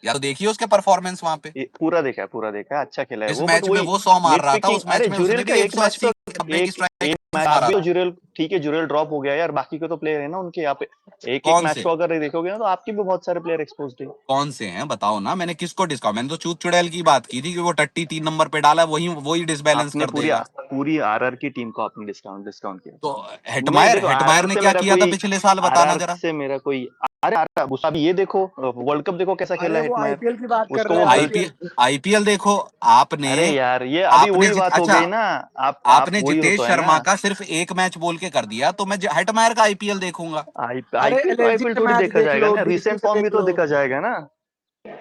S1: या तो देखिए उसके परफॉर्मेंस वहां पे।
S8: पूरा देखा है, अच्छा खेला है
S1: इस
S8: वो, बट
S1: मैच में
S8: वही
S1: वो 100 मार
S8: निट
S1: रहा था,
S8: पिकिंग।
S1: उस
S8: अरे
S1: मैच में
S8: जुरेल
S1: उसने
S8: का
S1: भी
S8: एक मैच
S1: 180
S8: पे,
S1: 90 की
S8: एक
S1: स्ट्राइक
S8: मैच
S1: मारा
S8: अभी वो
S1: था।
S8: जुरेल, ठीक है जुरेल ड्रॉप हो गया यार, बाकी के तो प्लेयर है ना उनके यहाँ पे। एक
S1: कौन
S8: मैच
S1: से
S8: को अगर देखोगे ना, तो आपके भी बहुत सारे प्लेयर एक्सपोज है।
S1: कौन से हैं बताओ ना, मैंने किसको डिस्काउंट, मैंने तो चूत चुड़ैल की बात की थी कि वो टट्टी 3 नंबर पे डाला, वही वही डिसबैलेंस
S8: आपने
S1: कर
S8: पूरी
S1: देगा।
S8: पूरी आरआर की टीम को आपने डिस्काउंट डिस्काउंट किया
S1: तो
S8: था। मैं
S1: हेटमायर
S8: देखो,
S1: हेटमायर
S8: आरआर
S1: ने
S8: से
S1: क्या
S8: मेरा
S1: किया था
S8: कोई,
S1: पिछले साल, बताना
S8: आरआर
S1: जरा।
S8: से मेरा कोई, अरे अभी ये देखो वर्ल्ड कप देखो कैसा खेला
S6: अरे
S8: है
S6: वो
S8: हिटमायर।
S6: आईपीएल की बात कर
S8: उसको
S6: रहे
S8: वो
S6: हैं,
S8: गलती,
S6: आईपीएल।
S1: आईपीएल देखो आपने
S8: अरे यार ये अभी
S1: आपने
S8: वही बात हो
S1: अच्छा,
S8: गई ना। आप
S1: आपने
S8: वही हो तो
S1: जितेश
S8: है ना।
S1: शर्मा का सिर्फ एक मैच बोल के कर दिया, तो मैं हेटमायर का आईपीएल देखूंगा।
S6: अरे
S8: आईपीएल तो
S6: एलएसजी
S8: आईपीएल
S6: के
S8: थोड़ी
S6: मैच
S8: देखा
S6: देख
S8: जाएगा
S6: लो,
S8: ना,
S6: डीसी
S8: रिसेंट
S6: के
S8: फॉर्म
S6: देख
S8: भी तो
S6: लो।
S8: देखा जाएगा ना।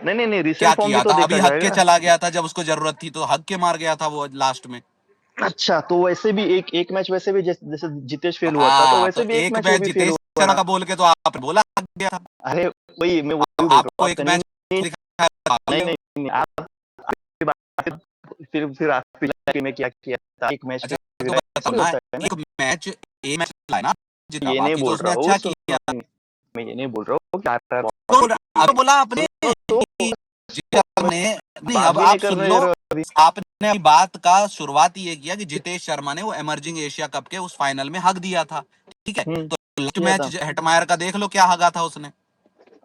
S8: नहीं
S1: क्या
S8: रिसेंट फॉर्म भी
S1: किया
S8: तो
S1: था,
S8: देखा
S1: अभी हक के
S8: जाएगा।
S1: चला गया था जब उसको जरूरत थी, तो हक के मार गया था वो लास्ट में।
S8: अच्छा, तो वैसे भी एक मैच वैसे भी जैसे जितेश फेल हुआ था, तो
S1: तो
S8: वैसे भी एक
S1: एक
S8: मैच वो
S1: मैच
S8: भी फेल
S1: जितेश
S8: हुआ
S1: शर्मा
S8: ना।
S1: का बोल के तो आपने बोला हक गया था।
S8: अरे वही मैं
S1: अब
S8: वही बोल रहा हूँ,
S1: आपको
S8: आप
S1: एक मैच
S8: नहीं नहीं नहीं, आप फिर आप में क्या किया था एक मैच
S1: अच्छा
S8: पे।
S1: तो
S8: ऐसा
S1: बताओ
S8: भी
S1: ना,
S8: होता है ना,
S1: एक मैच लाया ना जीता,
S8: ये नहीं
S1: बाकी तो
S8: बोल
S1: उसने
S8: रहा हूँ,
S1: अच्छा किया।
S8: मैं ये नहीं बोल रहा हूँ कि आरआर
S1: तो अब बोला आपने
S8: सुनो तो
S1: कि जी आपने नहीं,
S8: बात
S1: अब
S8: भी नहीं
S1: आप सुन
S8: करने
S1: लो,
S8: दे रहे हो अभी।
S1: आपने अपनी बात का शुरुआत ये किया कि जितेश शर्मा ने वो इमर्जिंग एशिया कप के उस फाइनल में हक दिया था, ठीक है, तो लास्ट
S8: किया
S1: मैच
S8: था,
S1: हेटमायर का देख लो क्या हगा था उसने।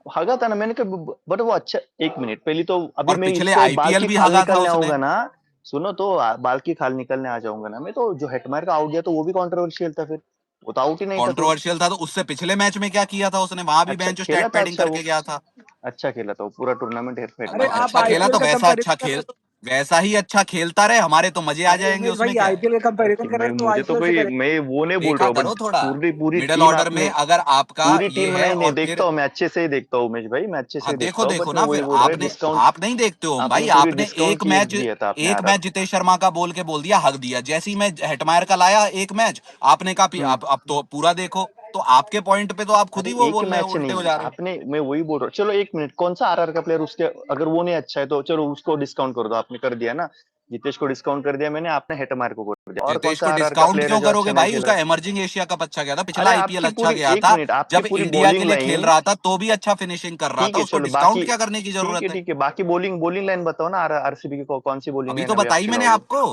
S8: हगा था ना मैंने कहा, बट वो अच्छा, एक मिनट पहले तो अभी
S1: और
S8: मैं
S1: पिछले
S8: इससे बाल
S1: आईपीएल
S8: की
S1: भी
S8: खाल
S1: हगा था
S8: निकलने
S1: उसने।
S8: आऊंगा ना, सुनो तो बाल की खाल निकलने आ जाऊंगा ना मैं, तो जो हेटमायर का आउट गया तो वो भी कंट्रोवर्शियल था, फिर वो तो आउट ही नहीं था फिर।
S1: कंट्रोवर्शियल था तो उससे पिछले मैच में क्या किया था उसने, वहां भी
S8: अच्छा
S1: बेंच
S8: खेला
S1: स्टैट
S8: था,
S1: पैडिंग
S8: अच्छा वो
S1: करके गया था।
S8: अच्छा खेला था वो, पूरा टूर्नामेंट
S6: अरे
S8: हेटमायर
S6: आप
S8: अच्छा
S1: अच्छा खेला
S8: खेला।
S1: तो
S6: आईपीएल का
S1: वैसा अच्छा
S6: कंपैरिजन कर रहे
S1: खेल,
S6: हो तो,
S1: वैसा ही अच्छा खेलता रहे, हमारे तो मजे आ
S6: अरे
S1: जाएंगे,
S6: उमेश
S1: उसमें
S6: भाई
S1: क्या है।
S6: आईपीएल का कंपैरिजन कर रहे
S8: मैं
S6: हो तो
S8: मुझे तो
S6: आईपीएल से
S8: कोई,
S6: करें।
S8: मैं वो नहीं बोल रहा
S1: देखा
S8: हूँ, बट
S1: करो थोड़ा
S8: पूरी पूरी
S1: मिडिल
S8: टीम
S1: ऑर्डर में,
S8: आपने,
S1: अगर आपका
S8: पूरी
S1: ये
S8: टीम
S1: है
S8: नहीं
S1: और
S8: देखता
S1: फिर
S8: हूँ मैं, अच्छे से ही देखता हूँ उमेश भाई, मैं अच्छे से
S1: हाँ
S8: ही
S1: देखो
S8: देखता हूँ,
S1: देखो
S8: बट मैं
S1: ना,
S8: वही
S1: फिर
S8: बोल रहा है
S1: आपने
S8: डिस्काउंट,
S1: आप नहीं देखते हो भाई,
S8: आपने पूरी
S1: आपने
S8: डिस्काउंट की दिया था आपने
S1: एक मैच
S8: आरआर।
S1: जितेश शर्मा का बोल के बोल दिया हक दिया, जैसे ही मैं हेटमायर का लाया एक मैच, आपने कहा आप अब तो पूरा देखो, तो आपके पॉइंट पे तो आप खुद
S8: अरे
S1: ही वो
S8: एक
S1: बोल रहे हो,
S8: मैच
S1: उल्टे हो
S8: नहीं,
S1: जा रहे हो।
S8: आपने, मैं वही बोल रहा हूँ, चलो एक मिनट, कौन सा आरआर का प्लेयर उसके, अगर वो नहीं अच्छा है तो चलो उसको डिस्काउंट कर दो, आपने कर दिया ना, जितेश को डिस्काउंट कर दिया मैंने, आपने हेटमायर को कर दिया, और कौन
S1: जितेश
S8: सा
S1: को
S8: आरआर का
S1: डिस्काउंट
S8: प्लेयर है
S1: क्यों
S8: जो अच्छा
S1: करोगे
S8: नहीं
S1: भाई,
S8: खेला?
S1: उसका इमर्जिंग एशिया कप अच्छा गया था, पिछला
S8: अरे
S1: आईपीएल
S8: आपकी
S1: अच्छा
S8: पूरी,
S1: गया
S8: एक
S1: था,
S8: मिनट, आपकी
S1: जब
S8: पूरी
S1: इंडिया के
S8: बॉलिंग
S1: लिए खेल
S8: लाइन,
S1: रहा था तो भी अच्छा फिनिशिंग कर रहा
S8: ठीक
S1: था,
S8: है
S1: उसको
S8: चलो
S1: डिस्काउंट
S8: बाकी,
S1: क्या करने की
S8: ठीक है
S1: जरूरत है।
S8: ठीक है, बाकी बॉलिंग बॉलिंग लाइन बताओ ना, आरसीबी की कौन सी बॉलिंग
S1: अभी
S8: लाइन
S1: तो
S8: अभी आप
S1: बताई मैंने
S8: खिलाओगे?
S1: आपको,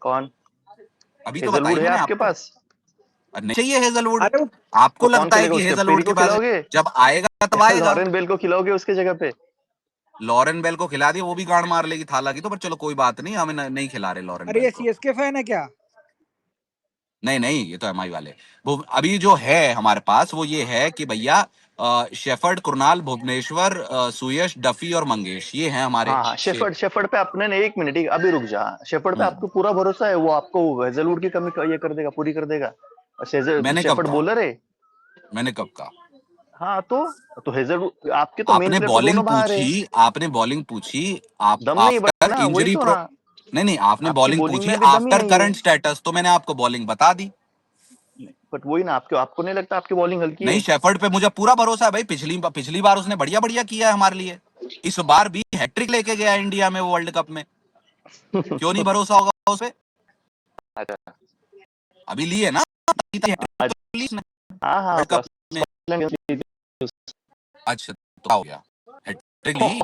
S8: कौन?
S1: अभी तो
S8: हेजलवुड
S1: बताई
S8: है
S1: मैंने
S8: आपके
S1: आपको।
S8: पास?
S1: नहीं चाहिए हेजलवुड,
S6: अरे वो
S1: आपको
S8: तो कौन
S1: लगता है
S8: खेलेगा
S1: कि
S8: उसके, पेरी
S1: हेजलवुड के
S8: को
S1: पास है?
S8: खिलाओगे?
S1: जब आएगा तब आएगा।
S8: लॉरेन बेल को खिलाओगे उसके जगह पे?
S1: लॉरेन बेल को खिला दिया, वो भी गांड मार लेगी थाला की, तो पर चलो कोई बात नहीं, हमें नहीं खिला रहे लॉरेन
S6: अरे
S1: बेल
S6: ये
S1: को।
S6: सीएसके फैन है क्या?
S1: नहीं नहीं, ये तो एमआई वाले। वो अभी जो है हमारे पास वो ये है कि भैया शेफर्ड, कुरनाल, भुवनेश्वर, सुयश, डफी और मंगेश, ये हैं हमारे
S8: हाँ हाँ,
S1: छह।
S8: शेफर्ड पे अपने ने, एक मिनट, अभी रुक जा, शेफर्ड पे आपको पूरा भरोसा है, वो आपको हेजलवुड की कमी ये कर देगा, पूरी कर देगा?
S1: मैंने कब
S8: शेफर्ड
S1: कहा,
S8: बॉलर है।
S1: मैंने कब कहा?
S8: हाँ तो हेजलवुड, आपके तो मेन
S1: आपने
S8: प्लेयर तो
S1: बॉलिंग
S8: दोनों बाहर है,
S1: पूछी, आपने बॉलिंग पूछी, आप
S8: दम नहीं
S1: आफ्टर
S8: बना, वही
S1: इंजरी
S8: तो
S1: प्रो,
S8: ना,
S1: नहीं नहीं, आपने
S8: आपकी
S1: बॉलिंग
S8: बॉलिंग
S1: पूछी
S8: में भी दम ही
S1: आफ्टर
S8: नहीं है,
S1: करंट स्टेटस, तो मैंने आपको बॉलिंग बता दी।
S8: बट वही ना, आपको आपको नहीं लगता आपकी बॉलिंग हल्की
S1: नहीं,
S8: है?
S1: शेफर्ड पे मुझे पूरा भरोसा है भाई, पिछली पिछली बार उसने बढ़िया बढ़िया किया है हमारे लिए, इस बार भी हैट्रिक लेके गया है इंडिया में वो वर्ल्ड कप में, क्यों नहीं भरोसा होगा उस पे?
S8: अच्छा
S1: अभी लिए ना, हैट्रिक तो ली उसने
S8: हाँ हाँ,
S1: वर्ल्ड कप में।
S8: स्कॉटलैंड
S1: अच्छा तो क्या हो गया, हैट्रिक ली।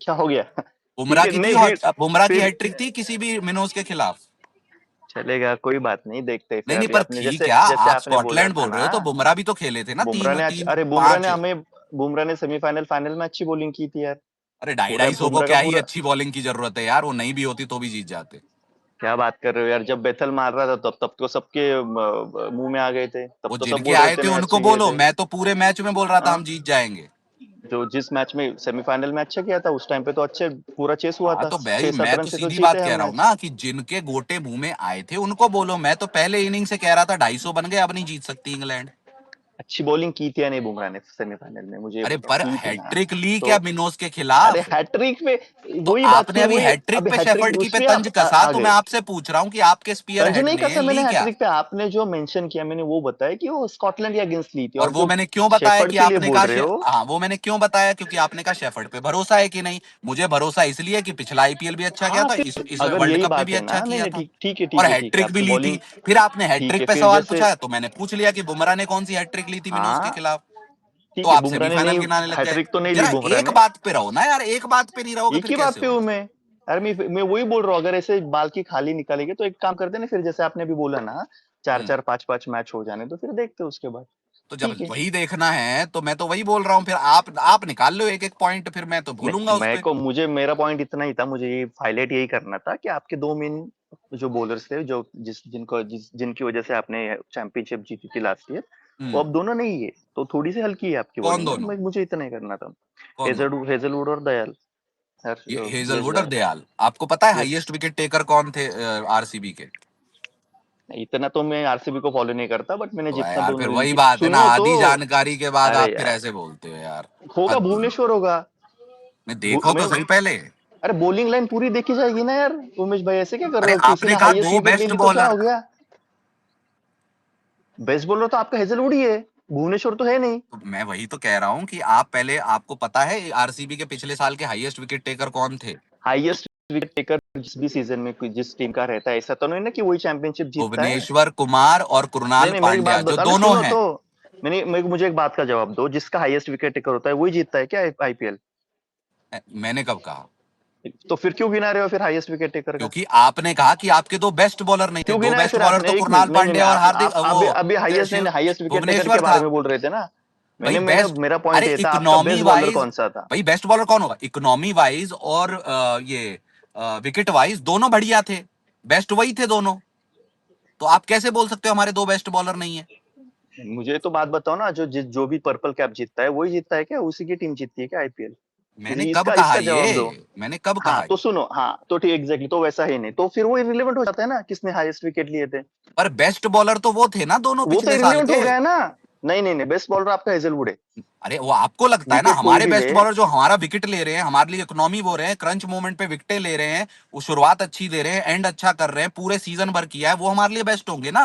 S8: क्या हो गया? ठीक
S1: बुमराह
S8: है,
S1: की थी,
S8: नहीं
S1: और बुमराह की
S8: फिर
S1: हैट्रिक थी किसी भी मिनोज के खिलाफ।
S8: चलेगा, कोई बात नहीं, देखते हैं फिर,
S1: नहीं नहीं,
S8: अभी
S1: पर
S8: आपने
S1: थी
S8: जैसे
S1: क्या,
S8: जैसे
S1: आप
S8: आपने बोला
S1: स्कॉटलैंड
S8: था
S1: बोल रहे
S8: ना,
S1: हो तो बुमराह भी तो खेले थे ना,
S8: बुमराह
S1: तीन
S8: ने
S1: तीन
S8: अरे
S1: पांच।
S8: बुमराह ने सेमीफाइनल फाइनल में अच्छी बॉलिंग की थी यार,
S1: अरे ढाई
S8: पूरा
S1: ढाई सौ को
S8: बुमराह का
S1: क्या ही
S8: पूरा,
S1: अच्छी बॉलिंग की जरूरत है यार, वो नहीं भी होती तो भी जीत जाते।
S8: क्या बात कर रहे हो यार, जब बेथल मार रहा था तब तब तो सबके मुंह में आ गए थे, तब
S1: वो
S8: तो सब
S1: जिनके
S8: बोल रहे
S1: आए
S8: थे
S1: थे
S8: नहीं
S1: उनको
S8: अच्छे किए
S1: बोलो,
S8: थे।
S1: मैं तो पूरे मैच में बोल रहा था
S8: हाँ,
S1: हम जीत जाएंगे।
S8: जो जिस मैच में सेमीफाइनल में अच्छा किया था उस टाइम पे तो अच्छे पूरा चेस हुआ
S1: हाँ
S8: था,
S1: तो भाई,
S8: 6-7
S1: मैं
S8: रन
S1: तो
S8: से तो
S1: सीधी
S8: जीते
S1: बात
S8: हम
S1: कह रहा हूँ
S8: मैच।
S1: ना कि जिनके गोटे मुंह में आए थे उनको बोलो, मैं तो पहले इनिंग से कह रहा था 250 बन गए, अब नहीं जीत सकती इंग्लैंड।
S8: अच्छी बॉलिंग की थी या नहीं बुमराह ने सेमीफाइनल में, मुझे ये
S1: अरे
S8: बताओ,
S1: पर
S8: की थी ना?
S1: हैट्रिक ली
S8: तो
S1: क्या मिनोज के
S8: अरे
S1: खिलाफ?
S8: हैट्रिक पे,
S1: तो
S8: वही बात
S1: आपने
S8: थी,
S1: अभी
S8: वही
S1: हैट्रिक
S8: अभी
S1: पे
S8: हैट्रिक
S1: शेफर्ड की पे
S8: उसमें
S1: तंज
S8: आप
S1: कसा,
S8: आ
S1: तो
S8: गए।
S1: मैं आपसे पूछ रहा हूँ कि आपके स्पीयर
S8: तंज
S1: हेड
S8: नहीं
S1: ने
S8: कसा मैंने
S1: ली क्या?
S8: हैट्रिक पे, आपने जो मेंशन किया मैंने वो बताया कि वो स्कॉटलैंड या अगेंस्ट ली थी,
S1: और
S8: और
S1: वो
S8: जो
S1: मैंने क्यों बताया
S8: शेफर्ड
S1: कि
S8: के लिए
S1: आपने
S8: बोल
S1: कहा
S8: रहे हो,
S1: हाँ, वो मैंने क्यों बताया, क्योंकि आपने कहा शेफर्ड पे भरोसा है कि नहीं। मुझे भरोसा इसलिए कि पिछला आईपीएल भी अच्छा गया
S8: हाँ
S1: था,
S8: फिर
S1: इस
S8: अगर
S1: वर्ल्ड
S8: यही
S1: कप में
S8: बात
S1: भी
S8: है
S1: अच्छा
S8: ना, नहीं
S1: किया
S8: नहीं,
S1: था,
S8: ठीक ठीक है
S1: और
S8: ठीक है ठीक है,
S1: हैट्रिक भी
S8: आपकी
S1: ली थी।
S8: बॉलिंग
S1: फिर आपने
S8: ठीक
S1: हैट्रिक
S8: है,
S1: पे
S8: फिर
S1: सवाल
S8: जैसे,
S1: पूछा तो मैंने पूछ लिया कि बुमराह ने कौन सी हैट्रिक ली थी मिनोज के
S8: हाँ
S1: खिलाफ, तो
S8: ठीक है,
S1: आप
S8: बुमराह ने
S1: सेमीफाइनल
S8: नहीं,
S1: गिनाने लग गए।
S8: हैट्रिक तो नहीं ली
S1: जरा
S8: बुमराह
S1: एक
S8: ने,
S1: बात पे रहो ना यार, एक बात पे नहीं रहोगे
S8: एक
S1: फिर
S8: ही बात
S1: कैसे
S8: पे हूँ
S1: होगा?
S8: मैं। अरे मैं वही बोल रहा हूँ, अगर ऐसे बाल की खाली निकालेंगे तो एक काम करते ना, फिर जैसे आपने भी बोला ना, चार
S1: हम्म
S8: चार पांच पांच मैच हो जाने तो फिर देखते हैं उसके बाद।
S1: तो जब
S8: ठीक है,
S1: वही देखना है तो मैं तो वही बोल रहा हूँ, फिर आप निकाल लो एक एक पॉइंट, फिर मैं तो भूलूंगा
S8: नहीं
S1: उस
S8: मैं
S1: पे।
S8: को मुझे मेरा पॉइंट इतना ही था, मुझे ये हाईलाइट यही करना था कि आपके दो मेन जो बॉलर्स थे, जो जिनकी वजह से आपने चैंपियनशिप जीती थी लास्ट ईयर, वो
S1: हम्म
S8: अब दोनों नहीं है, तो थोड़ी सी हल्की है आपकी
S1: कौन
S8: बॉलिंग,
S1: दोनों?
S8: मुझे इतना ही करना था।
S1: कौन दोनों?
S8: हेजलवुड और दयाल,
S1: ये
S8: यश
S1: हेजलवुड और
S8: दयाल।
S1: दयाल। आपको पता है
S8: यस,
S1: हाईएस्ट विकेट टेकर कौन थे आरसीबी के?
S8: इतना तो मैं आरसीबी को फॉलो नहीं करता, बट मैंने
S1: तो
S8: जितना
S1: यार फिर
S8: दोनों
S1: वही
S8: इनकी,
S1: बात है ना,
S8: सुनो तो,
S1: आधी जानकारी के बाद
S8: अरे
S1: आप फिर
S8: यार,
S1: ऐसे बोलते हो यार।
S8: होगा
S1: हद ही है।
S8: भुवनेश्वर होगा।
S1: मैं देखो
S8: मैं,
S1: तो सही पहले।
S8: अरे बॉलिंग लाइन पूरी देखी जाएगी ना यार, उमेश भाई ऐसे क्या कर
S1: अरे
S8: रहे हो, किसी
S1: आपने
S8: ने
S1: कहा
S8: हाईएस्ट
S1: दो
S8: विकेट ले
S1: बेस्ट
S8: ली तो क्या
S1: बॉलर,
S8: हो गया? बेस्ट बॉलर तो आपका हेजलवुड ही है, भुवनेश्वर तो है नहीं।
S1: तो मैं वही तो कह रहा हूँ कि आप पहले, आपको पता है आरसीबी के पिछले साल के हाईएस्ट विकेट टेकर कौन थे?
S8: हाईएस्ट विकेट टेकर जिस भी सीजन में जिस टीम का रहता है, ऐसा तो नहीं ना कि वही चैंपियनशिप जीतता है।
S1: भुवनेश्वर कुमार और कुणाल
S8: नहीं मेरी
S1: पांड्या
S8: बात
S1: जो
S8: बता,
S1: दोनों
S8: सुनो
S1: हैं।
S8: तो मुझे एक बात का जवाब दो, जिसका हाईएस्ट विकेट टेकर होता है वही जीतता है क्या आईपीएल?
S1: मैंने कब कहा?
S8: तो फिर क्यों गिना रहे हो फिर हाईएस्ट विकेट टेकर का?
S1: क्योंकि आपने कहा कि आपके दो बेस्ट बॉलर नहीं थे।
S8: क्यों
S1: दो
S8: गिनाया
S1: बेस्ट
S8: फिर
S1: बॉलर
S8: आपने?
S1: तो
S8: एक
S1: कुणाल
S8: मिनट, नहीं
S1: पांड्या और हार्दिक
S8: अभी हाईएस्ट विकेट टेकर के बारे में बोल रहे थे ना।
S1: भाई
S8: मैंने
S1: बेस्ट,
S8: मेरा पॉइंट
S1: अरे
S8: ये था, आपका
S1: इकोनॉमी
S8: बेस्ट बॉलर
S1: वाइज
S8: कौन सा था?
S1: भाई बेस्ट बॉलर कौन होगा? इकोनॉमी वाइज और ये विकेट वाइज दोनों बढ़िया थे, बेस्ट वही थे दोनों। तो आप कैसे बोल सकते हो हमारे दो बेस्ट बॉलर नहीं है?
S8: मुझे तो बात बताओ ना, जो भी पर्पल कैप जीतता है वही जीतता है क्या? उसी की टीम जीतती है क्या आईपीएल?
S1: मैंने कब कहा ये? मैंने कब कहा
S8: हाँ तो सुनो, हाँ तो ठीक, एग्जैक्टली, तो वैसा ही नहीं, तो फिर वो इररिलेवेंट हो जाता है ना किसने हाईएस्ट विकेट लिए थे।
S1: पर बेस्ट बॉलर तो वो थे ना दोनों
S8: वो तो
S1: पिछले साल
S8: इररिलेवेंट
S1: के।
S8: हो गया ना। नहीं, बेस्ट बॉलर आपका हेजलवुड है।
S1: अरे वो आपको लगता है ना,
S8: विकेट कोई
S1: हमारे
S8: भी
S1: बेस्ट
S8: ले।
S1: बॉलर जो हमारा विकेट ले रहे हैं, हमारे लिए इकोनॉमी वो रहे हैं, क्रंच मोमेंट पे विकेटें ले रहे हैं, वो शुरुआत अच्छी दे रहे हैं, एंड अच्छा कर रहे हैं, पूरे सीजन भर किया है, वो हमारे लिए बेस्ट होंगे ना।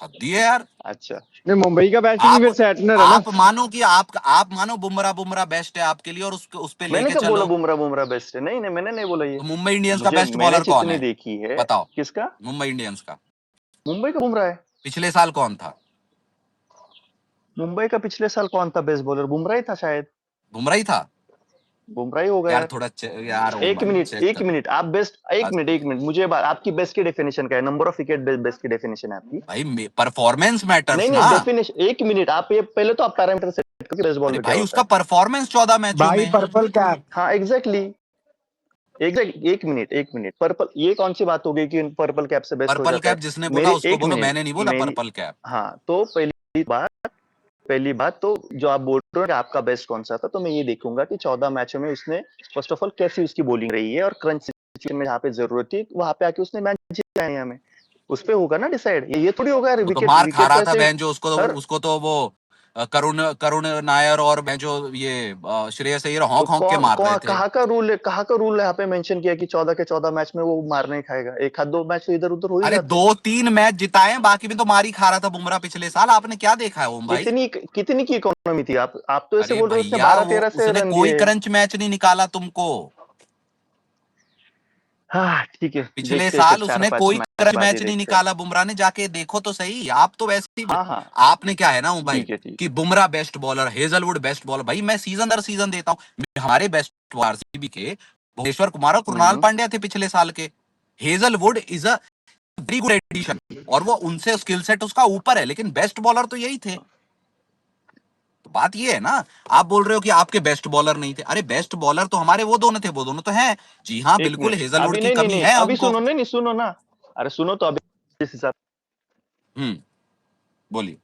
S1: हद्दी है यार।
S8: अच्छा,
S5: नहीं, मुंबई का बेस्ट भी फिर सैटनर है ना।
S1: आप मानो कि आप मानो बुमराह बेस्ट है आपके लिए और उस पे
S8: मैंने
S1: लेके
S8: कब बोला
S1: चलो।
S8: बुमराह बेस्ट है? नहीं, मैंने नहीं बोला ये।
S1: तो मुंबई इंडियंस का
S8: मुझे
S1: बेस्ट
S8: मैंने
S1: बॉलर कौन
S8: जितनी
S1: है
S8: देखी है।
S1: बताओ?
S8: किसका?
S1: मुंबई इंडियंस का
S8: मुंबई का बुमराह है।
S1: पिछले साल कौन था?
S8: मुंबई का पिछले साल कौन था बेस्ट बॉलर? बुमराह ही था शायद।
S1: बुमराह ही था
S8: बुमराह ही होगा
S1: यार।
S8: यार।
S1: थोड़ा यार
S8: एक
S1: चेक
S8: मिनट, आप बेस्ट, एक मिनट, मुझे आपकी बेस्ट की डेफिनेशन क्या है? नंबर ऑफ विकेट बेस्ट की डेफिनेशन है आपकी?
S1: भाई परफॉर्मेंस मैटर्स
S8: नहीं
S1: ना।
S8: डेफिनेशन, एक मिनट, आप ये पहले तो आप पैरामीटर सेट करो कि बेस्ट
S1: अरे
S8: बॉलर क्या
S1: भाई
S8: होता
S1: उसका
S8: है।
S1: परफॉर्मेंस 14 मैचों
S6: भाई
S1: में।
S6: Purple cap.
S8: हाँ एग्जैक्टली, एक मिनट, पर्पल, ये कौन सी बात हो गई कि पर्पल कैप से बेस्ट हो
S1: पर्पल
S8: जाता
S1: कैप
S8: है?
S1: जिसने बोला
S8: मेरी
S1: उसको
S8: एक
S1: बोलो,
S8: मिनट,
S1: मैंने नहीं बोला
S8: मेरी,
S1: पर्पल कैप।
S8: हाँ तो पहली बात तो जो आप बोल रहे हो कि आपका बेस्ट कौन सा था, तो मैं ये देखूंगा कि 14 मैचों में उसने फर्स्ट ऑफ ऑल कैसी उसकी बॉलिंग रही है, और क्रंच सिचुएशन में जहाँ पे जरूरत थी वहां पे आके उसने मैच जिताया है हमें। उस पे होगा ना डिसाइड, ये थोड़ी होगा
S1: वो तो
S8: विकेट
S1: मार खा
S8: विकेट
S1: रहा
S8: तो
S1: था
S8: ऐसे
S1: बहन जो उसको तो वो करुण नायर और बहन जो ये श्रेयस अय्यर
S8: तो
S1: हॉक के मार रहे थे।
S8: कहाँ का रूल यहाँ पे मेंशन किया कि 14 के 14 मैच में वो मार नहीं खाएगा? एक हाथ दो मैच तो इधर उधर हो ही
S1: अरे
S8: जाते।
S1: 2-3 मैच जिताए हैं, बाकी में तो मार ही खा रहा था बुमराह पिछले साल। आपने क्या देखा है ओम भाई?
S8: कितनी की इकोनॉमी थी? आप तो ऐसे
S1: अरे
S8: बोल रहे हो उसने
S1: भैया
S8: 12-13 से
S1: उसने
S8: रन
S1: कोई
S8: दिए।
S1: क्रंच मैच नहीं निकाला तुमको।
S8: हाँ ठीक है,
S1: पिछले
S8: देखते
S1: साल
S8: फिर
S1: उसने
S8: 4-5
S1: कोई
S8: मैच
S1: क्रंच
S8: बाद ही
S1: मैच नहीं
S8: देखते हैं।
S1: निकाला बुमराह ने, जाके देखो तो सही। आप तो वैसे ही
S8: हाँ
S1: आपने क्या है ना ओम भाई
S8: ठीक है।
S1: कि Bumrah best bowler, Hazlewood best bowler. भाई मैं सीजन दर सीजन देता हूँ। हमारे बेस्ट आरसीबी के भुवनेश्वर कुमार और कुणाल पांड्या थे पिछले साल के। Hazlewood is a very good addition और वो उनसे स्किल सेट उसका ऊपर है, लेकिन बेस्ट बॉलर तो यही थे। तो बात ये है ना, आप बोल रहे हो कि आपके बेस्ट बॉलर नहीं थे। अरे बेस्ट बॉलर तो हमारे वो दोनों थे, वो दोनों तो हैं। जी हाँ
S8: एक
S1: बिल्कुल,
S8: मिनट,
S1: हेजलवुड
S8: अभी
S1: की कमी
S8: नहीं,
S1: है
S8: अभी
S1: हमको।
S8: सुनो, सुनो ना, अरे सुनो तो अभी जिस हिसाब
S1: बोलिए।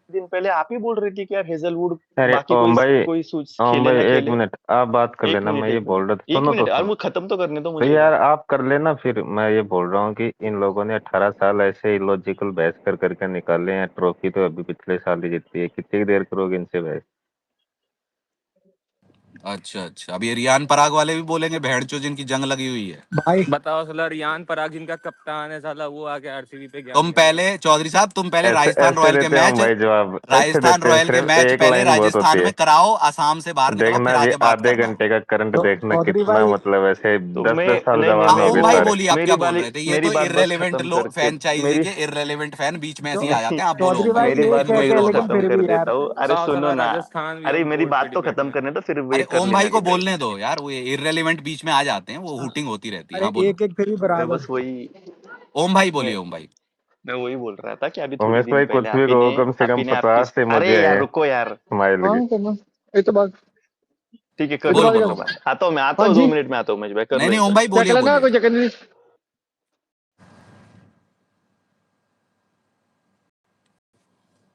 S8: दिन पहले आप ही बोल रही थी कि यार हेजलवुड
S9: अरे
S8: बाकी
S9: ओम भाई,
S8: खेले ना
S9: एक
S8: खेले।
S9: मिनट आप बात कर लेना, मैं ये बोल रहा था,
S8: एक
S9: सुनो तो
S8: मिनट यार,
S9: सुनो।
S8: मुझे खत्म तो करने दो
S9: तो
S8: मुझे।
S9: यार आप कर लेना, फिर मैं ये बोल रहा हूँ कि इन लोगों ने 18 साल ऐसे इलॉजिकल बहस कर करके निकाले हैं। ट्रॉफी तो अभी पिछले साल ही जीती है, कितनी देर करोगे इनसे बहस?
S1: अच्छा, अभी ये रियान पराग वाले भी बोलेंगे भेड़चो जिनकी जंग लगी हुई है।
S6: भाई
S3: बताओ साला रियान पराग जिनका कप्तान है साला, वो आके आरसीबी पे क्या
S1: तुम
S3: कहेगा?
S1: पहले चौधरी साहब तुम पहले
S9: ऐसे
S1: राजस्थान
S9: ऐसे
S1: रॉयल के
S9: देते हैं हम
S1: मैच,
S9: भाई जवाब, ऐसे
S1: राजस्थान
S9: देते हैं।
S1: रॉयल के
S9: सिर्फ
S1: मैच
S9: एक
S1: पहले
S9: लाइन बहुत होती
S1: राजस्थान
S9: है।
S1: में कराओ, आसाम से बाहर निकलो,
S9: देखना
S1: फिर
S9: भी
S1: आगे बात
S9: आधे
S1: करना।
S9: घंटे का करंट,
S6: तो
S9: देखना
S6: चौधरी
S9: कितना,
S6: भाई
S9: मतलब ऐसे
S8: तो
S9: 10-10 साल
S8: नहीं
S9: जवाब नहीं
S1: ओम
S9: दे
S1: भाई
S9: पा रहे।
S1: बोलिए, आप क्या बोल रहे थे? ये
S8: मेरी
S1: तो
S8: बात बस
S1: इररेलेवेंट
S8: खत्म
S1: लोग
S8: करके
S1: फ्रेंचाइजी
S8: मेरी
S1: के इररेलेवेंट फैन बीच में ऐसे ही आ
S8: नहीं,
S1: जाते हैं। आप बोलो
S6: चौधरी
S1: ओम भाई,
S6: भाई
S8: मेरी
S1: बोलिए,
S8: बात
S6: एक
S1: इतनी
S6: है
S1: बड़ी
S8: मेरी
S6: क्या,
S1: बड़ी
S8: बात
S6: लेकिन
S1: बात।
S8: खत्म
S6: फिर
S8: कर
S6: भी
S8: देता
S6: यार
S8: हूँ। अरे
S3: साला
S8: सुनो ना,
S3: राजस्थान भी
S8: अरे मेरी
S3: उनको
S8: बात
S3: पिट
S8: तो
S3: गया
S8: खत्म
S3: था।
S8: करने दो, फिर
S1: अरे
S8: वेट कर
S1: ओम
S8: लेना
S1: भाई को
S8: आगे का।
S1: बोलने दो यार, वो इररेलेवेंट बीच में आ जाते हैं, वो हुटिंग होती रहती है।
S6: अरे
S1: हाँ बोलो
S6: एक फिर भी
S8: मैं
S6: बराबर।
S8: बस वही
S1: ओम भाई,
S8: मैं
S1: बोलिए ओम भाई।
S8: मैं वही बोल रहा था कि अभी थोड़े
S9: उमेश
S8: दिन
S9: भाई
S8: पहले
S9: कुछ भी कहो, कम से कम
S8: आपी ने आपकी,
S9: 50
S8: अरे
S9: इमोजी आए
S8: यार
S9: हैं
S8: रुको यार,
S9: स्माइल के।
S5: हाँ करना, ये तो बात।
S8: ठीक है
S5: ये
S8: कर
S5: तो
S8: लो
S1: बोलो
S5: बात
S1: बोलो
S8: कर लो
S1: ओम भाई।
S8: बात, आता
S5: हाँ
S8: हूँ
S5: जी,
S8: 2 मिनट में आता हूँ, उमेश भाई कर
S1: नहीं
S8: लो
S1: नहीं
S8: एक
S1: ओम
S8: बार।
S1: भाई
S5: देख
S1: बोलिए
S5: लेना,
S1: बोलिए।
S5: कोई चक्कर नहीं।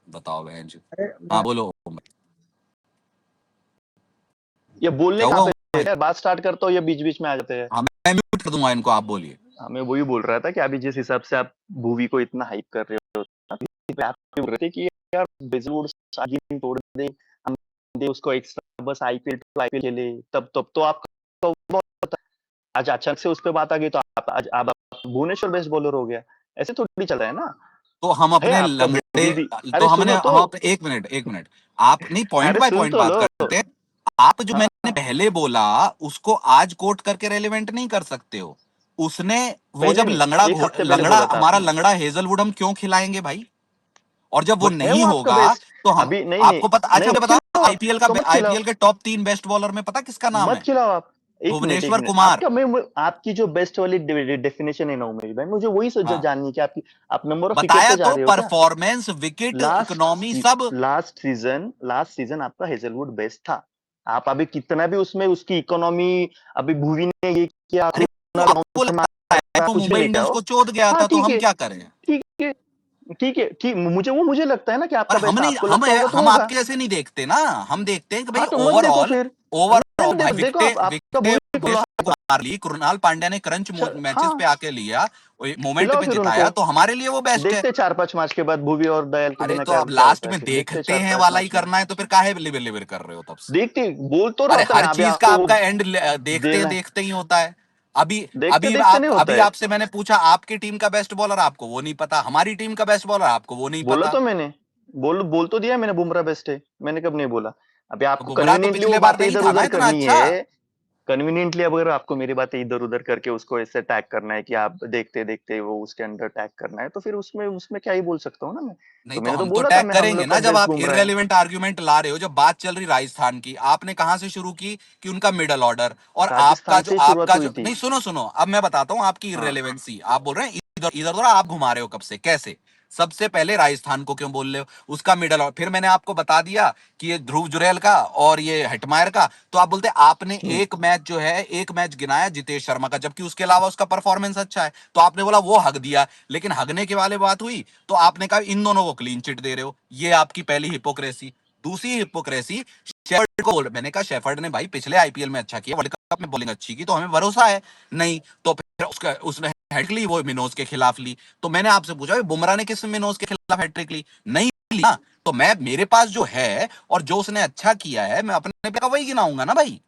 S1: बताओ बहन जी।
S6: अरे
S1: हाँ बोलो ओम भाई।
S8: ये बोलने
S1: क्या हुआ
S8: कहाँ
S1: ओम
S8: पे
S1: भाई?
S8: यार, बात स्टार्ट करता हूँ ये बीच बीच में आ जाते हैं।
S1: हाँ मैं म्यूट कर दूंगा इनको, आप बोलिए।
S8: हाँ मैं वही बोल रहा था कि अभी जिस हिसाब से आप भूवी को इतना हाइप कर रहे हो, अभी आप बोल रहे थे कि यार बेजवुड गेम तोड़ दे, हम दे उसको एक्स्ट्रा, बस आईपीएल खेले, तब तो आपका बहुत, आज अचानक से उस पर बात आ गई तो आज आप भुवनेश्वर बेस्ट बॉलर हो गया, ऐसे थोड़ी चल रहा है ना।
S1: तो हम
S8: है
S1: अपने
S8: आपका
S1: लंगड़े,
S8: दीदी,
S1: तो
S8: अरे
S1: हमने
S8: सुनो तो,
S1: हम अपने एक मिनट आप नहीं, पॉइंट
S8: अरे
S1: बाय
S8: सुन
S1: पॉइंट
S8: तो
S1: बात
S8: लो,
S1: करते हैं। आप जो
S8: हाँ,
S1: मैंने आपने पहले बोला उसको आज कोट करके रेलिवेंट नहीं कर सकते हो। उसने वो
S8: पहले
S1: जब
S8: नहीं,
S1: लंगड़ा
S8: एक हफ्ते पहले
S1: लंगड़ा
S8: बोला था
S1: हमारा
S8: आपने।
S1: लंगड़ा हेजलवुड हम क्यों खिलाएंगे भाई? और जब वो
S8: बट है
S1: नहीं
S8: वो आपका
S1: होगा
S8: बेस्ट।
S1: तो हम
S8: अभी नहीं नहीं
S1: आपको पता, अच्छा
S8: नहीं,
S1: मुझे
S8: मत
S1: बताओ
S8: खिलाओ आप,
S1: आईपीएल का
S8: तो मत खिलाओ,
S1: आईपीएल के टॉप 3 बेस्ट बॉलर में पता किसका नाम
S8: मत
S1: है?
S8: खिलाओ आप। एक
S1: भुवनेश्वर
S8: मिनट,
S1: कुमार।
S8: आपका मैं आपकी जो बेस्ट वाली डेफिनेशन है ना उमेश भाई, मुझे वही
S1: हाँ
S8: जाननी है कि आपकी आप नंबर ऑफ विकेट
S1: बताया
S8: पे जा
S1: तो,
S8: रहे हो क्या?
S1: परफॉर्मेंस, विकेट, इकोनॉमी सब।
S8: लास्ट सीजन आपका हेजलवुड बेस्ट था। आप अभी कितना भी उसमें उसकी इकोनॉमी, अभी भुवी ने ये किया,
S1: अरे तो
S8: कृणाल
S1: आपको
S8: से
S1: लगता है
S8: मारा,
S1: वो
S8: कुछ भी
S1: मुंबई
S8: लेके
S1: इंडियंस
S8: आओ।
S1: को चोद गया
S8: हाँ
S1: था तो
S8: ठीक
S1: हम
S8: है,
S1: क्या करें?
S8: ठीक है, ठीक, मुझे लगता है ना कि
S1: और
S8: आपका
S1: हम
S8: बेस्ट
S1: नहीं,
S8: आपको लगता होगा तो
S1: हम
S8: होगा।
S1: आपके जैसे नहीं देखते ना, हम देखते हैं कि भाई
S8: हाँ तो मत देखो
S1: ओवरऑल,
S8: फिर।
S1: ओवरऑल भाई
S8: देखो
S1: विकेटें
S8: आपका
S1: विकेटें
S8: भुवी को
S1: भुवनेश्वर कुमार ली, कृणाल पांड्या ने क्रंच मैचेस पे
S8: हाँ,
S1: आके लिया, मोमेंट
S8: खिलाओ
S1: पे
S8: फिर
S1: जिताया,
S8: उनको।
S1: तो हमारे लिए वो बेस्ट है।
S8: देखते 4-5 मैच के बाद भुवी और दयाल के
S1: अरे
S8: बिना
S1: तो
S8: क्या
S1: अब
S8: क्या
S1: लास्ट
S8: होता है,
S1: में
S8: फिर देखते
S1: देखते हैं
S8: 4-5
S1: वाला ही
S8: मैच में।
S1: करना है तो फिर काहे लिवर लिवर कर रहे हो तब से?
S8: देखते बोल तो
S1: अरे
S8: रहा था
S1: हर
S8: मैं, अभी
S1: चीज का
S8: आपको
S1: आपका एंड देखते
S8: देना है।
S1: देखते ही होता है। अभी
S8: देखते देखते नहीं होता
S1: अभी
S8: है।
S1: आपसे मैंने पूछा आपकी टीम का बेस्ट बॉलर, आपको वो नहीं पता, हमारी टीम का बेस्ट बॉलर आपको वो नहीं
S8: बोला
S1: पता।
S8: तो मैंने, बोल तो दिया मैंने, बुमराह बेस्ट है, मैंने कब नहीं बोला। अभी
S1: तो
S8: आपको
S1: बुमराह तो
S8: कन्वीनियंटली वो
S1: पिछले बार
S8: बातें
S1: नहीं
S8: इधर
S1: था ना
S8: उधर
S1: इतना
S8: करनी
S1: अच्छा।
S8: है, कन्वीनियंटली अगर आपको मेरी बातें इधर उधर करके उसको ऐसे टैग करना है कि आप देखते देखते वो उसके अंदर टैग करना है, तो फिर उसमें उसमें क्या ही बोल सकता हूँ ना मैं।
S1: नहीं
S8: तो
S1: तो
S8: मैंने तो
S1: हम तो
S8: बोला था,
S1: टैग
S8: मैं हम
S1: करेंगे
S8: लोग का
S1: ना जब
S8: बेस्ट
S1: आप
S8: बुमराह है।
S1: इररेलेवेंट आर्गुमेंट ला रहे हो। जब बात चल रही राजस्थान की, आपने कहां से शुरू की कि उनका मिडल ऑर्डर, और
S8: राजस्थान से ही शुरुआत
S1: आपका
S8: हुई
S1: जो
S8: थी।
S1: नहीं, सुनो सुनो, अब मैं बताता हूं आपकी
S8: हाँ,
S1: इररेलेवेंसी। आप बोल रहे हैं इधर इधर उधर, आप घुमा रहे हो कब से कैसे? सबसे पहले राजस्थान को क्यों बोल रहे हो? उसका मिडल ऑर्डर, फिर मैंने आपको बता दिया कि ये ध्रुव जुरैल का और ये हेटमायर का, तो आप बोलते आपने एक मैच जो है, एक मैच गिनाया जितेश शर्मा का, जबकि उसके अलावा उसका परफॉर्मेंस अच्छा है, तो आपने बोला वो हक दिया। लेकिन हगने के वाले बात हुई तो आपने कहा इन दोनों को क्लीन चिट दे रहे हो। ये आपकी पहली हिपोक्रेसी। दूसरी हिपोक्रेसी, शेफर्ड को मैंने कहा शेफर्ड ने भाई पिछले आईपीएल में अच्छा किया, वर्ल्ड कप में बॉलिंग अच्छी की, तो हमें भरोसा है। नहीं तो फिर उसका उसने हैट्रिक ली, वो मिनोज के खिलाफ ली। तो मैंने आपसे पूछा भाई बुमराह ने किस मिनोज के खिलाफ हैट्रिक ली? नहीं ली ना। तो मैं, मेरे पास जो है और जो उसने अच्छा किया है, मैं अपने पे का वही गिनाऊंगा ना भाई।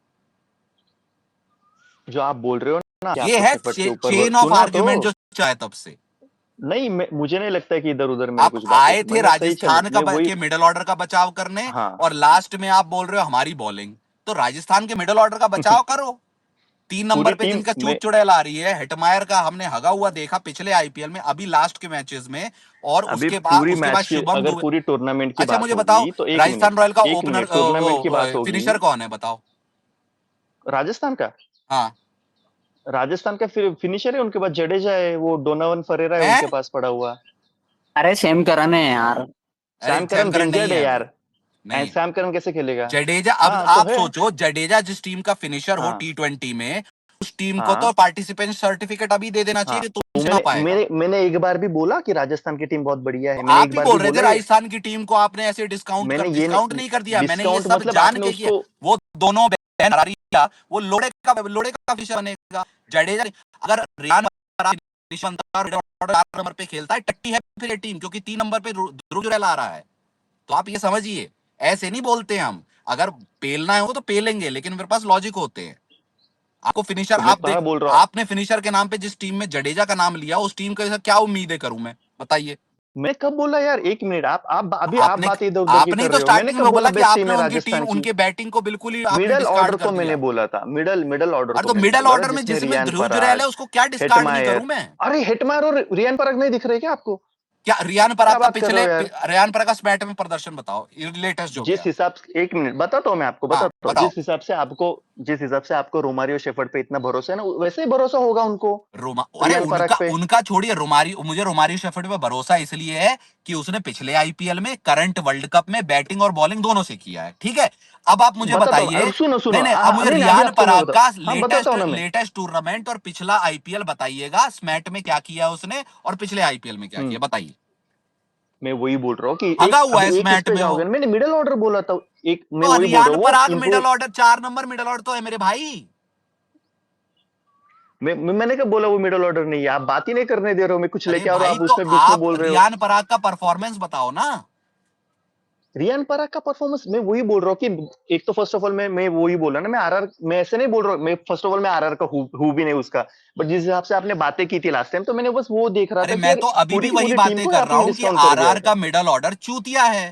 S8: जो आप बोल रहे हो ना कि
S1: ये
S8: आपको
S1: है
S8: शेफर्ड के ऊपर
S1: चेन ऑफ
S8: सुनो तो,
S1: आर्ग्यूमेंट जो चाहे तब से।
S8: नहीं मुझे नहीं लगता है कि इधर उधर मैंने
S1: आप
S8: कुछ बातें
S1: आए
S8: की,
S1: थे
S8: मैंने सही चले,
S1: राजस्थान
S8: मैं वही।
S1: के मिडिल ऑर्डर का बचाव करने,
S8: हाँ।
S1: और लास्ट में आप बोल रहे हो हमारी बॉलिंग। तो राजस्थान के मिडिल ऑर्डर का बचाव करो। 3 नंबर
S8: पूरी
S1: पे
S8: टीम
S1: जिनका
S8: में,
S1: चूत चुड़ैल आ रही है, हेटमायर का हमने हगा हुआ देखा पिछले आईपीएल में, अभी लास्ट के मैचेस में। और
S8: अभी पूरी
S1: उसके बाद
S8: मैच की,
S1: शुभम
S8: अगर
S1: दुबे।
S8: पूरी टूर्नामेंट की
S1: अच्छा
S8: बात
S1: मुझे बताओ,
S8: होगी तो एक मिनट,
S1: राजस्थान रॉयल का
S8: एक
S1: ओपनर
S8: मिनट, टूर्नामेंट की बात होगी।
S1: फिनिशर कौन है बताओ?
S8: राजस्थान का,
S1: हाँ।
S8: राजस्थान का फिर फिनिशर है उनके पास जडेजा है, वो डोनावन फरेरा है
S1: हैं?
S8: उनके पास पड़ा हुआ।
S10: अरे सेम करन है यार।
S1: अरे
S8: सैम करन
S1: सैमकरन नहीं
S8: इंजर्ड है
S1: है
S8: यार,
S1: अभी। नहीं।
S8: सैम करन कैसे खेलेगा?
S1: जडेजा, अब
S8: हाँ तो
S1: आप
S8: है।
S1: सोचो, जडेजा जिस टीम का फिनिशर हो
S8: हाँ
S1: T20 में, उस टीम को तो
S8: हाँ
S1: पार्टिसिपेंट सर्टिफिकेट अभी दे देना
S8: हाँ,
S1: चाहिए, तो
S8: तो
S1: पूछ ना पाएगा।
S8: मैंने एक बार भी बोला कि राजस्थान की टीम बहुत बढ़िया
S1: तो
S8: है, मैंने
S1: आप
S8: एक
S1: ही
S8: बार भी
S1: बोल रहे थे
S8: बोला ये।
S1: राजस्थान की टीम को, आपने ऐसे
S8: मैंने ये
S1: डिस्काउंट नहीं कर दिया, मैंने ये
S8: डिस्काउंट
S1: सब
S8: मतलब
S1: जान
S8: आपने
S1: के किया।
S8: उसको,
S1: वो दोनों बहन हरारिया, वो लोड़े का फिनिशर बनेगा। जडेजा अगर रियान पराग फिनिशर बनता है और 4 नंबर पे खेलता है, टट्टी है फिर ये टीम, क्योंकि 3 नंबर पे ध्रुव जुरैल आ रहा है। तो आप ये समझिए, ऐसे नहीं बोलते हम। अगर पेलना है वो तो पेलेंगे, लेकिन मेरे पास लॉजिक होते हैं। आपको फिनिशर,
S8: तो मैं
S1: आप
S8: कहाँ
S1: देख,
S8: बोल रहा हूँ,
S1: आपने फिनिशर के नाम पे जिस टीम में जडेजा का नाम लिया, उस टीम के क्या उम्मीदें करूं मैं, बताइए?
S8: मैं कब बोला यार, एक मिनट, आप अभी आप
S1: आपने
S8: बात इधर उधर की
S1: आपने ही
S8: कर
S1: तो
S8: रहे हो, मैंने
S1: स्टार्टिंग
S8: कब
S1: में
S8: बोला
S1: बोला कि
S8: बेस्ट टीम
S1: आपने
S8: है
S1: उनकी टीम,
S8: राजस्थान की?
S1: उनकी बैटिंग को बिल्कुल ही आपने
S8: मिडल
S1: डिस्कार्ड
S8: ऑर्डर
S1: कर
S8: को मैंने
S1: दिया।
S8: बोला था, मिडल ऑर्डर
S1: अरे
S8: को
S1: तो
S8: मैंने
S1: मिडल
S8: बोला था,
S1: ऑर्डर में
S8: जिसमें
S1: जिसमें
S8: रियान
S1: ध्रुव जुरैल
S8: पराग,
S1: है, उसको क्या डिस्कार्ड नहीं
S8: हेटमायर।
S1: करूं मैं?
S8: अरे हेटमायर और रियान पराग नहीं दिख रहे क्या आपको?
S1: क्या रियान
S8: क्या
S1: पराग का
S8: बात कर रहे हो यार?
S1: रियान पराग का बैट में प्रदर्शन बताओ, लेटेस्ट जो
S8: जिस
S1: गया।
S8: हिसाब से, एक मिनट बताता हूँ मैं आपको,
S1: हाँ
S8: बताता हूँ,
S1: बताओ।
S8: जिस हिसाब से आपको रोमारियो शेफर्ड पे इतना भरोसा है ना, वैसे ही भरोसा होगा उनको
S1: अरे
S8: रियान पराग पे।
S1: उनका छोड़िए, मुझे रोमारियो शेफर्ड पे भरोसा इसलिए है कि उसने पिछले आईपीएल में, करंट वर्ल्ड कप में बैटिंग और बॉलिंग दोनों से किया है, ठीक है। अब आप मुझे
S8: बताता हूँ,
S1: बताइए।
S8: सुनो सुनो,
S1: नहीं नहीं, अब मुझे
S8: नहीं नहीं, अभी
S1: रियान
S8: आपको मैं
S1: पराग
S8: बता,
S1: का
S8: हाँ बताता
S1: लेटेस्ट
S8: हूँ ना मैं।
S1: लेटेस्ट टूर्नामेंट और पिछला आईपीएल बताइएगा, स्मैट में क्या किया उसने और पिछले आईपीएल में क्या किया, बताइए।
S8: मैं वही बोल रहा हूँ कि
S1: हगा
S8: एक,
S1: हुआ
S8: अभी
S1: है
S8: एक इस
S1: स्मैट
S8: पे
S1: में वो।
S8: जाओगे ना, मैंने मिडिल ऑर्डर बोला था, एक मैं
S1: तो
S8: वही बोल रहा
S1: रियान
S8: हूँ, वो
S1: Parag
S8: improve.
S1: Middle order, 4 number middle order तो है मेरे भाई।
S8: मैंने कब बोला वो मिडिल ऑर्डर नहीं है? आप बात ही नहीं करने दे रहे हो, मैं कुछ
S1: अरे
S8: लेके आ रहा हूँ,
S1: भाई
S8: आप
S1: तो
S8: उसमें बीच में
S1: आप
S8: बोल रहे हो।
S1: रियान पराग का परफॉर्मेंस बताओ ना।
S8: रियान पराग का परफॉर्मेंस, मैं वही बोल रहा हूँ कि एक तो फर्स्ट ऑफ ऑल मैं वही बोला ना, मैं आरआर, मैं ऐसे नहीं बोल रहा हूँ, मैं फर्स्ट ऑफ ऑल मैं आरआर का हूँ भी नहीं उसका, बट जिस हिसाब से आपने बातें की थी लास्ट टाइम, तो मैंने बस वो देख रहा
S1: अरे
S8: था कि
S1: मैं
S8: यार
S1: तो अभी
S8: पूरी
S1: भी
S8: की
S1: वही
S8: पूरी टीम
S1: बातें
S8: को
S1: कर रहा
S8: आपने
S1: हूं कि
S8: डिस्काउंट कर दिया
S1: आरआर
S8: है।
S1: का मिडल ऑर्डर चूतिया है।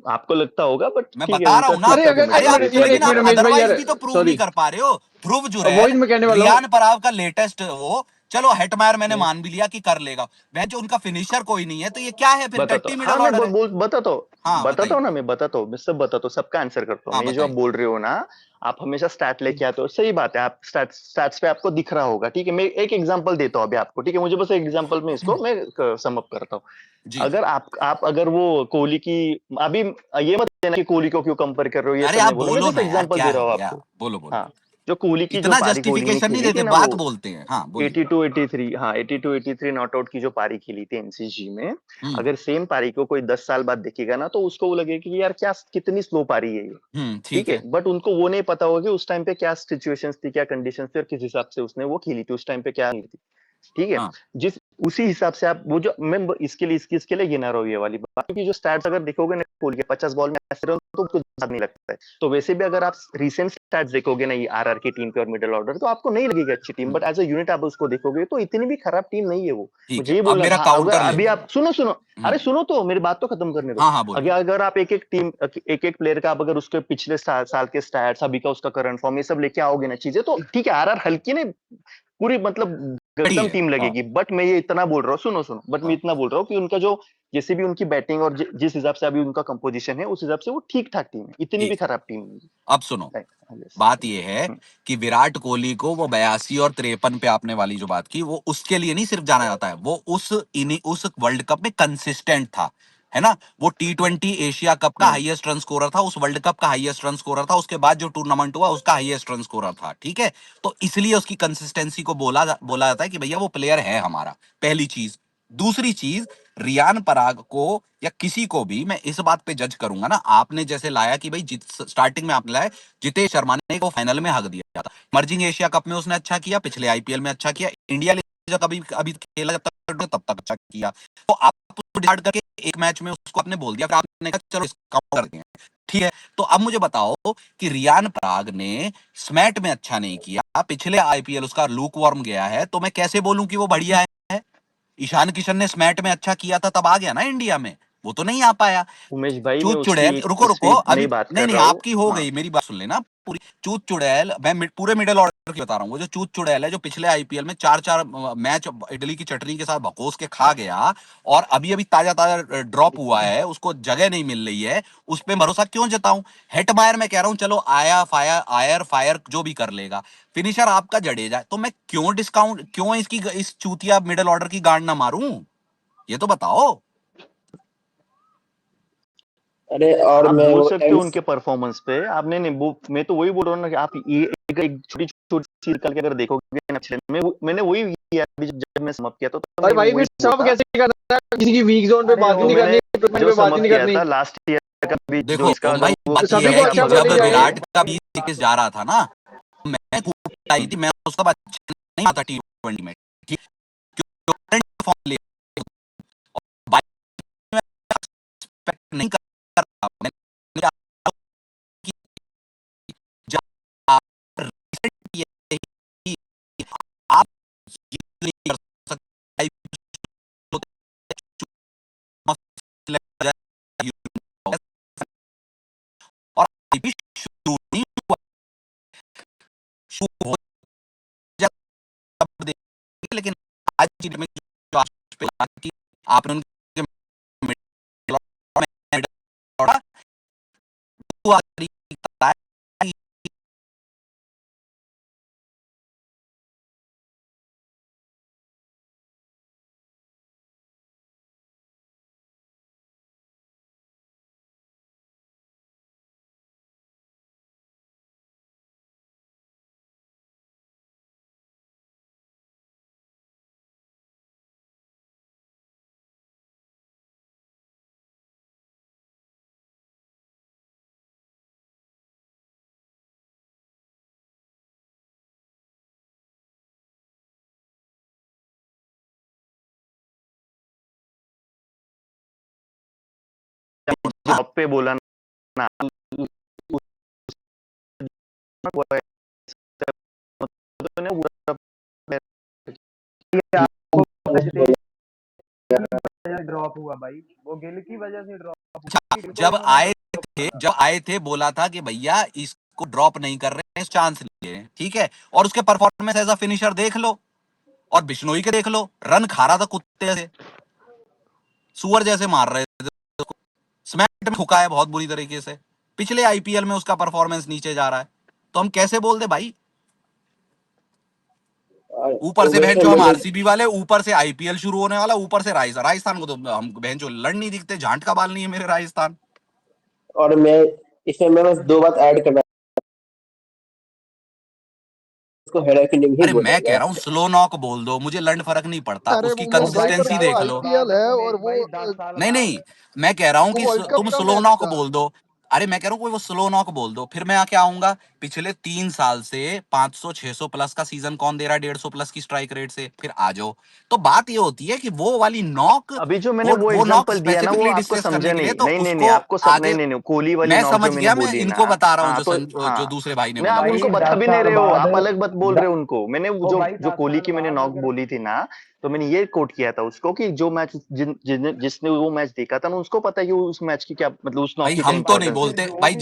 S8: आपको लगता होगा बट
S1: मैं
S8: ठीक है,
S1: बता रहा
S8: उनका
S1: हूँ ना।
S5: अरे
S8: खुद का
S5: अगर
S1: अरे
S5: एक
S1: आप
S5: मिनट
S8: डेमोक्रेसी
S5: यार,
S8: है।
S5: एक
S1: लेकिन आप
S5: मिनट उमेश भाई
S1: अदरवाइज
S5: यार,
S1: भी तो प्रूव नहीं
S5: सॉरी,
S1: कर पा रहे हो। ध्रुव
S5: वही
S1: जुरैल,
S5: मैं कहने वाला हूँ।
S1: रियान पराग का लेटेस्ट वो, चलो हेटमायर मैंने
S8: हम्म,
S1: मान भी लिया कि कर लेगा, वह जो उनका फिनिशर कोई नहीं है, तो ये क्या है फिर?
S8: बताता
S1: टट्टी
S8: हूँ। हाँ
S1: मिडल
S8: मैं
S1: ऑर्डर है।
S8: बताता हूँ,
S1: हाँ
S8: बताता
S1: बताइए।
S8: हूँ ना, मैं सब बताता हूँ, सबका आंसर करता हूँ
S1: हाँ
S8: मैं। ये जो आप
S1: बताइए।
S8: बोल रहे हो ना, आप हमेशा स्टैट लेके आते हो, सही बात है, आप स्टैट्स पे आपको दिख रहा होगा, ठीक है। मैं एक एग्जांपल देता हूँ अभी आपको, ठीक है, मुझे बस एक एग्जांपल में इसको मैं सम अप करता हूँ।
S1: जी जी।
S8: अगर आप अगर वो कोहली की, अभी ये मत देना कि कोहली को क्यों कंपेयर कर रहे हो, ये
S1: अरे
S8: सब
S1: आप
S8: नहीं बोलो, मैं
S1: बोलो
S8: जस्ट
S1: ना यार,
S8: एग्जांपल
S1: क्या
S8: दे रहा
S1: है
S8: हूँ
S1: यार,
S8: आपको।
S1: बोलो बोलो।
S8: हाँ, जो कोहली की जो
S1: इतना
S8: पारी कोहली ने
S1: जस्टिफिकेशन नहीं
S8: खेली थी
S1: देते,
S8: ना,
S1: बात
S8: वो
S1: बोलते हैं। हाँ बोलिए।
S8: 82-83, हाँ 82-83 नॉट आउट की जो पारी खेली थी एनसीजी में,
S1: हम्म।
S8: अगर सेम पारी को कोई 10 साल बाद देखेगा ना, तो उसको वो लगेगा कि यार क्या कितनी स्लो पारी है ये,
S1: ठीक
S8: ठीक है।
S1: है।
S8: बट उनको वो नहीं पता होगा कि उस टाइम पे क्या सिचुएशंस थी, क्या कंडीशंस थी, और किस हिसाब से उसने वो खेली थी उस टाइम पे, क्या नहीं थी, ठीक है।
S1: हाँ
S8: जिस उसी हिसाब से आप वो जो मैं इसके लिए गिना रहा हूँ ये वाली बात, क्योंकि जो स्टैट्स अगर देखोगे ना, खोल के 50 बॉल में ऐसे रन तो कुछ ज्यादा नहीं लगता है। तो वैसे भी अगर आप रीसेंट स्टैट्स देखोगे ना, ये आरआर की टीम के और मिडिल ऑर्डर, तो आपको नहीं लगेगी अच्छी team, but as a unit आप उसको देखोगे तो इतनी भी खराब टीम नहीं है वो।
S1: ठीक
S8: मुझे
S1: है,
S8: ये
S1: अब
S8: बोलना
S1: मेरा
S8: था। अगर
S1: काउंटर
S8: अभी
S1: लेते हैं।
S8: आप सुनो,
S1: हम्म।
S8: अरे सुनो तो मेरी बात तो खत्म करने दो।
S1: हाँ हाँ बोलिए।
S8: अगर आप एक एक प्लेयर का, आप अगर उसके पिछले साल के स्टैट्स, अभी का उसका करंट फॉर्म, ये सब लेके आओगे ना चीजें, तो ठीक है, आरआर हल्की ने पूरी मतलब
S1: बड़ी
S8: गजम
S1: है।
S8: टीम
S1: हाँ
S8: लगेगी, बट मैं ये इतना बोल रहा हूँ, सुनो, बट मैं
S1: हाँ।
S8: इतना बोल रहा हूँ कि उनका जो जैसे भी उनकी बैटिंग और जिस हिसाब से अभी उनका कंपोजिशन है, उस हिसाब से वो ठीक ठाक टीम है, इतनी भी
S1: ठीक है,
S8: खराब टीम नहीं
S1: अब सुनो।
S8: है। Yes.
S1: बात यह है कि विराट कोहली को वो 82 और 53 पे आपने वाली जो बात की, वो उसके लिए नहीं सिर्फ जाना जाता है, वो उस वर्ल्ड कप में कंसिस्टेंट था, है ना। वो T20 एशिया कप का
S8: हम्म,
S1: हाईएस्ट रन स्कोरर था, उस वर्ल्ड कप का हाईएस्ट रन स्कोरर था, उसके बाद जो टूर्नामेंट हुआ उसका हाईएस्ट रन स्कोरर था, ठीक है। तो इसलिए उसकी कंसिस्टेंसी को बोला जाता है कि भैया वो प्लेयर है हमारा। पहली चीज। दूसरी चीज, रियान पराग को या किसी को भी मैं इस बात पे जज करूंगा ना, आपने जैसे लाया कि भाई स्टार्टिंग में आपने लाया जितेश शर्मा ने को फाइनल में हक दिया था, मर्जिंग एशिया कप में उसने अच्छा किया, पिछले आईपीएल में अच्छा किया, इंडिया जब कभी अभी खेला जब तक अच्छा किया। तो आप डिसाइड करके एक मैच में उसको आपने बोल दिया, फिर आपने कहा चलो इसका करते हैं, ठीक है। तो अब मुझे बताओ कि रियान पराग ने स्मैट में अच्छा नहीं किया, पिछले आईपीएल उसका लूक वार्म गया है, तो मैं कैसे बोलूं कि वो बढ़िया है? ईशान किशन ने स्मैट में अच्छा किया था, तब आ गया ना इंडिया में, वो तो नहीं आ पाया।
S8: उमेश भाई, मैं
S1: चूत
S8: उसकी
S1: चुड़ैल, रुको रुको,
S8: स्पीड
S1: अभी
S8: नहीं बात
S1: नहीं
S8: कर
S1: नहीं,
S8: रहा हूँ।
S1: आपकी हो
S8: हाँ,
S1: गई, मेरी बात सुन लेना पूरी। चूत चुड़ैल, मैं पूरे मिडिल ऑर्डर की बता रहा हूँ। वो जो चूत चुड़ैल है, जो पिछले आईपीएल में चार चार मैच इडली की चटनी के साथ भकोस के खा गया, और अभी अभी ताजा ताजा ड्रॉप हुआ है, उसको जगह नहीं मिल रही है, उस पर भरोसा क्यों जताऊं? हेटमायर मैं कह रहा हूं चलो आयर फायर जो भी कर लेगा, फिनिशर आपका जडेजा, तो मैं क्यों इसकी इस चूतिया मिडिल ऑर्डर की गांड ना मारूं? ये तो बताओ।
S2: अरे और
S8: आप
S2: मैं
S8: बोल
S2: वो
S8: सकते हो उनके परफॉर्मेंस पे, आपने नहीं वो, मैं तो वही बोल रहा हूँ ना कि आप ये एक छोटी छोटी चीज निकल के अगर देखोगे ना पिछले में, मैंने वही किया अभी जब मैं समाप्त किया, तो
S5: अरे
S8: मैं
S5: भाई फिर
S8: वही
S5: सब
S8: बोला।
S5: कैसे करना है, किसी की वीक जोन पे
S8: अरे
S5: बात ही
S8: वो
S5: नहीं
S8: मैंने
S5: करनी, टूर्नामेंट
S8: जो
S5: पे बात ही
S8: समाप्त
S5: नहीं
S8: किया
S5: करनी।
S8: था लास्ट ईयर का भी, जो
S1: देखो
S8: इसका
S1: ओम
S8: था
S1: भाई,
S8: वो
S1: बात
S5: सभी
S1: यह
S5: को
S1: है
S8: जैसा
S1: कि
S5: अच्छा
S8: भगत
S1: जब
S5: बोले
S8: सिंह
S5: जाइए।
S8: है।
S1: विराट का भी केस जा रहा था ना, मैं कूप आई थी, मैं उसका अच्छा नहीं आता T20 में, ठीक, करंट फॉर्म ले, बाई में एक्सपेक्ट नहीं कर रहा मैं, कि जब आप रिसेंट ये आप ये नहीं कर सकते, और अभी शुरू नहीं हुआ, शुरू हो जाए तब देखेंगे, लेकिन आज की डेट में जो आज पे की आपने उनके मिडिल ऑर्डर हुआ तरीका है,
S8: जॉब पे बोला ना,
S6: ड्रॉप हुआ भाई, वो गिल की वजह से ड्रॉप
S1: अच्छा जब आए थे बोला था कि भैया इसको ड्रॉप नहीं कर रहे हैं, चांस लिए, ठीक है। और उसके परफॉर्मेंस एज अ फिनिशर देख लो, और बिश्नोई के देख लो, रन खा रहा था कुत्ते से, सुअर जैसे मार रहे थे, स्मैट में ठुका है बहुत बुरी तरीके से। पिछले आईपीएल में उसका परफॉर्मेंस नीचे जा रहा है, तो हम कैसे बोल दे भाई।
S2: और
S1: ऊपर से
S2: उमेश
S1: बहन
S2: भाई
S1: जो हम
S2: मुझे
S1: आरसीबी वाले, ऊपर से आईपीएल शुरू होने वाला, ऊपर से राजस्थान को तो हम बहन जो लड़ नहीं दिखते, झांट का बाल नहीं है मेरे राजस्थान।
S2: और मैं इसमें मैं बस दो बात ऐड करना, इसको हेडर की नहीं
S1: अरे मैं कह
S2: बोलेगा।
S1: रहा हूँ स्लो नॉक बोल दो, मुझे लंड फर्क नहीं पड़ता,
S5: अरे
S1: उसकी
S5: उमेश भाई, पर
S1: कंसिस्टेंसी
S5: वो
S1: देख लो।
S5: आईपीएल है और वो
S1: नहीं नहीं, मैं कह रहा हूँ
S5: वो
S1: कि
S5: वर्ल्ड कप
S1: तुम
S5: का
S1: स्लो
S5: मैच
S1: नॉक
S5: था।
S1: बोल दो। अरे मैं कह रहा हूँ कोई वो स्लो नॉक बोल दो, फिर मैं क्या आऊंगा, पिछले 3 साल से 500-600 प्लस का सीजन कौन दे रहा है 150 प्लस की स्ट्राइक रेट से, फिर आ जाओ। तो बात ये होती है कि वो वाली नॉक,
S8: अभी जो मैंने वो
S1: वो नॉक
S8: एग्जांपल दिया ना, वो
S1: स्पेसिफिकली
S8: आपको
S1: डिस्कस करने
S8: समझा
S1: के लिए,
S8: नहीं।
S1: तो
S8: नहीं नहीं नहीं,
S1: उसको
S8: आपको सब नहीं
S1: आगे
S8: नहीं नहीं, कोहली वाली
S1: मैं
S8: नॉक जो
S1: समझ
S8: मैंने
S1: गया, मैं
S8: बोली ना।
S1: इनको बता रहा हूँ
S8: हाँ
S1: जो
S8: तो
S1: जो
S8: हाँ,
S1: दूसरे भाई ने
S8: मैं आप
S1: बोला।
S8: उनको बता भी नहीं रहे हो, आप अलग बात बोल रहे हो उनको। मैंने वो जो कोहली की मैंने नॉक बोली थी ना, तो मैंने ये कोट किया था उसको कि जो मैच जिसने वो मैच देखा था ना, उसको पता है कि उस मैच की क्या मतलब, उस नॉक
S1: भाई
S8: की क्या
S1: हम तो नहीं
S8: इंपॉर्टेंस थी।
S1: बोलते भाई,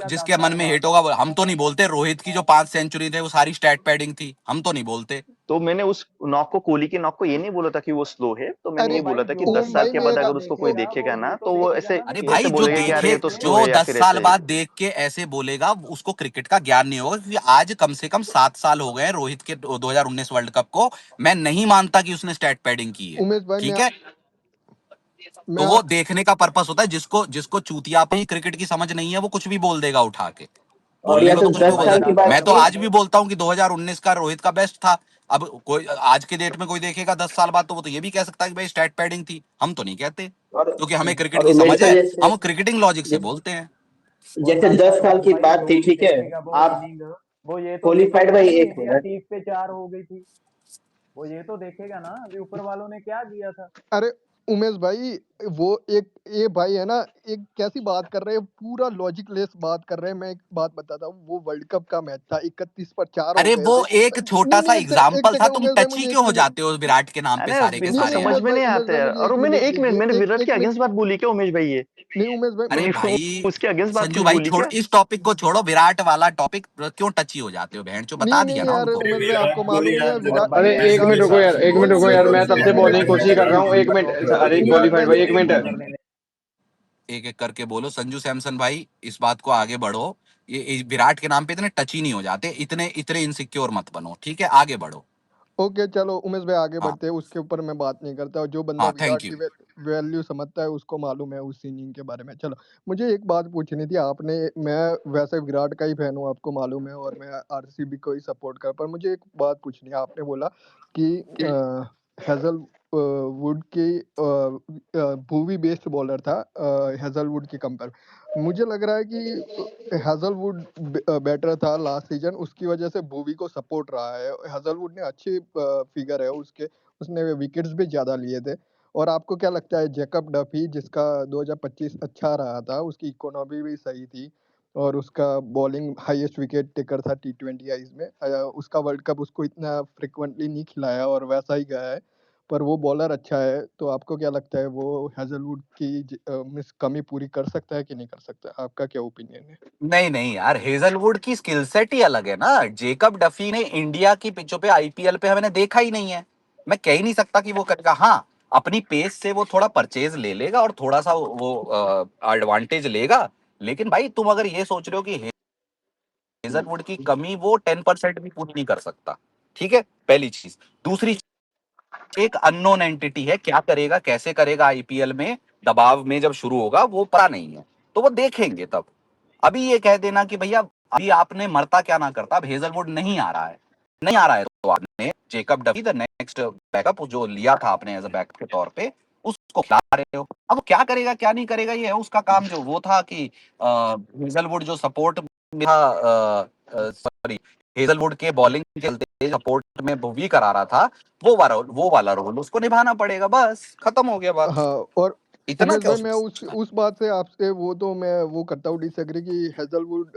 S1: जिसके मन में हेट होगा हम तो नहीं बोलते रोहित की जो 5 सेंचुरी थे वो सारी स्टैट पैडिंग थी, हम तो नहीं बोलते।
S8: तो मैंने उस नॉक को, कोहली की नॉक को ये नहीं बोला था कि वो स्लो है, तो मैंने
S5: अरे
S8: ये बोला था कि 10
S5: ओम
S8: साल
S5: भाई,
S8: के बाद
S5: मेरा
S8: अगर उसको कोई देखेगा ना, तो वो ऐसे
S1: अरे
S8: ऐसे
S1: भाई
S8: बोलेगा कि यार ये तो स्लो
S1: जो
S8: है, या
S1: 10
S8: फिर
S1: साल
S8: ऐसे।
S1: बाद देख के ऐसे बोलेगा, उसको क्रिकेट का ज्ञान नहीं होगा, क्योंकि आज कम से कम 7 साल हो गए हैं रोहित के 2019 वर्ल्ड कप को। मैं नहीं मानता कि उसने स्टैट पैडिंग की है,
S5: उमेश भाई,
S1: ठीक है।
S5: मैं
S1: तो वो
S5: आप
S1: देखने का पर्पस होता है, जिसको जिसको चूतिया पे ही क्रिकेट की समझ नहीं है वो कुछ भी बोल देगा उठा के,
S2: और
S1: बोलने
S2: यहाँ
S1: को
S2: तो
S1: तो कुछ भी
S2: 10
S1: बोल
S2: साल
S1: सकता
S2: की
S1: है।
S2: बात
S1: मैं तो
S2: की।
S1: आज भी बोलता हूँ कि 2019 का रोहित का बेस्ट था। अब कोई आज के डेट में कोई देखेगा 10 साल बाद, तो वो तो ये भी कह सकता है कि भाई स्टैट पैडिंग थी, हम तो नहीं कहते,
S2: और
S1: क्योंकि हमें क्रिकेट
S2: और
S1: की
S2: उमेश
S1: समझ
S2: भाई
S1: है,
S2: जैसे
S1: हम क्रिकेटिंग लॉजिक से बोलते हैं।
S2: जैसे 10 साल की बात थी, ठीक है। आप क्वालिफाइड भाई, एक मिनट।
S5: अरे उमेश भाई, वो एक ये भाई है ना, एक कैसी बात कर रहे हैं, पूरा लॉजिकलेस बात कर रहे हैं। मैं एक बात बताता हूँ, वो वर्ल्ड कप का मैच था, 31 पर 4 हो
S1: अरे
S5: गए
S1: वो
S5: थे।
S1: एक
S5: नहीं
S1: छोटा सा
S5: नहीं, एक
S1: एग्जाम्पल था,
S5: सेकंड
S1: तुम
S5: उमेश भाई,
S1: टची
S5: मुझे एक
S1: क्यों हो
S5: मिनट।
S1: जाते हो विराट के नाम पे
S8: अरे
S1: सारे के
S8: इनको
S5: नहीं
S1: सारे यार।
S8: समझ में नहीं
S5: उमेश
S8: आता
S5: भाई,
S8: है।
S5: मुझे
S8: और
S5: एक
S8: मैंने
S5: मिनट
S8: एक मिनट,
S5: दीजिए,
S8: मैंने विराट
S5: एक
S8: के
S5: मिनट।
S8: अगेंस्ट बात बोली क्या उमेश भाई? ये
S5: नहीं उमेश भाई,
S1: अरे
S8: मैंने
S1: भाई
S8: उसके अगेंस्ट बात
S1: संजू
S8: कुछ
S1: भाई,
S8: बोली
S1: छोड़
S8: क्या?
S1: इस टॉपिक को, छोड़ो विराट वाला टॉपिक, क्यों टची हो जाते हो बहन चो, बता
S5: नहीं
S1: दिया
S5: नहीं
S1: ना
S5: यार
S1: उनको।
S5: उमेश भाई, आपको मालूम नहीं है विराट।
S7: अरे एक मिनट रुको यार, एक मिनट रुको
S5: उमेश
S7: यार,
S5: भाई,
S7: मैं तब से
S5: एक
S7: बोलने की
S5: मिनट
S7: कोशिश कर रहा हूँ, एक मिनट। अरे
S5: उमेश
S7: क्वालिफाइड
S5: भाई,
S7: भाई, एक
S5: एक
S7: मिनट।
S5: मिनट।
S1: एक एक करके बोलो संजू सैमसन भाई, इस बात को आगे बढ़ो। ये विराट के नाम पे इतने टची नहीं हो जाते, इतने इतने इनसिक्योर मत बनो, ठीक है, आगे बढ़ो।
S5: ओके चलो उमेश भाई, आगे
S1: हाँ
S5: बढ़ते हैं, उसके ऊपर मैं बात नहीं करता। और जो बंदा
S1: हाँ,
S5: विराट
S1: थैंक यू।
S5: की वैल्यू समझता है, उसको मालूम है उस इनिंग के बारे में। चलो, मुझे एक बात पूछनी थी आपने। मैं वैसे विराट का ही फैन हूँ, आपको मालूम है, और मैं आरसीबी को ही सपोर्ट कर, पर मुझे एक बात पूछनी है। आपने बोला कि हेजल वुड की भूवी बेस्ड बॉलर था, हेजलवुड की कंपेयर। मुझे लग रहा है कि हेजलवुड बेटर था लास्ट सीजन, उसकी वजह से भुवी को सपोर्ट रहा है। हेजलवुड ने अच्छी फिगर है उसके, उसने विकेट्स भी ज्यादा लिए थे। और आपको क्या लगता है, जैकब डफी जिसका 2025 अच्छा रहा था, उसकी इकोनॉमी भी सही थी, और उसका बॉलिंग हाईएस्ट विकेट टेकर था T20 आईज में, उसका वर्ल्ड कप उसको इतना फ्रिक्वेंटली नहीं खिलाया और वैसा ही गया है, पर वो बॉलर अच्छा है। तो आपको क्या लगता है, वो हेजलवुड की मिस कमी पूरी कर सकता है कि नहीं कर सकता? आपका क्या ओपिनियन है?
S1: नहीं नहीं यार, हेजलवुड की स्किल सेट ही अलग है ना। जेकब डफी ने इंडिया की पिचों पे आईपीएल पे हमने देखा ही नहीं है, मैं कह ही नहीं सकता कि वो करेगा। हाँ, अपनी पेस से वो थोड़ा परचेज ले लेगा और थोड़ा सा वो एडवांटेज लेगा, लेकिन भाई तुम अगर ये सोच रहे हो कि हेजलवुड की कमी वो 10% भी पूरी नहीं कर सकता, ठीक है, पहली चीज। दूसरी, एक अननोन एंटिटी है, क्या करेगा कैसे करेगा आईपीएल में, दबाव में जब शुरू होगा वो पता नहीं है, तो वो देखेंगे तब। अभी ये कह देना कि भैया अभी आपने मरता क्या ना करता, अब हेजलवुड नहीं आ रहा है, नहीं आ रहा है, तो आपने Jacob Duffy the next backup जो लिया था आपने एज अ बैकअप के तौर पे, उसको खिला रहे हो। अब वो क्या करेगा क्या नहीं करेगा, ये है उसका काम। जो वो था कि हेजलवुड जो सपोर्ट में था, सॉरी, हेजलवुड के बॉलिंग के चलते सपोर्ट में भुवी करा रहा था, वो वाला रोल उसको निभाना पड़ेगा, बस खत्म हो गया बात।
S5: हाँ, और
S1: इतना
S5: उमेश
S1: क्या
S5: भाई, मैं
S1: उसमें सोचना है?
S5: उस बात से आपसे वो तो मैं वो करता हूँ डिसएग्री कि हेजलवुड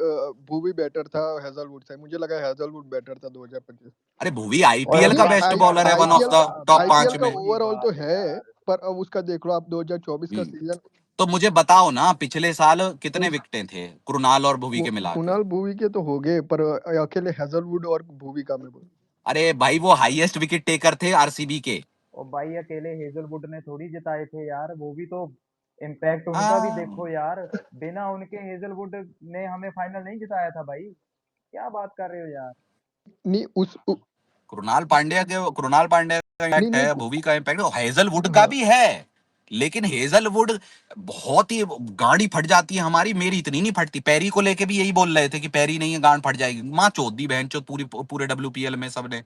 S5: भुवी बेटर था हेजलवुड से। मुझे लगा हेजलवुड बेटर था 2025।
S1: अरे भुवी
S5: और
S1: आईपीएल का बेस्ट बॉलर है, वन ऑफ
S5: आईपीएल
S1: द
S5: का
S1: टॉप
S5: आईपीएल
S1: 5
S5: का
S1: में।
S5: ओवरऑल तो है, पर अब उसका देख लो आप 2024 का
S1: हम्म।
S5: सीजन,
S1: तो मुझे बताओ ना, पिछले साल कितने विकेटें थे कुणाल और भुवी के मिला के?
S5: कुणाल भुवी के तो हो गए, पर अकेले हेजलवुड और भुवी का मैं बोल।
S1: अरे भाई वो हाईएस्ट विकेट टेकर थे आरसीबी के।
S11: और भाई अकेले हेजलवुड ने थोड़ी जिताए थे यार, वो भी तो इम्पैक्ट उनका भी
S1: हाँ,
S11: देखो यार। बिना उनके हेजलवुड ने हमें फाइनल नहीं जिताया था भाई, क्या बात कर रहे हो यार।
S5: नहीं
S1: कृणाल पांड्या का
S5: नहीं
S1: इम्पैक्ट
S5: नहीं
S1: है, भुवी का इम्पैक्ट है, हेजलवुड का भी है। लेकिन हेजलवुड बहुत ही गाड़ी फट जाती है हमारी, मेरी इतनी नहीं फटती। पैरी को लेके भी यही बोल रहे थे कि पैरी नहीं है, गांड फट जाएगी। माँ चोद दी बहन चोद पूरे WPL में सबने।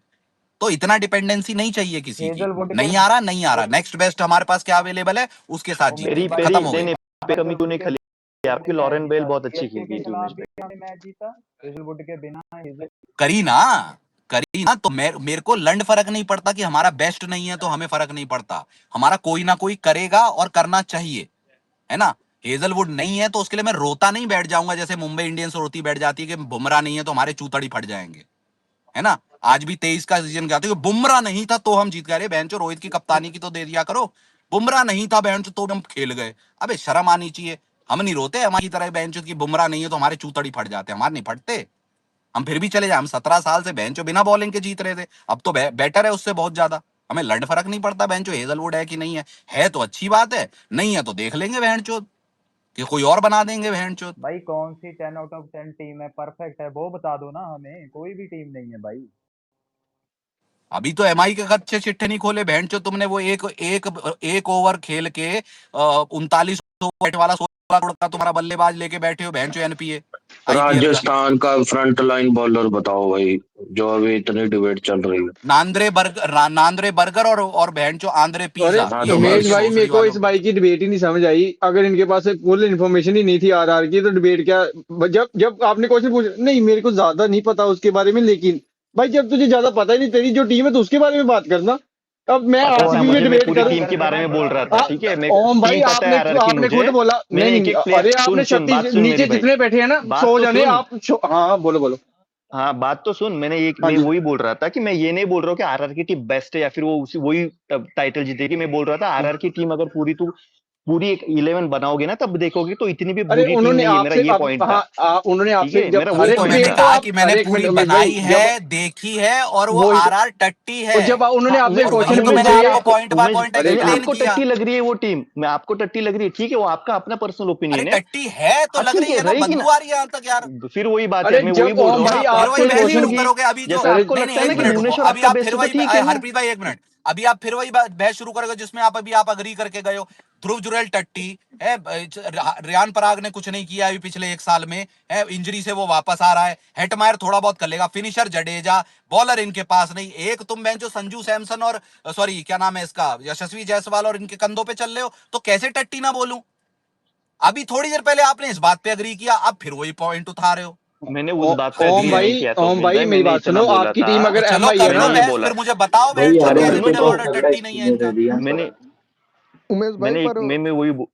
S1: तो इतना डिपेंडेंसी नहीं चाहिए किसी की।
S11: हेजलवुड के
S1: नहीं आ रहा, नेक्स्ट बेस्ट हमारे पास क्या अवेलेबल है उसके साथ
S11: और
S8: पेरी
S1: जीतेंगे,
S8: पेरी
S1: खत्म हो
S8: नहीं
S1: गई।
S8: नहीं पे कमी क्यों नहीं खली आपकी? लॉरेन बेल बहुत अच्छी
S11: सीएसके
S8: खेली
S11: के
S8: थी उमेश
S11: खिलाफ भी
S8: भाई।
S11: हमने मैच जीता हेजलवुड के बिना।
S1: करी ना, तो मेरे को लंड फर्क नहीं पड़ता कि हमारा बेस्ट नहीं है, तो हमें फर्क नहीं पड़ता। हमारा कोई ना कोई करेगा और करना चाहिए, है ना। हेजलवुड नहीं है तो उसके लिए मैं रोता नहीं बैठ जाऊंगा, जैसे मुंबई इंडियंस रोती बैठ जाती है कि बुमराह नहीं है तो हमारे चूतड़ी फट जाएंगे, है ना। आज भी 23 का सीजन कहते हैं कि बुमराह नहीं था तो हम जीत गए। बहन चो, रोहित की कप्तानी की तो दे दिया करो। बुमराह नहीं था बहन चो तो हम खेल गए। अबे शर्म आनी चाहिए। हम नहीं रोते हमारी तरह बहन चो की बुमराह नहीं है तो हमारे चूतड़ी फट जाते, हमारे नहीं फटते। हम फिर भी चले जाए, हम 17 साल से बेंचो बिना बॉलिंग के जीत रहे थे, अब तो बेटर है उससे बहुत ज्यादा। हमें लड़ फर्क नहीं पड़ता बेंचो हेजलवुड है कि नहीं है तो अच्छी बात है, नहीं है तो देख लेंगे बहन चोद कि कोई और बना देंगे बहन चोद।
S11: भाई कौन सी 10 आउट ऑफ 10 टीम है परफेक्ट है, वो बता दो ना हमें। कोई भी टीम नहीं है भाई।
S1: अभी तो एमआई के अच्छे चिट्ठे नहीं खोले बहन चोद तुमने। वो एक एक एक ओवर खेल के 39 ओवर वाला 16 करोड़ का तुम्हारा बल्लेबाज लेके बैठे हो बहन चो एनपीए आईपीएल का।
S12: राजस्थान का फ्रंट लाइन बॉलर बताओ भाई, जो अभी इतनी डिबेट चल रही है।
S1: नांद्रे बर्गर और बहन चो आंद्रे
S13: अरे
S1: पिज्जा,
S12: हाँ
S1: ये
S12: तो
S1: है
S13: उमेश
S1: इनके
S12: बस
S13: भाई, मेरे
S1: भोसड़ी
S13: को इस
S1: वालों।
S13: भाई की डिबेट ही नहीं समझ आई। अगर इनके पास फुल इन्फॉर्मेशन ही नहीं थी आरआर की, तो डिबेट क्या? जब जब आपने क्वेश्चन पूछा, नहीं मेरे को ज्यादा नहीं पता उसके बारे में, लेकिन भाई जब तुझे ज्यादा पता ही नहीं, तेरी जो टीम है तो उसके बारे में बात करना। अब मैं
S8: पता
S11: और
S8: था
S13: आरसीबी में
S8: मुझे, मैं
S13: डिबेट
S8: पूरी
S13: करूं?
S8: टीम के बारे में बोल रहा था, ठीक है। मैं
S13: ओम भाई,
S8: टीम पता है
S13: आपने
S8: आरआर की
S13: आपने
S8: मुझे।
S13: खुद बोला
S8: मैंने
S13: नहीं
S8: एक एक
S13: नहीं,
S8: प्लेयर
S13: अरे आपने
S8: सुन बात
S13: 36
S8: सुन
S13: नीचे
S8: मेरी भाई,
S13: जितने बैठे हैं ना,
S8: बात
S13: 100
S8: तो
S13: जने
S8: सुन।
S13: आप हाँ बोलो बोलो।
S8: हाँ बात तो सुन,
S13: हाँ
S8: मैं
S13: जी।
S8: वही बोल रहा था कि मैं ये नहीं बोल रहा हूँ कि आरआर की टीम बेस्ट है या फिर वो उसी वही टाइटल जीतेगी। मैं बोल रहा था आरआर की टीम अगर पूरी एक 11 बनाओगे ना, तब देखोगे तो इतनी भी
S13: अरे
S8: बुरी टीम
S13: उन्होंने
S8: नहीं है। मेरा
S13: आपसे
S8: ये पॉइंट था,
S13: उन्होंने
S8: ठीक
S13: आपसे
S8: है,
S13: जब
S8: मेरा वो
S13: अरे
S1: तो
S8: पॉइंट
S1: मैंने
S13: डिबेट
S8: था।
S13: तो
S1: कहा
S13: आप
S1: कि मैंने
S13: अरे एक
S1: पूरी
S13: मिनट उमेश भाई,
S1: बनाई
S13: जब
S1: है, देखी है, और वो
S13: वही तो,
S1: आरआर टट्टी है।
S13: और जब उन्होंने
S8: हाँ
S13: आपसे
S8: उमेश
S1: और वही
S13: क्वेश्चन
S1: तो
S8: उमेश
S1: मैंने
S8: भाई
S13: पूछे
S1: आपको पॉइंट बाय
S8: उमेश
S1: पॉइंट
S13: अरे
S8: नहीं,
S1: एक्सप्लेन
S8: आपको
S1: किया।
S8: टट्टी लग रही है वो टीम, मैं आपको टट्टी लग रही है, ठीक है, वो आपका अपना पर्सनल
S1: अरे
S8: ओपिनियन है।
S1: टट्टी है तो
S8: हाँ
S1: लग
S8: ठीक
S1: रही
S8: है,
S1: है ना,
S8: रहेगी
S1: बदबू
S8: ना।
S1: आ रही है यहाँ तक यार।
S8: फिर वही बात है,
S13: अरे
S8: मैं वही
S13: जब
S8: बोल रहा
S13: ओम
S8: हूँ कि
S13: भाई
S1: फिर वही
S13: आपसे
S1: बहस
S8: वही
S1: शुरू
S13: क्वेश्चन
S8: होगी।
S1: करोगे अभी जो।
S8: जैसा
S13: अरे
S8: आपको
S1: नहीं
S8: लगता
S1: नहीं
S8: है ना
S1: एक
S8: कि
S1: मिनट,
S8: भुवनेश्वर
S1: अभी
S8: आपका
S1: आप
S8: बेस्ट
S1: फिर
S8: है, तो
S1: वही
S8: ठीक है ना।
S1: हरप्रीत भाई एक मिनट, अभी आप फिर वही बहस शुरू करोगे जिसमें आप अग्री करके गए हो। ध्रुव जुरैल टट्टी है, रियान पराग ने कुछ नहीं किया अभी पिछले 1 साल में, है इंजरी से वो वापस आ रहा है। हेटमायर थोड़ा बहुत कर लेगा, फिनिशर जडेजा, बॉलर इनके पास नहीं। एक तुम बेंचो संजू सैमसन और सॉरी क्या नाम है इसका, यशस्वी जायसवाल और इनके कंधों पे चल रहे हो, तो कैसे टट्टी ना बोलूं। अभी थोड़ी देर पहले आपने इस बात पे अग्री किया, अब फिर वही पॉइंट उठा रहे हो।
S8: मैंने उस बात पे
S13: ओम
S8: अग्री
S1: ये
S8: नहीं
S13: भाई,
S8: किया था
S13: ओम
S8: उमेश
S13: भाई
S8: भाई,
S13: मेरी
S8: मैंने
S13: बात
S8: इतना
S13: सुनो,
S8: बोला
S13: आपकी
S8: था।
S13: टीम
S1: तो
S13: अगर
S1: चलो
S13: एमआई है
S1: कर
S8: मैंने
S1: लो
S13: ना,
S8: ये
S1: बहस,
S8: बोला,
S1: फिर मुझे बताओ
S12: भाई
S1: बेंचो
S12: यार
S8: अरे
S1: कैसे
S8: सुनो
S1: मिडिल
S8: तो,
S1: ऑर्डर टट्टी नहीं है इनका।
S12: थोड़ा।
S8: मैंने
S5: उमेश भाई पर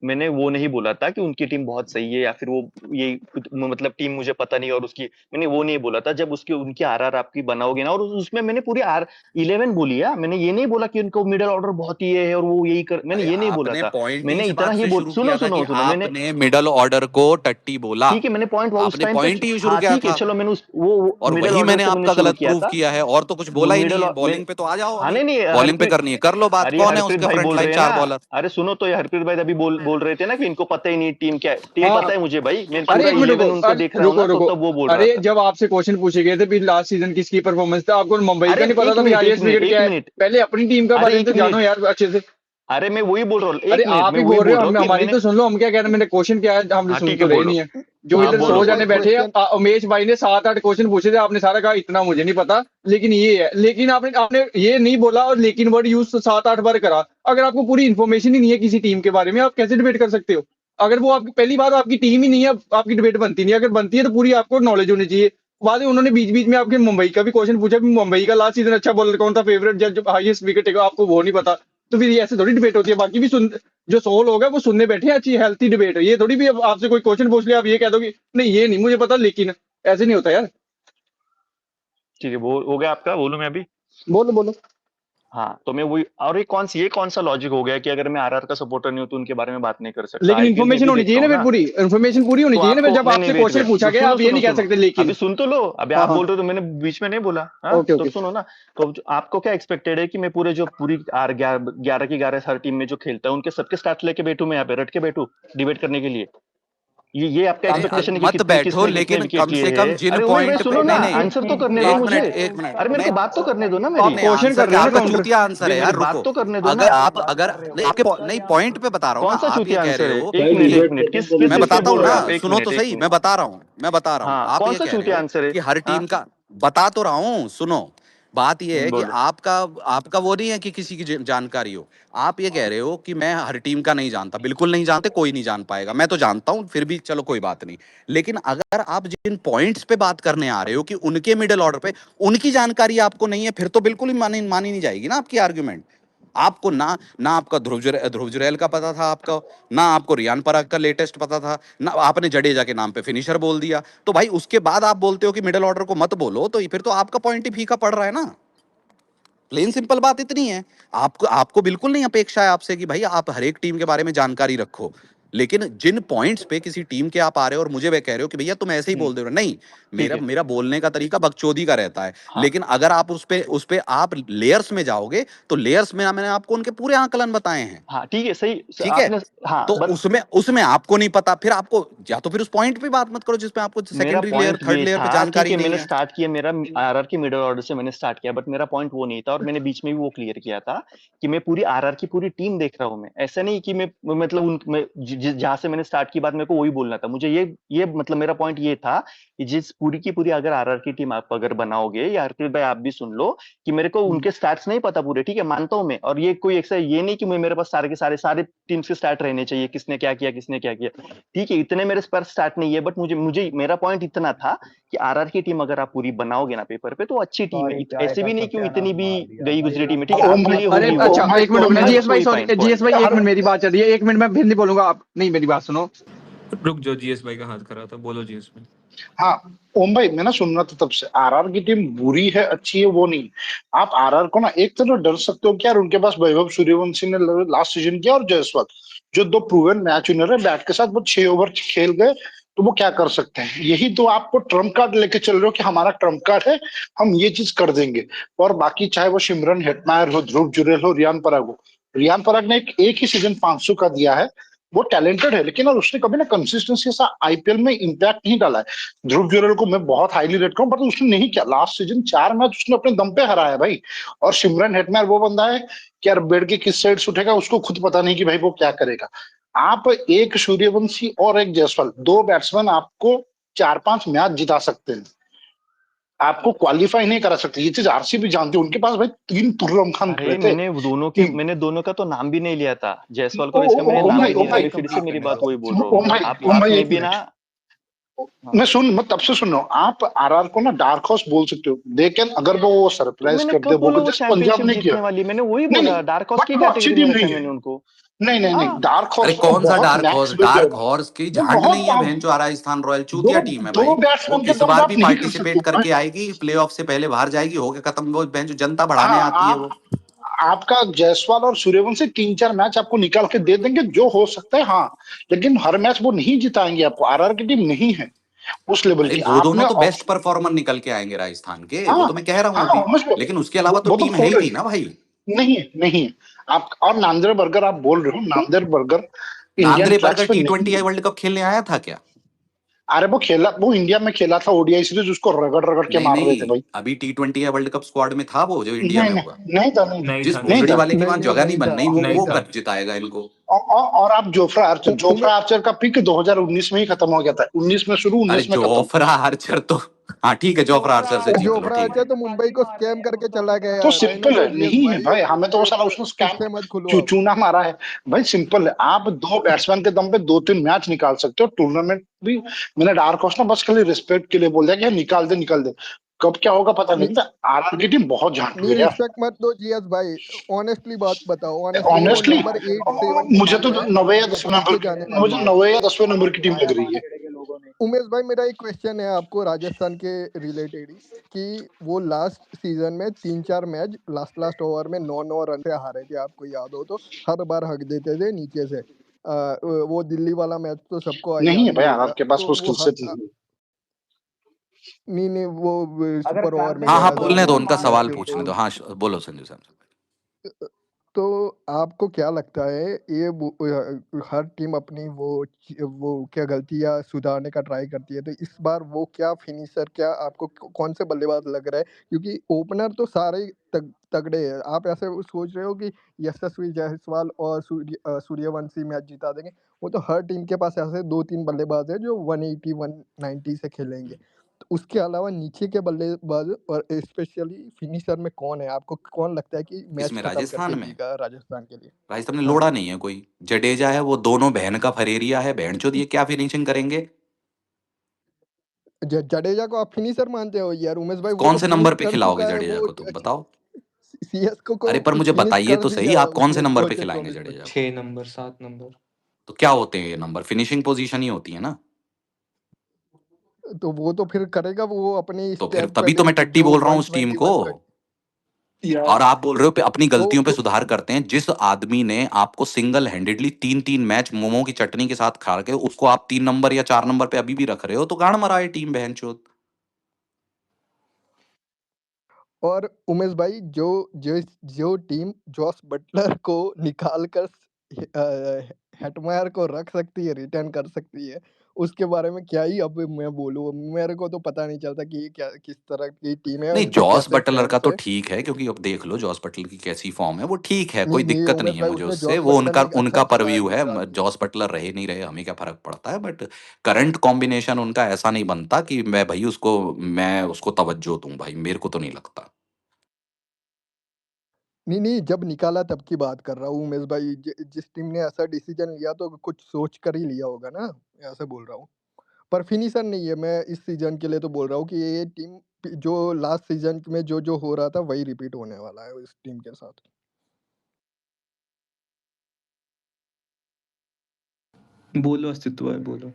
S8: मैंने वो नहीं बोला था कि उनकी टीम बहुत सही है या फिर वो ये मतलब टीम मुझे पता नहीं, और उसकी मैंने वो नहीं बोला था। जब उसकी उनकी आरआर आपकी बनाओगे ना, और उसमें मैंने पूरी R11 बोली है। मैंने ये नहीं बोला कि उनको मिडिल ऑर्डर बहुत ये है और वो यही कर, मैंने
S1: अरे
S8: ये नहीं बोला
S1: आपने
S8: था।
S1: पॉइंट ही
S8: मैंने
S1: इस
S8: इतना
S1: बात
S8: ही
S1: से
S8: बोल,
S1: शुरू
S8: सुनो
S1: किया था कि
S8: सुनो सुनो, मैंने
S1: आपने मिडल ऑर्डर को टट्टी बोला।
S8: ठीक है, मैंने पॉइंट उस
S1: आपने
S8: टाइम पे,
S1: पॉइंट ही शुरू
S8: हाँ
S1: किया
S8: ठीक है
S1: था,
S8: चलो, मैंने वो
S1: और
S8: मिडिल
S1: वही
S8: ऑर्डर
S1: मैंने
S8: से मैंने
S1: आपका
S8: शुरू
S1: गलत
S8: किया
S1: प्रूव
S8: था।
S1: किया है, और तो कुछ बोला ही नहीं है। बॉलिंग पे तो आ जाओ
S8: हाँ
S1: अभी,
S8: नहीं
S1: बॉलिंग पे
S8: हरप्रीत,
S1: करनी है कर लो बात।
S8: अरे
S1: कौन है
S8: हरप्रीत
S1: उसके
S8: भाई
S1: फ्रंट
S8: बोल
S1: लाइन
S8: रहे हैं ना,
S1: 4 बॉलर?
S8: अरे सुनो तो, ये हरप्रीत भाई अभी बोल रहे थे ना कि इनको पता ही नहीं टीम क्या है। टीम
S13: हाँ
S8: पता है मुझे भाई, मैं
S13: अरे
S8: पूरा
S13: एक मिनट
S8: 11 उनको देख रहा हूँ ना,
S13: रुको।
S8: तब वो बोल रहा
S13: अरे
S8: था।
S13: जब आपसे क्वेश्चन पूछे गए थे भी लास्ट सीजन किसकी परफॉर्मेंस था, आपको मुंबई
S8: अरे
S13: का नहीं पता
S8: एक
S13: था भाई
S8: मिनट एक
S13: हाईएस्ट
S8: मिनट
S13: विकेट
S8: एक
S13: क्या है?
S8: मिनट
S13: पहले अपनी टीम का
S8: अरे
S13: बारे में
S8: एक
S13: तो जानो
S8: मिनट
S13: यार अच्छे से।
S8: अरे मैं वही बोल रहा हूँ,
S13: अरे
S8: एक मिनट
S13: आप
S8: मैं
S13: ही
S8: वही
S13: बोल रहे
S8: बोल
S13: हो,
S8: रहा हूँ
S13: हम
S8: कि
S13: हमारी
S8: मैंने,
S13: तो सुन लो, हम क्या कह रहे हैं, मैंने क्वेश्चन क्या है, हम
S8: हाँ
S13: सुन
S8: ठीक
S13: तो
S8: है
S13: रहे
S8: बोलो,
S13: नहीं है। जो
S8: हाँ
S13: इधर
S8: बोलो
S13: 100
S8: बोलो।
S13: जाने बैठे हैं,
S5: क्वेश्चन
S13: उमेश भाई ने 7-8 क्वेश्चन पूछे थे, आपने सारा कहा इतना मुझे नहीं पता, लेकिन ये है। लेकिन आपने आपने ये नहीं बोला, और लेकिन वर्ड यूज 7-8 बार करा। अगर आपको पूरी इन्फॉर्मेशन ही नहीं है किसी टीम के बारे में, आप कैसे डिबेट कर सकते हो? अगर वो आपकी पहली बात, आपकी टीम ही नहीं है, आपकी डिबेट बनती नहीं है। अगर बनती है तो पूरी आपको नॉलेज होनी चाहिए। बाद में उन्होंने बीच बीच में आपके मुंबई का भी क्वेश्चन पूछा कि मुंबई का लास्ट सीजन अच्छा बॉलर कौन था, फेवरेट जज हाईएस्ट विकेट टेकर, आपको वो नहीं पता। तो फिर ये ऐसे थोड़ी डिबेट होती है। बाकी भी सुन, जो 100 लोग हैं वो सुनने बैठे हैं, अच्छी हेल्थी डिबेट है ये। थोड़ी भी अब आपसे कोई क्वेश्चन पूछ लिया, आप ये कह दो कि नहीं ये नहीं मुझे पता, लेकिन ऐसे नहीं होता यार।
S8: ठीक है, वो हो गया आपका, बोलूं मैं अभी?
S13: बोलो बोलो।
S8: हाँ, तो मैं वही, और ये कौन सा लॉजिक हो गया कि अगर मैं आरआर का सपोर्टर नहीं हूँ तो उनके बारे में बात नहीं कर सकता।
S13: लेकिन
S8: आईपीएल में
S13: इन्फॉर्मेशन
S8: भी
S13: होनी
S8: देखता
S13: चाहिए ना
S8: हूँ
S13: फिर,
S8: ना।
S13: पूरी इन्फॉर्मेशन पूरी होनी
S8: तो
S13: चाहिए ना फिर,
S8: आपको
S13: जब
S8: नहीं
S13: आपसे
S8: नहीं वेट
S13: क्वेश्चन
S8: वेट
S13: पूछा गया
S8: सुनो
S13: आप ये
S8: सुनो
S13: नहीं कह
S8: सुनो,
S13: सकते लेकिन।
S8: अभी सुन तो लो, अभी
S13: हाँ
S8: आप
S13: हाँ
S8: बोल रहे हो तो मैंने बीच में नहीं बोला। हाँ,
S13: ओके
S8: तो
S13: ओके
S8: सुनो ना। तो आपको क्या एक्सपेक्टेड है कि मैं पूरी 11 की 11 हर टीम में जो खेलता है उनके सबके स्टार्ट लेके बैठू, मैं यहाँ पे रट के बैठू डिबेट करने के लिए? ये आपका
S1: अरे
S8: एक्सपेक्टेशन है कि
S1: मत
S8: कितने
S1: बैठो,
S8: किसने कितने
S1: लेकिन
S8: विकेट
S1: कम
S8: लिए
S1: से
S8: हैं?
S1: कम जिन
S8: अरे वही भाई
S1: पॉइंट पे,
S8: सुनो ना,
S1: नहीं नहीं,
S8: आंसर तो करने दो
S1: एक
S8: मुझे।
S1: मिनट एक मिनट,
S8: अरे मेरे
S1: नहीं
S8: को बात तो करने दो ना
S13: आप
S8: मेरी।
S1: नहीं,
S13: क्वेश्चन
S1: आंसर
S13: कर
S1: क्या
S13: रहे हो ना
S1: आपका
S13: काउंटर।
S1: चूतिया आंसर है
S8: मेरी
S1: यार,
S8: बात
S1: रुको।
S8: तो करने दो ना।
S1: अगर आप अगर नहीं आपके नहीं, पॉइंट पे बता रहा हूँ ना,
S8: कौन सा
S1: आप ये
S8: चूतिया
S1: कह रहे
S8: आंसर है?
S1: हो
S8: एक
S12: भाई
S8: मिनट
S1: कि
S8: एक
S12: डिबेट
S8: मिनट,
S12: करने
S8: किस
S12: दो
S8: किस
S1: मैं
S8: चीज
S12: डिबेट
S8: पे
S1: बताता
S12: करने
S1: हूँ
S8: बोल
S12: दो
S8: रहे
S1: ना,
S8: हो आप? एक
S1: सुनो
S8: मिनट
S1: तो
S8: एक
S1: सही,
S8: मिनट।
S1: मैं बता रहा हूँ,
S8: हाँ,
S1: आप
S8: कौन
S1: ये
S8: सा
S1: कह रहे
S8: चूतिया
S1: हो
S8: आंसर है?
S1: कि हर
S8: हाँ,
S1: टीम का, बता तो रहा हूँ, सुनो। बात ये है कि
S8: बोलो।
S1: आपका आपका वो नहीं है कि किसी की जानकारी हो। आप ये कह रहे हो कि मैं हर टीम का नहीं जानता, बिल्कुल नहीं जानते, कोई नहीं जान पाएगा, मैं तो जानता हूं, फिर भी चलो कोई बात नहीं। लेकिन अगर आप जिन पॉइंट्स पे बात करने आ रहे हो कि उनके मिडिल ऑर्डर पे उनकी जानकारी आपको नहीं है, फिर तो बिल्कुल ही मानी नहीं जाएगी ना आपकी आर्ग्यूमेंट। आपको ना आपका ध्रुव जुरैल का पता था आपका, ना आपको रियान पराग का लेटेस्ट पता था, ना आपने जडेजा के नाम पे फिनिशर बोल दिया। तो भाई उसके बाद आप बोलते हो कि मिडिल ऑर्डर को मत बोलो, तो फिर तो आपका पॉइंट ही फीका पड़ रहा है ना। प्लेन सिंपल बात इतनी है। आपको आपको बिल्कुल नहीं अपेक्षा है आपसे कि भाई आप हर एक टीम के बारे में जानकारी रखो, लेकिन जिन पॉइंट्स पे किसी टीम के आप आ रहे हो और मुझे वे कह रहे हो कि भैया तुम ऐसे ही बोल दे रहे हो, नहीं,
S8: ठीक
S1: मेरा
S8: है।
S1: मेरा बोलने का तरीका बकचोदी का रहता है।
S8: हाँ
S1: लेकिन अगर आप उस पे आप लेयर्स में जाओगे, तो लेयर्स में मैंने आपको उनके पूरे आकलन बताए हैं।
S8: हाँ ठीक है, सही
S1: ठीक है,
S8: आपने। हाँ
S1: तो
S8: बट
S1: उसमें उसमें आपको नहीं पता, फिर आपको या तो फिर उस पॉइंट पे बात मत करो जिसमें आपको
S8: मेरा
S1: सेकेंडरी लेयर
S8: पॉइंट
S1: थर्ड
S8: ये
S1: लेयर पे
S8: था, ठीक
S1: जानकारी
S8: है,
S1: नहीं
S8: मैंने
S1: है।
S8: स्टार्ट किया मेरा आरआर की मिडिल ऑर्डर से मैंने स्टार्ट किया, बट मेरा पॉइंट वो नहीं था, और मैंने बीच में भी वो क्लियर किया था कि मैं पूरी आरआर की पूरी टीम देख रहा हूँ। मैं ऐसा नहीं कि मैं मतलब जहां से मैंने स्टार्ट की बात मेरे को वही बोलना था। मुझे ये मतलब मेरा पॉइंट ये था कि जिस पूरी की पूरी अगर आरआर की टीम आप अगर बनाओगे, या हरप्रीत भाई आप भी सुन लो कि मेरे को उनके स्टार्ट्स नहीं पता पूरे, ठीक है, मानता हूँ मैं, और ये कोई ऐसा ये नहीं कि मेरे पास सारे के सारे टीम्स के स्टार्ट रहने चाहिए, किसने क्या किया किसने क्या किया, ठीक है, इतने मेरे पास स्टार्ट नहीं है, बट मुझे मुझे मेरा पॉइंट इतना था कि आरआर की टीम अगर आप पूरी बनाओगे ना पेपर पे, तो अच्छी टीम है।
S11: सॉरी चाय
S8: ऐसे
S11: का
S8: भी नहीं क्यों
S11: सत्यानाश
S8: इतनी भी
S11: मार दिया
S8: गई
S11: भाई
S8: गुजरी टीम है, ठीक है,
S11: आपने।
S7: ओम
S8: आपके
S7: भाई
S8: लिए
S13: अरे
S8: होगी वो।
S13: अच्छा
S7: ओम भाई
S13: एक मिनट
S7: ओम
S13: रुकना,
S7: भाई
S13: जीएस भाई
S8: कोई
S13: सॉरी,
S8: पॉइंट
S13: जीएस
S8: पॉइंट
S13: भाई एक
S7: हर
S13: मिनट मेरी बात चल रही है, एक मिनट मैं फिर नहीं बोलूंगा, आप नहीं मेरी बात सुनो।
S3: रुक जाओ, जीएस भाई का हाथ खड़ा था, बोलो जीएस भाई।
S14: हाँ ओम भाई मैं ना सुन रहा था तब से, आरआर की टीम बुरी है अच्छी है वो नहीं। आप आरआर को ना एक तरह डर सकते हो कि यार उनके पास वैभव सूर्यवंशी ने लास्ट सीजन किया और जायसवाल जो दो प्रूवन मैच विनर है, बैट के साथ वो 6 ओवर खेल गए, तो वो क्या कर सकते हैं। यही तो आपको ट्रम्प कार्ड लेके चल रहे हो कि हमारा ट्रम्प कार्ड है, हम ये चीज कर देंगे। और बाकी चाहे वो सिमरन हेटमायर हो, ध्रुव जुरेल हो, रियान पराग हो। रियान पराग ने एक ही सीजन 500 का दिया है, वो टैलेंटेड है, लेकिन और उसने कभी ना कंसिस्टेंसी सा आईपीएल में इंपैक्ट नहीं डाला है। ध्रुव जुरेल को मैं बहुत हाईली रेट करूं, बट उसने नहीं किया। लास्ट सीजन 4 मैच उसने अपने दम पे हराया भाई। और सिमरन हेटमायर वो बंदा है कि यार बेड के किस साइड से उठेगा उसको खुद पता नहीं कि भाई वो क्या करेगा। आप एक सूर्यवंशी और एक जायसवाल, दो बैट्समैन आपको 4-5 मैच जिता सकते हैं, आपको क्वालिफाई नहीं करा सकते। ये चीज आरसीबी जानती है। उनके पास भाई 3 तुर्रम खान खड़े
S8: अरे
S14: थे।
S8: मैंने दोनों का तो नाम भी नहीं लिया था, जायसवाल का
S14: ओ
S8: और इसका मैंने
S14: ओम
S8: नाम
S14: भाई
S8: भी नहीं
S14: ओम
S8: लिया।
S14: भाई
S8: अभी फिर से मेरी बात वही बोल रहा
S14: ओम भाई
S8: हूँ,
S14: ओम भाई
S8: आपने
S14: एक
S8: भी ना।
S14: मिनट,
S8: हाँ,
S14: मैं सुन मत तब से सुन रहा हूँ। आप आरआर को ना डार्क हॉर्स बोल सकते हो, लेकिन अगर वो
S8: तो
S14: सरप्राइज
S8: मैंने
S14: करते
S8: कब
S14: वो
S8: बोला वो
S14: जैसे पंजाब
S8: चैंपियनशिप
S14: ने किया।
S8: जीतने वाली, मैंने वही
S14: नहीं
S8: बोला,
S14: नहीं,
S8: डार्क हॉर्स
S14: बट
S8: की
S14: वो अच्छी
S8: कैटेगरी में
S14: टीम
S8: रखा
S14: नहीं
S8: है
S14: है।
S8: मैंने उनको।
S14: नहीं नहीं नहीं,
S8: हाँ
S14: डार्क
S1: अरे
S14: हॉर्स में
S1: कौन सा
S14: बहुत
S1: dark horse,
S14: max builder,
S1: dark horse की
S14: वो
S1: झांड
S14: बहुत
S1: नहीं है बहन, जो राजस्थान रॉयल चूतिया
S14: दो
S1: टीम है
S14: दो
S1: भाई। वो
S14: बैट्समैन के
S1: इस
S14: दम पे
S1: बार
S14: आप
S1: भी
S14: नहीं कर
S1: पार्टिसिपेट
S14: सकते।
S1: करके आएगी, प्लेऑफ से पहले बाहर जाएगी, होके खत्म, वो बहन जो जनता बढ़ाने
S14: हाँ
S1: आती है वो।
S14: आप आपका जायसवाल और सूर्यवंशी 3-4 मैच आपको निकाल के दे देंगे जो हो सकता है, हाँ, लेकिन हर मैच वो नहीं जिताएंगे आपको। आरआर की टीम नहीं है उस लेवल
S1: अरे
S14: की।
S1: वो
S14: आपने
S1: दोनों तो बेस्ट परफॉर्मर निकल के आएंगे राजस्थान के, वो
S14: हाँ
S1: तो मैं कह रहा हूँ
S14: हाँ
S1: अभी।
S14: समझ लो,
S1: लेकिन उसके अलावा तो
S14: वो तो
S1: टीम है
S14: खोल
S1: ही नहीं
S14: रही
S1: ना भाई।
S14: नहीं है नहीं है। आप और नांदर बर्गर आप बोल रहे हो, नांदर burger Indian
S1: Nandre
S14: tracks
S1: burger
S14: पे नहीं।
S1: T20 वर्ल्ड कप खेलने आया था क्या?
S14: अरे वो खेला, वो इंडिया में खेला था ओडीआई सीरीज, उसको रगड़ रगड़ के
S1: नहीं
S14: मार रहे थे
S1: नहीं,
S14: भाई।
S1: अभी T20 वर्ल्ड कप स्क्वाड में था वो, जो इंडिया
S14: नहीं
S1: में
S14: नहीं
S1: होगा।
S14: नहीं था, नहीं
S3: नहीं
S1: जिस
S3: था, नहीं
S14: नहीं
S1: भोसड़ी
S3: था,
S14: था।
S1: वाले की वहां जगह नहीं
S5: नहीं
S1: बन
S5: था
S1: रही, वो
S3: नहीं
S1: वो
S3: था।
S1: कर जिताएगा इनको।
S14: और आप जोफ्रा आर्चर, जोफ्रा आर्चर का पिक 2019 में ही खत्म हो गया था। 19 में शुरू,
S1: अरे
S14: 19 में खत्म।
S1: जोफ्रा आर्चर तो, हाँ ठीक है, जोफ्रा आर्चर से जीत लो,
S5: जोफ्रा
S1: ठीक
S5: आर्चर
S1: है।
S5: तो मुंबई को स्कैम करके चला गया
S14: तो
S5: यार, है ना
S14: सिंपल है,
S5: जीएस
S14: नहीं है
S5: भाई?
S14: भाई, हमें तो वो साला उसने स्कैम
S5: किससे मत खुलो आप।
S14: चूना मारा है भाई। सिंपल है, आप दो बैट्समैन के दम पे 2-3 मैच निकाल सकते हो टूर्नामेंट भी। मैंने डार्क हॉर्स ना बस खाली रिस्पेक्ट के लिए बोल दिया कि निकाल दे निकाल दे, कब क्या होगा पता नहीं था। आरआर की टीम बहुत झांटू
S5: नहीं
S14: है यार।
S5: रिस्पेक्ट मत दो जीएस भाई, ऑनेस्टली बात बताओ, ऑनेस्टली वो
S14: ऑनेस्टली
S5: नंबर 8-7 की
S14: मुझे तो
S5: टीम है,
S14: 9वें या 10वें
S5: ऊपर
S14: नंबर
S5: जाने
S14: मुझे
S5: वाली है।
S14: 9वें या 10वें नंबर की टीम लग रही है।
S5: उमेश भाई मेरा एक क्वेश्चन है आपको राजस्थान के रिलेटेड ही कि वो लास्ट सीजन में 3-4 मैच लास्ट ओवर में 9-9 रन से हारे थे, आपको याद हो तो हर बार हक देते थे नीचे से। वो दिल्ली वाला मैच तो सबको
S14: नहीं है
S5: याद ही
S14: भाई
S5: होगा।
S14: आरआर के पास
S5: तो
S14: वो
S5: वो
S14: स्किल सेट नहीं।
S5: नहीं वो
S11: अगर
S5: सुपर ओवर में
S11: करते
S1: हाँ
S11: भी
S1: हाँ,
S11: तो
S5: गया था
S1: बोलने दो,
S5: वो
S11: हम
S1: उनका
S11: मानते
S1: सवाल
S5: सीआरके
S11: नहीं
S1: पूछने
S11: ना।
S1: दो। हाँ बोलो संजू सैमसन।
S5: तो आपको क्या लगता है ये हर टीम अपनी वो क्या गलतियां सुधारने का ट्राई करती है, तो इस बार वो क्या फिनिशर क्या आपको कौन से बल्लेबाज लग रहा है? क्योंकि ओपनर तो सारे तगड़े हैं। आप ऐसे सोच रहे हो कि यशस्वी जायसवाल और सूर्यवंशी मैच जिता देंगे? वो तो हर टीम के पास ऐसे 2-3 बल्लेबाज है जो 180 190 से खेलेंगे। तो उसके अलावा नीचे के बल्लेबाज और स्पेशली फिनिशर में कौन है? आपको कौन लगता है कि मैच
S1: इसमें
S5: खत्म करके
S1: राजस्थान में
S5: देगा राजस्थान के लिए?
S1: राजस्थान में
S5: हाँ
S1: लोड़ा नहीं है कोई। जडेजा है, वो दोनों बहन का फरेरिया है, बहन चोद, ये क्या फिनिशिंग करेंगे?
S5: जडेजा को आप फिनिशर मानते हो यार? उमेश भाई वो
S1: कौन
S5: तो
S1: से
S5: फिनिश
S1: नंबर पे
S5: कर
S1: खिलाओगे
S5: चुका है,
S1: जडेजा
S5: वो
S1: को, तुम बताओ।
S5: सीएसको को
S1: अरे पर मुझे
S5: फिनिश
S1: बताइए
S5: कर
S1: तो सही,
S5: दिया
S1: आप कौन से
S5: उसने
S1: नंबर पे
S5: प्रोजेक्ट
S1: खिलाएंगे
S5: प्रॉमिस में।
S1: जडेजा को?
S3: 6 नंबर 7 नंबर।
S1: तो क्या होते हैं ये नंबर? फिनिशिंग पोजीशन ही होती है ना।
S5: तो वो तो फिर करेगा वो अपनी
S1: तो फिर
S5: स्टेट
S1: तभी तो
S5: पहले
S1: मैं टट्टी
S5: जो
S1: बोल रहा हूँ उस टीम
S5: 120
S1: को।
S5: 130
S1: और आप बोल रहे हो अपनी
S5: तो
S1: गलतियों पे सुधार करते हैं। जिस आदमी ने आपको सिंगल हैंडेडली 3-3 मैच मोमो की चटनी के साथ खा के, उसको आप 3 नंबर या 4 नंबर पे अभी भी रख रहे हो, तो गाड़ मरा है टीम बहन चोद।
S5: और उमेश भाई जो टीम जॉस बटलर को निकाल कर हेटमायर को रख सकती है, रिटर्न कर सकती है, उसके बारे में क्या ही अब मैं बोलूँ? मेरे को तो पता नहीं चलता कि ये क्या किस तरह की टीम है और
S1: नहीं,
S5: इसके
S1: जॉस
S5: कैसे
S1: बटलर का
S5: फैंस
S1: तो
S5: है।
S1: ठीक है, क्योंकि अब देख लो जॉस बटलर की कैसी फॉर्म है, वो ठीक है,
S5: नहीं
S1: कोई
S5: नहीं
S1: दिक्कत
S5: उमेश
S1: नहीं है
S5: भाई
S1: मुझे
S5: उसने
S1: उससे।
S5: जॉस
S1: वो
S5: बटलर
S1: उनका
S5: ने अच्छा
S1: उनका
S5: खेला है
S1: परव्यू है।
S5: गुजरात में।
S1: जॉस बटलर रहे नहीं रहे हमें क्या फर्क पड़ता है, बट करंट कॉम्बिनेशन उनका ऐसा नहीं बनता कि मैं उसको तवज्जो दूं। भाई मेरे को तो नहीं लगता।
S5: नहीं नहीं जब निकाला तब की बात कर रहा हूँ उमेश भाई। जिस टीम ने ऐसा डिसीजन लिया तो कुछ सोच कर ही लिया होगा ना, ऐसे बोल रहा हूँ। पर फिनिशर नहीं है, मैं इस सीजन के लिए तो बोल रहा हूँ कि ये टीम जो लास्ट सीजन में जो जो हो रहा था वही रिपीट होने वाला है इस टीम के साथ।
S3: बोलो अस्तित्व है, बोलो।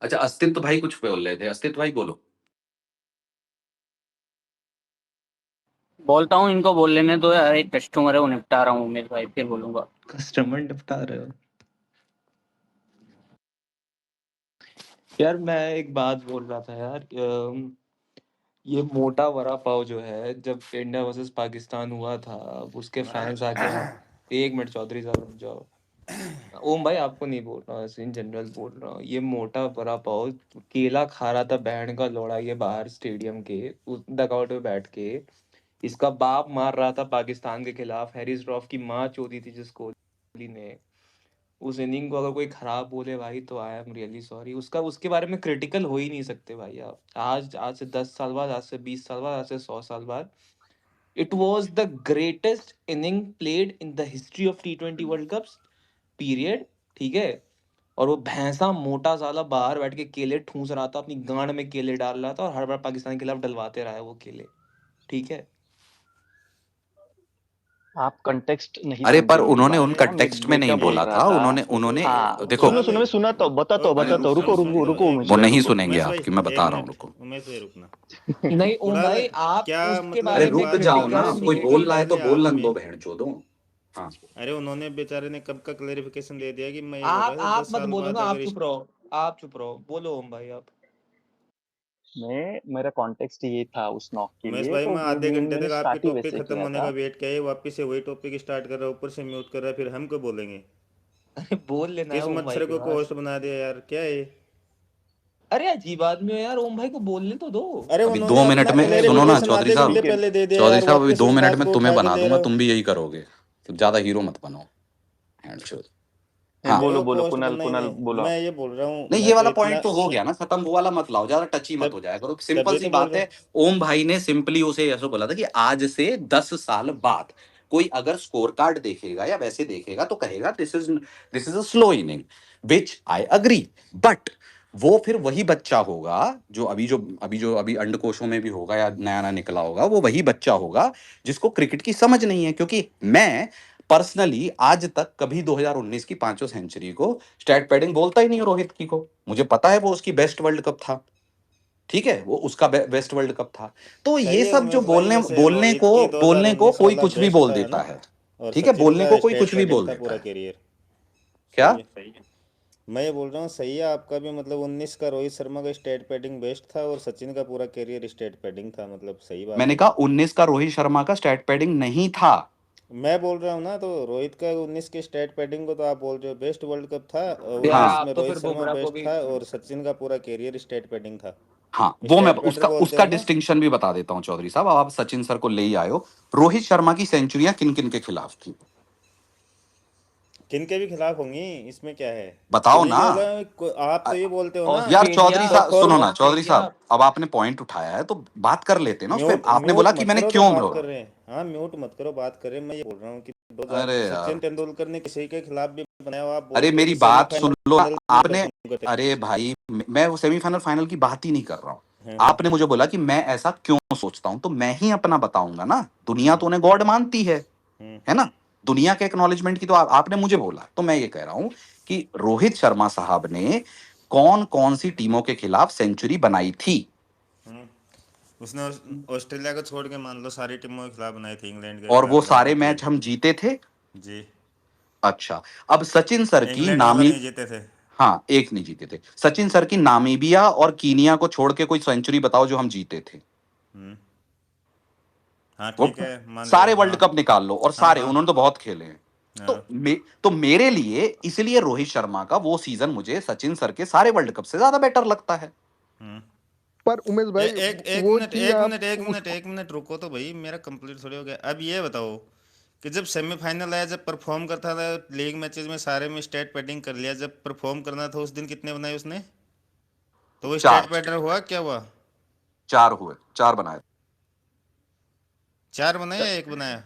S1: अच्छा, अस्तित्व भाई कुछ बोल रहे थे। अस्तित्व भाई बोलो।
S10: बोलता हूँ, इनको बोल लेने दो यार, एक कस्टमर है वो निपटा रहा हूँ मेरे भाई, फिर बोलूंगा।
S3: कस्टमर निपटा रहे हो यार। मैं एक बात बोल रहा था यार, ये मोटा वड़ा पाव जो है, जब इंडिया वर्सेस पाकिस्तान हुआ था, उसके फैंस आके आप 1 मिनट चौधरी साहब रुक जाओ। ओम भाई आपको नहीं बोल रहा हूँ, ऐसे इन जनरल बोल रहा हूँ। ये मोटा वड़ा पाव केला खा रहा था बहन का लोड़ा, ये बाहर स्टेडियम के उस डगआउट में बैठ के। इसका बाप मार रहा था पाकिस्तान के खिलाफ, हैरिस रॉफ की माँ चोदी थी जिस कोहली ने। उस इनिंग को अगर कोई खराब बोले भाई, तो आई एम रियली सॉरी। उसका उसके बारे में क्रिटिकल हो ही नहीं सकते भाई आप। आज से 10 साल बाद, आज से 20 साल बाद, आज से 100 साल बाद, it was the greatest inning played in the history of T20 world cups period. ठीक है। और वो भैंसा मोटा साला बाहर बैठ के केले ठूस रहा था, अपनी गांड में केले डाल रहा था, और हर बार पाकिस्तान के खिलाफ डलवाते रहा है वो केले। ठीक है।
S8: आप कंटेक्स्ट नहीं
S1: अरे
S8: समझे
S1: पर
S8: मेरी
S1: उन्होंने
S8: बात
S1: उन
S8: का।
S1: कंटेक्स्ट में
S8: मैं
S1: नहीं
S8: क्या बोल
S1: बोला
S8: रहा
S1: था।
S8: था?
S1: उन्होंने
S8: हाँ
S1: देखो,
S8: सुनो मैं सुनाता हूँ, बताता हूँ बताता हूँ, रुको उमेश
S1: वो
S8: भाई
S1: नहीं
S8: रुको।
S1: सुनेंगे आपकी, मैं बता रहा हूँ, रुको।
S3: नहीं ओम भाई, आप उसके
S1: अरे
S3: बारे में
S1: रुक जाओ ना,
S3: क्रिटिकल
S1: कोई
S3: नहीं।
S1: बोल रहा है तो बोलन दो बहन चोदो। हाँ
S3: आप मत बोलो ना, आप चुप रहो, आप चुप रहो। बोलो ओम भाई आप।
S8: मैं मेरा कॉन्टेक्स्ट ये था उस नॉक के लिए, तो मैंने स्टार्ट ही वैसे किया था।
S3: अरे बोल लेना है ओम भाई के बाद। अरे अजीब आदमी हो यार, ओम भाई को बोलने तो दो।
S1: अभी 2 मिनट में सुनो ना चौधरी साहब।
S8: ठीक है
S1: चौधरी साहब अभी 2 मिनट में तुम्हें बना दूंगा, तुम भी यही करोगे। तो ज्यादा हीरो मत बनो हैंडशोर। हाँ
S8: बोलो बोलो कुणाल कुणाल बोलो आप।
S1: नहीं, ये वाला पॉइंट तो हो गया ना खत्म, वो वाला मत लाओ, ज्यादा टची मत हो जाया करो। सिंपल सी बात है। ओम भाई ने सिंपली उसे ऐसा बोला था कि आज से 10 साल बाद कोई अगर स्कोर कार्ड देखेगा या वैसे देखेगा तो कहेगा this is a slow inning, which I agree. But वो फिर वही बच्चा होगा जो अभी अंडकोशों में भी होगा या नया नया निकला होगा, वो वही बच्चा होगा जिसको क्रिकेट की समझ नहीं है। क्योंकि मैं पर्सनली आज तक कभी 2019 की पांचों सेंचुरी को स्टैट पैडिंग बोलता ही नहीं है रोहित की को। मुझे पता है वो उसकी बेस्ट वर्ल्ड कप था, ठीक है, वो उसका बेस्ट वर्ल्ड कप था। तो
S15: सही
S1: ये
S15: है
S1: सब जो
S15: उमेश भाई, वैसे रोहित की
S1: बोलने को
S15: 2019
S1: कोई
S15: वाला
S1: कुछ भी
S15: बेस्ट
S1: बोल
S15: था, है
S1: देता
S15: ना?
S1: है,
S15: और
S1: ठीक है,
S15: सचिन
S1: बोलने
S15: का
S1: को कोई
S15: स्टेट
S1: कुछ भी
S15: पैडिंग
S1: बोल
S15: था
S1: देता
S15: पूरा
S1: है।
S15: करियर।
S1: क्या
S15: सही है। मैं ये बोल रहा हूँ सही है आपका भी, मतलब 19 का रोहित शर्मा का स्टेट पैडिंग बेस्ट था और सचिन का पूरा करियर स्टेट पैडिंग था, मतलब सही बात
S1: मैंने
S15: है।
S1: कहा 19 का रोहित शर्मा का स्टैट पैडिंग नहीं था।
S15: मैं बोल रहा हूँ ना, तो रोहित का 19 के स्टेट पैडिंग को तो आप बोल रहे हो बेस्ट वर्ल्ड कप था,
S3: यार
S15: 19
S1: हाँ
S15: में
S3: आप तो
S15: रोहित
S3: फिर
S15: शर्मा
S3: बुमराह को
S15: बेस्ट
S3: भी
S15: था और सचिन का पूरा करियर स्टेट पैडिंग था।
S1: हाँ, वो मैं
S15: स्टेट पैडर
S1: उसका
S15: बोलते
S1: उसका
S15: हो ना?
S1: डिस्टिंक्शन भी बता देता हूँ चौधरी साहब। अब आप सचिन सर को ले ही आए हो। रोहित शर्मा की सेंचुरियां किन किन के खिलाफ थी
S15: किन के भी खिलाफ होंगी, इसमें क्या है?
S1: बताओ
S15: मैं ये
S1: ना।
S15: बोल रहा हूँ आप तो ये बोलते हो ना
S1: यार
S3: ऑस्ट्रेलिया
S1: चौधरी साहब सुनो ना, चौधरी
S3: ऑस्ट्रेलिया
S1: साहब अब आपने पॉइंट उठाया है तो बात कर लेते हैं ना उस पे।
S15: म्यूट
S1: आपने
S15: म्यूट
S1: बोला कि
S15: मत
S1: मैंने
S15: करो, तो
S1: क्यों
S15: बात
S1: बोला।
S15: कर रहे हैं। हाँ म्यूट मत करो, बात कर रहे हैं। मैं ये बोल रहा हूँ कि 2000
S1: अरे
S15: सचिन
S1: यार,
S15: तेंदुलकर ने किसी के खिलाफ भी बनाया हो, आप
S1: अरे
S15: बोलते हो
S1: मेरी
S15: कि
S1: बात सुन लो
S15: सेमीफाइनल में
S1: आपने।
S15: परफॉर्म करते
S1: अरे भाई मैं वो सेमीफाइनल फाइनल की बात ही नहीं कर रहा हूँ।
S15: हैं।
S1: आपने मुझे बोला कि मैं ऐसा क्यों सोचता हूं, तो मैं ही अपना बताऊंगा ना। दुनिया तो उन्हें गॉड मानती
S15: हम्म।
S1: है ना। दुनिया के एक्नॉलेजमेंट की तो आपने मुझे बोला, तो मैं ये कह रहा हूं कि रोहित शर्मा साहब ने कौन कौन सी टीमों के खिलाफ सेंचुरी बनाई थी।
S15: हम्म। उसने ऑस्ट्रेलिया को छोड़ के मान लो सारी टीमों के खिलाफ बनाई थी, इंग्लैंड के
S1: और वो
S15: खिलाफ बनाई
S1: सारे
S15: थी।
S1: मैच हम जीते थे।
S15: जी।
S1: अच्छा, अब सचिन सर की
S15: इंग्लैंड वाला
S1: नामी,
S15: नहीं जीते थे।
S1: हाँ एक नहीं जीते थे। सचिन सर की नामीबिया और कीनिया को छोड़ के कोई सेंचुरी बताओ जो हम जीते थे।
S15: हम्म। हाँ
S1: वो
S15: ठीक है, मान लिया।
S1: सारे वर्ल्ड
S15: हाँ
S1: कप निकाल लो और
S15: हाँ
S1: सारे
S15: हाँ
S1: उन्होंने तो बहुत खेले हैं। तो
S15: हाँ।
S1: तो मेरे लिए इसलिए रोहित शर्मा का वो सीजन मुझे सचिन सर के सारे वर्ल्ड कप से ज्यादा बेटर लगता है।
S15: हम्म।
S5: पर उमेश भाई
S15: एक
S5: वो
S15: मिनट
S5: चीज
S15: एक
S5: आप
S15: मिनट एक मिनट
S5: उसको
S15: एक मिनट रुको तो भाई, मेरा कंप्लीट थोड़ी हो गया। अब ये बताओ कि जब सेमीफाइनल आया, जब परफॉर्म करता था लीग मैचेस में सारे में स्टेट पैडिंग कर लिया, जब परफॉर्म करना था उस दिन कितने बनाए उसने? तो वो स्टेट
S1: चार
S15: पैडर हुआ क्या हुआ?
S1: चार हुए, चार बनाए।
S15: 4 बनाए या 1 बनाया?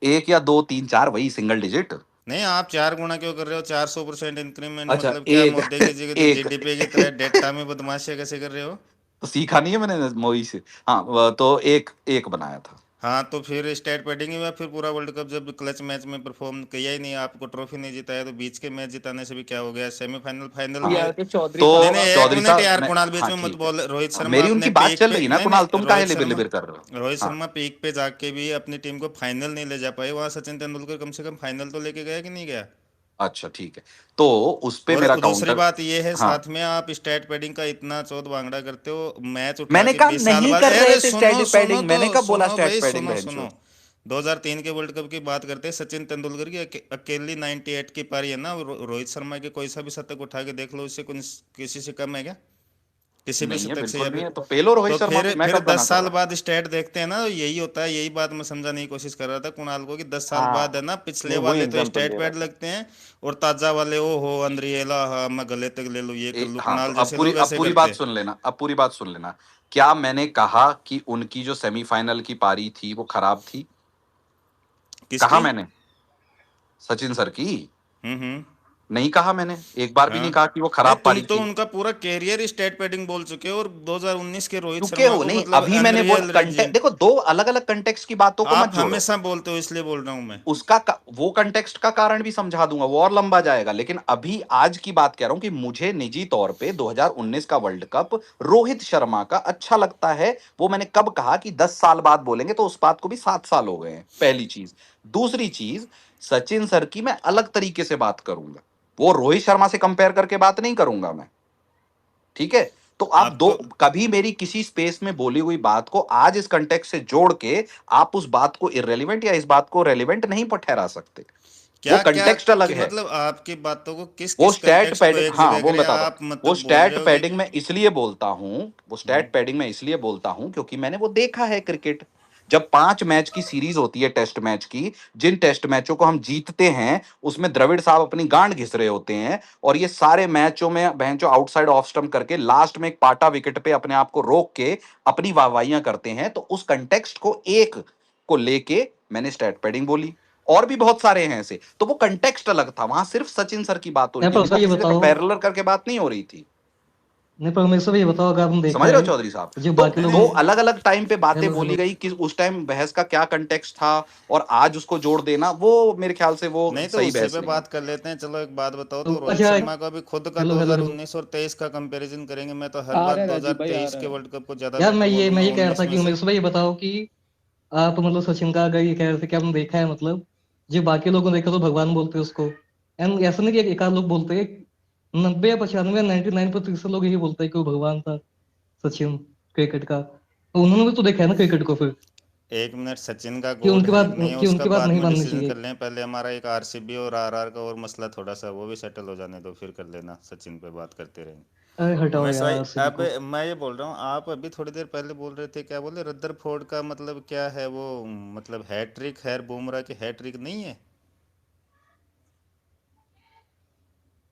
S1: एक या दो तीन चार, वही सिंगल डिजिट।
S15: नहीं, आप 4 गुना क्यों कर रहे हो? 400% इंक्रीमेंट
S1: अच्छा
S15: मतलब क्या?
S1: एक
S15: मोदी की
S1: एक
S15: जीडीपी की तरह डेटा में बदमाशियां कैसे कर रहे हो?
S1: तो सीखा नहीं है मैंने मोई से। हाँ तो एक एक बनाया था।
S15: हाँ तो फिर स्टेट पैडिंग ही हुआ। फिर पूरा वर्ल्ड कप जब क्लच मैच में परफॉर्म किया ही नहीं, आपको ट्रॉफी नहीं जिताया, तो बीच के मैच जिताने से भी क्या हो गया? सेमीफाइनल फाइनल
S1: हाँ
S15: में।
S3: यार तो चौधरी
S1: तो
S15: नहीं
S3: साहब
S15: नहीं,
S3: आप
S15: एक
S1: चौधरी
S15: मिनट
S1: साहब
S15: यार,
S1: मैं,
S15: कुणाल बीच
S1: हाँ
S15: में मत
S1: ठीक है।
S15: बोल। रोहित
S1: हाँ,
S15: शर्मा
S1: मेरी
S15: अपने
S1: उनकी बात
S15: पीक
S1: चल
S15: पे,
S1: रही है ना
S15: नहीं
S1: कुणाल,
S15: नहीं,
S1: तुम काहे लिबिर लिबिर कर रहे हो।
S15: रोहित
S1: हाँ
S15: शर्मा पीक पे जाके भी अपनी टीम को फाइनल नहीं ले जा पाए। वहां सचिन तेंदुलकर कम से कम फाइनल तो लेके गया कि नहीं गया?
S1: अच्छा ठीक है, तो उस पे
S15: और
S1: मेरा
S15: दूसरी
S1: काउंटर।
S15: बात ये है,
S1: हाँ,
S15: साथ में आप स्टेट पैडिंग का इतना चौथ भांगड़ा करते हो, मैच उठा
S1: मैंने
S15: के
S1: कहा
S15: 20 साल
S1: नहीं
S15: बाद।
S1: कर रहे
S15: अरे
S1: थे
S15: सुनो
S1: स्टैटिक
S15: सुनो
S1: पैडिंग,
S15: तो,
S1: मैंने कब बोला
S15: सुनो
S1: स्टैट
S15: भाई,
S1: पैडिंग
S15: सुनो
S1: बहनचोद।
S15: सुनो। 2003 के वर्ल्ड कप की बात करते हैं, सचिन तेंदुलकर की अकेली 98 की पारी है ना। रोहित शर्मा के कोई सा भी शतक उठा के देख लो, उससे किसी से कम है क्या? किसी भी
S1: नहीं है,
S15: शतक से
S1: बिल्कुल
S15: या
S1: नहीं
S15: फिर।
S1: है, तो पेलो रोहित
S15: तो
S1: शर्मा
S15: फिर
S1: को मैं
S15: फिर
S1: कब
S15: 10
S1: बना कर
S15: साल
S1: रहा हूँ।
S15: बाद स्टेट देखते हैं ना, तो यही होता है। यही बात मैं समझाने की कोशिश कर रहा था कुणाल को कि 10 साल बाद है
S9: हाँ
S15: ना, पिछले
S9: मैं वही
S15: वाले तो
S9: एग्जांपल
S15: स्टेट
S9: दे रहा
S15: पैड
S9: था।
S15: लगते हैं, और ताजा वाले ओ हो अंद्रिएला, हाँ मैं गले तक ले लूँ, ये कर लूँ,
S1: हाँ तो
S15: कुणाल
S1: अब
S15: जैसे लोग
S1: अब
S15: ऐसे
S1: पूरी
S15: करते
S1: बात
S15: हैं।
S1: सुन लेना, अब पूरी बात सुन लेना। क्या मैंने कहा कि उनकी जो सेमीफाइनल की पारी थी वो खराब थी? कहा
S15: किसकी?
S1: मैंने? सचिन सर की?
S15: हम्म।
S1: नहीं कहा मैंने, एक बार भी
S15: हाँ
S1: नहीं कहा कि वो
S15: नहीं,
S1: खराब
S15: तुम
S1: पारी
S15: तो
S1: थी।
S15: उनका पूरा कैरियर स्टेट पैडिंग बोल चुके हो, और 2019 के रोहित
S1: चुके
S15: शर्मा
S1: हो
S15: को
S1: नहीं,
S15: मतलब
S1: अभी मैंने बोला
S15: अनरियल
S1: कंटेक्ट,
S15: रेजिम।
S1: देखो दो अलग अलग कंटेक्स्ट की बातों को मत
S15: आप
S1: जोड़ो।
S15: हमेशा बोलते हो, इसलिए बोल रहा हूँ मैं।
S1: वो कंटेक्स्ट का कारण भी समझा दूंगा, वो और लंबा जाएगा, लेकिन अभी आज की बात कह रहा हूं कि मुझे निजी तौर पे 2019 का वर्ल्ड कप रोहित शर्मा का अच्छा लगता है। वो मैंने कब कहा कि 10 साल बाद बोलेंगे तो उस बात को भी 7 साल हो गए हैं, पहली चीज। दूसरी चीज, सचिन सर की मैं अलग तरीके से बात करूंगा, वो रोहित शर्मा से कंपेयर करके बात नहीं करूंगा मैं, ठीक है। तो आप दो,
S15: आपको
S1: कभी मेरी किसी स्पेस में बोली हुई बात को आज इस कंटेक्स्ट से जोड़ के आप उस बात को इररेलेवेंट या इस बात को रेलेवेंट नहीं ठहरा सकते। वो
S15: क्या क्या
S1: कंटेक्स्ट अलग
S15: कि
S1: है।
S15: मतलब आपकी बातों को किस
S1: वो
S15: किस
S1: स्टैट
S15: कंटेक्स्ट को
S1: पैडिंग,
S15: एक
S1: हाँ
S15: जगह
S1: वो
S15: करें,
S1: बताता
S15: आप
S1: हूं, वो
S15: मतलब बोल
S1: स्टैट
S15: रहे हो कि।
S1: पैडिंग में इसलिए बोलता हूं, वो स्टैट पैडिंग में इसलिए बोलता हूं क्योंकि मैंने वो देखा है क्रिकेट। जब 5 मैच की सीरीज होती है टेस्ट मैच की, जिन टेस्ट मैचों को हम जीतते हैं उसमें द्रविड़ साहब अपनी गांड घिस रहे होते हैं, और ये सारे मैचों में बहनचो आउटसाइड ऑफ स्टंप करके लास्ट में एक पाटा विकेट पे अपने आप को रोक के अपनी वाहवाहियां करते हैं। तो उस कंटेक्स्ट को एक को लेके मैंने स्टैट पैडिंग बोली। और भी बहुत सारे हैं ऐसे, तो वो कंटेक्स्ट अलग था, वहां सिर्फ सचिन सर की बात हो रही
S16: मैं
S1: थी,
S16: पर
S1: मेरे
S16: उसका
S1: को
S16: ये
S1: किसी से
S16: बताओ,
S1: कंपैरिजन करके बात नहीं हो रही थी।
S16: नहीं पर मेरे से भी ये बताओ, अगर आपने देखा
S1: समझ रहे हो
S16: है
S1: चौधरी साहब?
S16: जो
S1: तो
S16: बाकी
S1: दो
S16: लोगों
S1: अलग अलग टाइम पे बातें
S16: हेलो
S1: बोली
S16: हेलो
S1: गई कि उस टाइम बहस का क्या कंटेक्स्ट था और आज उसको जोड़ देना, वो मेरे ख्याल से वो
S15: नहीं तो
S1: सही
S15: उसी
S1: बहस
S15: पे
S1: नहीं है।
S15: बात कर लेते हैं। चलो एक बात बताओ,
S16: तो
S15: तो रोहित
S16: अच्छा,
S15: शर्मा का भी खुद का
S16: हेलो हेलो हेलो
S15: 2019 और 23 का कंपैरिजन करेंगे। मैं तो हर
S6: आ
S15: बार
S6: रहा है राजीव भाई, आ
S15: 2023
S6: रहा
S15: के
S6: है।
S15: वर्ल्ड कप को ज्यादा
S16: यार
S15: बेहतर
S16: मैं
S15: बोलूंगा
S16: ये कह रहा
S15: 19
S16: था
S15: में
S16: कि
S15: से।
S16: मेरे से ये बताओ कि आप मतलब सचिन का अगर ये कह रहे थे कि आपने देखा है, मतलब जो बाकी लोगों ने देखा तो भगवान बोलते हैं उसको, एंड ऐसा नहीं कि एक आध लोग बोलते हैं, 90 या 95 99% लोग यही बोलते हैं कि वो भगवान था सचिन क्रिकेट का। तो उन्होंने भी तो देखा है ना क्रिकेट को, फिर
S15: एक मिनट, सचिन का
S16: कि
S15: गोट
S16: उनकी
S15: है
S16: बात
S15: कि नहीं है
S16: कि
S15: उसका
S16: उनकी बात
S15: बाद
S16: नहीं
S15: में
S16: माननी
S15: डिसीजन
S16: चाहिए।
S15: कर लें। पहले हमारा एक आरसीबी और आरआर का और मसला थोड़ा सा वो भी सेटल हो जाने दो, फिर कर लेना, सचिन पे बात करते रहेंगे।
S16: अरे हटाओ
S15: उमेश भाई,
S16: यार आरसीबी
S15: अब
S16: को।
S15: मैं ये बोल रहा हूँ, आप अभी थोड़ी देर पहले बोल रहे थे, क्या बोले, रदरफोर्ड का मतलब क्या है वो, मतलब हैट्रिक है, बुमराह की हैट्रिक नहीं है?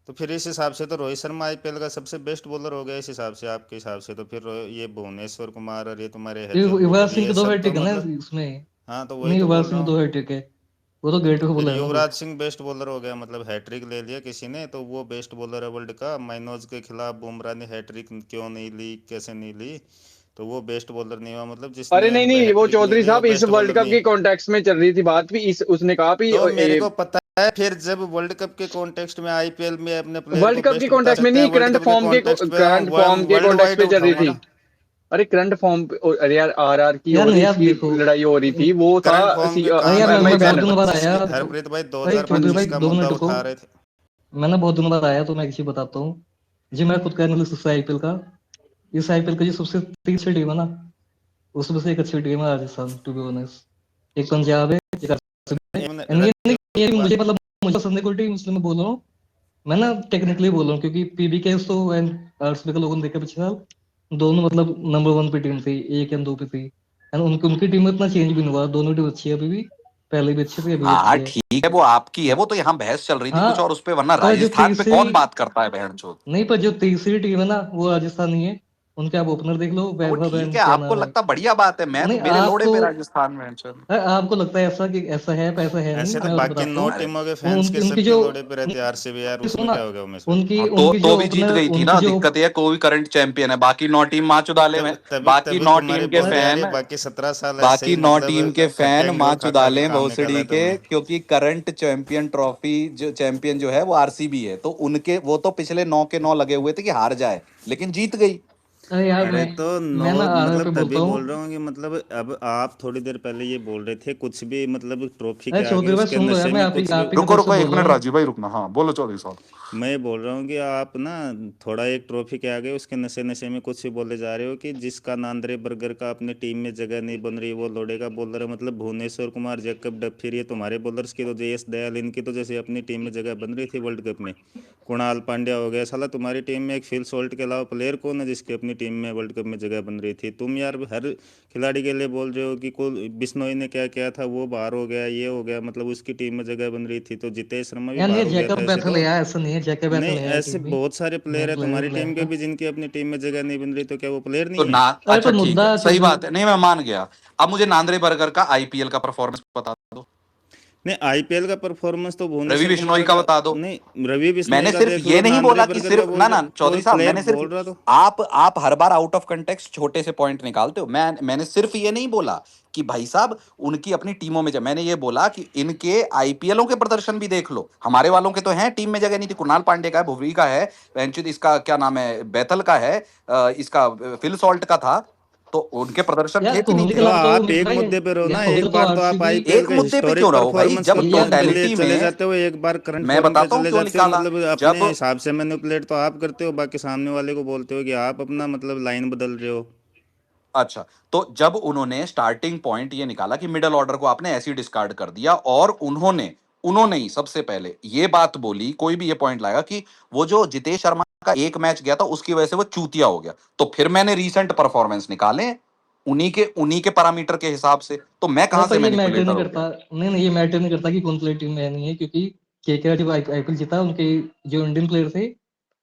S15: तो फिर इस हिसाब से तो रोहित शर्मा आईपीएल का सबसे बेस्ट बॉलर हो गया इस हिसाब से, आपके हिसाब से। तो फिर ये भुवनेश्वर कुमार और ये तुम्हारे हेजलवुड
S16: युवराज
S15: और
S16: सिंह
S15: ये
S16: के 2
S15: सब तो
S16: हैट्रिक है ना
S15: मतलब,
S16: इसमें।
S15: हाँ तो वही
S16: नहीं,
S15: तो
S16: युवराज
S15: बोल रहा
S16: सिंह के
S15: हूँ।
S16: 2 हैट्रिक है, वो तो ग्रेट
S15: फिर
S16: बॉलर है ना फिर।
S15: युवराज सिंह बेस्ट बॉलर हो गया, मतलब हैट्रिक ले लिया किसी ने, तो वो बेस्ट बॉलर है वर्ल्ड का। माइनोज के खिलाफ बुमराह ने हैट्रिक क्यों नहीं ली, कैसे नहीं ली? तो वो बेस्ट बॉलर नहीं हुआ, मतलब
S13: अरे
S15: जिसने
S13: नहीं नहीं, वो
S15: हैट्रिक ले
S13: चौधरी
S15: ली वो
S13: साहब इस
S15: बेस्ट
S13: वर्ल्ड
S15: बॉलर
S13: कप
S15: नहीं
S13: के
S15: है।
S13: कॉन्टेक्स्ट में चल रही थी बात भी, इस उसने कहा भी
S15: तो मेरे को पता है, फिर जब वर्ल्ड कप के कॉन्टेक्स्ट में आईपीएल में अपने प्लेयर
S13: वर्ल्ड
S15: को
S13: कप के
S15: बेस्ट बता
S13: कॉन्टेक्स्ट में
S15: सकते हैं,
S13: नहीं,
S15: वर्ल्ड कप के कॉन्टेक्स्ट पे
S13: करंट फॉर्म के
S15: वर्ल्ड
S13: कॉन्टेक्स्ट
S15: वाइड
S13: पे चल रही
S15: उठाऊंगा
S13: थी।
S15: ना।
S13: अरे करंट फॉर्म पे, अरे यार आरआर की
S16: यार
S13: और
S16: नहीं, यार
S13: इसकी
S16: देखो,
S13: लड़ाई हो रही थी, वो था
S15: करंट फॉर्म के
S16: अरे
S15: कहाँ
S16: यार
S15: पे
S16: मैं बहुत
S15: उठाऊंगा?
S16: दिनों बाद
S15: 2025
S16: आया
S15: की,
S16: तो,
S15: हरप्रीत भाई
S16: भाई चौधरी
S15: 2025
S16: भाई
S15: का
S16: 2 मिनट
S15: मुद्दा
S16: रुको।
S15: उठा रहे थे।
S16: मैंने बहुत दिनों बाद आया तो मैं एक चीज बताता हूँ। जी मैं खुद का एनालिसिस है आईपीएल का। इस आईपीएल का जो सबसे तीसरी टीम है ना, उसमें से एक अच्छी टीम है राजस्थान, टू बी ऑनेस्ट। एक पंजाब है, एक आरसीबी है। एंड ये नहीं ये भी मुझे मतलब मुझे पसंद है कोई टीम, इसलिए मैं बोल रहा हूँ। मैं ना टेक्निकली बोल रहा हूँ क्योंकि पीबीके तो एंड आरसीबी के लोगों ने देखा पिछले साल, दोनों मतलब नंबर 1 पे टीम थी, 1 या 2 पे थी। एंड उनकी उनकी टीम में इतना चेंज भी नहीं हुआ, दोनों टीम अच्छी है अभी भी, पहले भी अच्छी थी अभी भी
S1: हाँ हाँ
S16: अच्छी है।
S1: ठीक है, वो आपकी है, वो तो यहाँ बहस चल रही थी
S16: हाँ,
S1: कुछ और उस पे, वरना
S16: पर जो
S1: राजस्थान पे
S16: तीसरी
S1: कौन बात करता है बहन चोद।
S16: नहीं, पर जो तीसरी टीम है ना वो राजस्थानी है। उनके आप ओपनर देख लो,
S1: वो
S16: वैभव
S1: ठीक
S16: एंड
S1: है,
S16: क्या
S1: आपको
S16: नाम है।
S1: लगता बढ़िया बात है, मैं तो
S16: नहीं
S1: मेरे लोड़े
S16: आपको,
S1: पे राजस्थान बहन चोद।
S16: आपको लगता है ऐसा कि ऐसा है, पर ऐसा है नहीं।
S15: ऐसे तो
S16: मैं आपको
S15: बाकी
S16: बताता
S15: 9
S16: हूँ।
S1: अरे
S15: टीमों के फैंस के
S16: उनकी
S15: सबके
S16: जो
S15: लोड़े पे रहते हैं आरसीबी यार,
S16: सुनो
S15: उसमें
S16: ना,
S15: क्या हो गया उमेश भाई?
S16: उनकी
S1: तो
S16: उनकी
S1: तो
S16: जो
S1: भी जीत
S16: ओपनर
S1: गई थी
S16: उनकी
S1: ना,
S16: जो
S1: दिक्कत ये है कोई करंट चैंपियन है, बाकी 9 टीम माचुदाले में,
S15: तभी
S1: बाकी
S15: तभी
S1: 9
S15: तुम्हारी
S1: टीम के
S15: बॉल जा रही
S1: फैन,
S15: है, बाकी 17 साल ऐसे
S1: बाकी
S15: ही
S1: 9
S15: मतलब
S1: टीम के फैन
S15: खट्टे अंगूर खा खा के
S1: माचुदाले
S15: काम निकाला
S1: भोसड़ी
S15: है
S1: के,
S15: तुमने।
S1: क्योंकि करंट चैंपियन ट्रॉफी जो चैंपियन जो है वो आरसीबी है, तो उनके वो तो पिछले 9 के 9 लगे हुए थे कि हार जाए, लेकिन जीत गई।
S16: अरे यार
S15: अरे तो नो,
S16: मैं ना आधार
S15: मतलब
S16: पे
S15: तभी
S16: बोलता हूँ।
S15: बोल रहा हूँ कि मतलब अब आप थोड़ी देर पहले ये बोल रहे थे कुछ भी, मतलब ट्रॉफी के
S16: अरे
S15: आगे
S16: चौधरी भाई
S15: उसके
S16: सुन लो यार,
S15: नशे
S16: मैं
S15: में कुछ भी।
S16: आप ही की
S1: रुको
S16: तरफ से
S1: रुको एक
S16: बोल रहा
S1: मिनट
S16: हूँ।
S1: राजीव भाई, रुकना, हाँ बोलो चौधरी साहब।
S15: मैं ये बोल रहा हूँ कि आप ना थोड़ा एक ट्रॉफी के आगे उसके नशे नशे में कुछ भी बोले जा रहे हो, कि जिसका नांद्रे बर्गर का अपने टीम में जगह नहीं बन रही वो लोड़े का बॉलर है। मतलब भुवनेश्वर कुमार, जैकब डफिर, ये तुम्हारे बॉलर्स की तो, जयेश दयाल, इनकी तो जैसे अपनी टीम में जगह बन रही थी वर्ल्ड कप में। कुणाल पांड्या हो गया, साला तुम्हारी टीम में एक फिल सॉल्ट के अलावा प्लेयर कौन है जिसकी अपनी टीम में वर्ल्ड कप में जगह बन रही थी? तुम यार हर खिलाड़ी के लिए बोल रहे हो कि कोई बिश्नोई ने क्या किया था, वो बाहर हो गया, ये हो गया, मतलब उसकी टीम में जगह बन रही थी, तो जितेश शर्मा भी
S16: यार नहीं
S15: बाहर
S16: है,
S15: हो गया था
S16: जैकब
S15: ऐसे
S16: बैथल
S15: तो।
S16: है यार, ऐसा नहीं है, जैकब बैथल
S15: नहीं,
S16: है यार
S15: ऐसे
S16: टीम में।
S15: बहुत सारे प्लेयर
S16: मैं
S15: है
S16: प्लेयर
S15: तुम्हारी टीम के
S16: प्लेयर
S15: भी जिनकी अपनी टीम में जगह नहीं बन रही, तो क्या वो प्लेयर
S1: तो
S15: नहीं
S1: ना,
S15: है?
S16: अरे
S1: अच्छा
S16: पर
S1: ठीक है,
S16: मुद्दा
S1: सही
S16: चौधरी,
S1: बात है, नहीं मैं मान गया। अब मुझे नांद्रे बर्गर का आईपीएल का परफॉर्मेंस बता दो,
S15: नहीं, आईपीएल का परफॉर्मेंस तो
S1: रवि
S15: भुवनेश्वर
S1: बिश्नोई
S15: कुमार
S1: का
S15: का।
S1: बता दो।
S15: नहीं, रवि
S1: मैंने
S15: बिश्नोई का
S1: सिर्फ
S15: देख
S1: ये
S15: लो,
S1: नहीं
S15: नांद्रे
S1: बोला कि
S15: बर्गर का
S1: सिर्फ,
S15: बोल
S1: ना
S15: रहे,
S1: ना चौधरी
S15: कोई
S1: साहब,
S15: प्लेयर
S1: मैंने सिर्फ,
S15: बोल रहा तो।
S1: आप हर बार आउट ऑफ कंटेक्स्ट छोटे से पॉइंट निकालते हो। मैंने सिर्फ ये नहीं बोला कि भाई साहब उनकी अपनी टीमों में मैंने ये बोला कि इनके आईपीएलों के प्रदर्शन भी देख लो। हमारे वालों के तो हैं, टीम में जगह नहीं थी, कुणाल पांडे का है, भुवी का है, वेंचुद इसका क्या नाम है, बैथल का है, इसका फिल सॉल्ट का था, तो उनके प्रदर्शन
S16: यार
S1: थे कि नहीं
S16: कोहली के
S1: थे?
S15: तो
S16: अलावा तो
S15: आप एक
S16: भाई,
S15: मुद्दे पे रहो ना,
S16: यार कोहली
S15: एक
S16: का तो
S15: बार तो आप
S16: आरसीबी।
S15: आईपीएल
S1: एक
S15: के
S1: मुद्दे पे क्यों
S15: हिस्टोरिक
S1: रहो भाई,
S15: परफॉर्मेंस
S1: जब
S16: यार
S15: के
S16: देखो,
S15: लिए
S1: टोटलिटी
S15: चले
S1: में,
S15: जाते हो, एक बार करंट
S1: मैं
S15: फॉर्म पे
S1: बताता हूँ
S15: चले
S1: क्यों
S15: जाते हो,
S1: निकाला।
S15: मतलब
S1: जब
S15: अपने हिसाब से मैनिपुलेट तो आप करते हो, बाकी सामने वाले को बोलते हो कि आप अपना मतलब लाइन बदल रहे हो।
S1: अच्छा, तो जब उन्होंने स्टार्टिंग पॉइंट ये निकाला कि मिडल ऑर्डर को आपने ऐसे ही डिस्कार्ड कर दिया, और उन्होंने उन्होंने ही सबसे पहले ये बात बोली, कोई भी ये पॉइंट लाएगा कि वो जो जितेश शर्मा का एक मैच गया था उसकी वजह से वो चूतिया हो गया, तो फिर मैंने रीसेंट परफॉर्मेंस निकाले उन्हीं के पैरामीटर के हिसाब से, तो मैं
S16: अरे
S1: कहां
S16: पर
S1: से
S16: ये मैटर
S1: मैनिपुलेटर
S16: नहीं
S1: हो
S16: करता।
S1: गया?
S16: नहीं नहीं, ये मैटर नहीं करता कि कौन सी टीम में नहीं है, क्योंकि केकेआर जब आईपीएल जीता, उनके जो इंडियन प्लेयर थे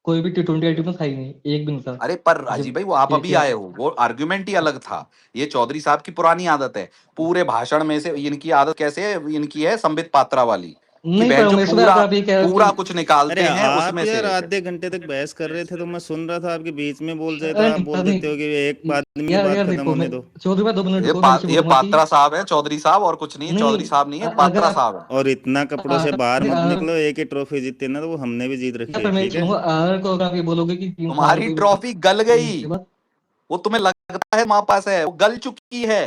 S16: कोई भी T20 आईपीएल में था ही नहीं, एक भी नहीं था।
S1: अरे पर राजीव
S16: जब
S1: भाई, वो आप अभी
S16: केकेआर,
S1: आए हो, वो आर्ग्यूमेंट ही अलग था। ये चौधरी साहब की पुरानी आदत है, पूरे भाषण में से इनकी आदत कैसे है, इनकी है संबित पात्रा वाली,
S16: नहीं पर
S1: बहन जो
S16: उमेश भाई अगर आप ये कह रहे हो
S1: पूरा
S16: कि
S1: कुछ निकालते
S15: अरे
S1: हैं
S15: आप
S1: उसमें
S15: यार
S1: से।
S15: आधे घंटे तक बहस कर रहे थे तो मैं सुन रहा था, आपके बीच में बोल रहे थे,
S16: अरे
S15: आप बोल
S16: नहीं
S15: देते हो कि एक आदमी की
S16: यार
S15: बात
S16: यार
S15: खत्म
S16: देखो, मैं
S15: होने दो।
S16: चौधरी भाई 2 मिनट रुको, मैं ऐसे
S1: ये
S16: बोलूंगा कि
S1: पात्रा साहब है, चौधरी साहब, और कुछ नहीं है। चौधरी
S16: नहीं
S1: साहब नहीं है,
S16: अगर
S1: पात्रा साहब है।
S15: और इतना कपड़ों से बाहर मत
S16: अगर
S15: निकलो, एक ही ट्रॉफी जीतते ना तो वो हमने भी जीत रखी
S16: पर
S15: है,
S16: मैं
S15: ठीक है।
S16: सुनूंगा आर को, अगर आप ये बोलोगे कि टीम फाइनल
S1: तुम्हारी
S16: कोई भी
S1: ट्रॉफी गल गई,
S16: के बाद
S1: वो तुम्हें लगता है हमारे पास है, वो गल चुकी है।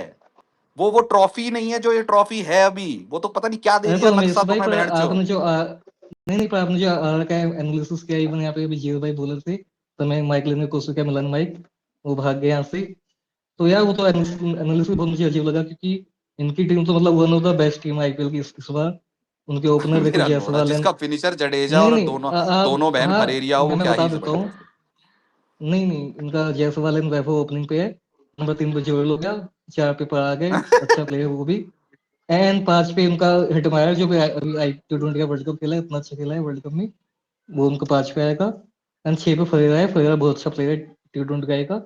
S1: वो ट्रॉफी नहीं है जो ये ट्रॉफी है अभी, वो तो पता नहीं क्या दे
S16: अरे
S1: दिया
S16: पर
S1: नक्शा
S16: उमेश भाई,
S1: तुम्हें
S16: पर
S1: बहनचो।
S16: आपने जो नहीं नहीं, पर आपने जो आर का एनालिसिस किया, इवन यहाँ पे अभी जीरो भाई बोल रहे थे, तो मैं माइक लेने की कोशिश किया, मिलन माइक वो भाग गया यहाँ से। तो यार वो तो एनालिसिस बहुत मुझे अजीब लगा, क्योंकि इनकी टीम तो मतलब one of the best team IPL की इस बार। उनके ओपनर देखो
S1: मेरा लोड़ा,
S16: जायसवाल
S1: जिसका फिनिशर जडेजा
S16: नहीं
S1: और
S16: नहीं आप
S1: दोनों बहन
S16: हाँ,
S1: भरेरिया हो, वो
S16: मैं
S1: क्या
S16: बता
S1: ही
S16: देता
S1: समझ।
S16: हूँ। नहीं नहीं, इनका जायसवाल एंड वैभव ओपनिंग पे है, नंबर 3 पे जोएल हो गया, 4 पे पर आ गए, अच्छा प्लेयर वो भी। एंड 5 पे उनका हिटमायर, जो भी अभी आई T20 का वर्ल्ड कप खेला है, इतना अच्छा खेला है वर्ल्ड कप में, वो उनका 5 पे आएगा। एंड 6 पे फरेरा है, फरेरा बहुत अच्छा प्लेयर है, T20 का आएगा।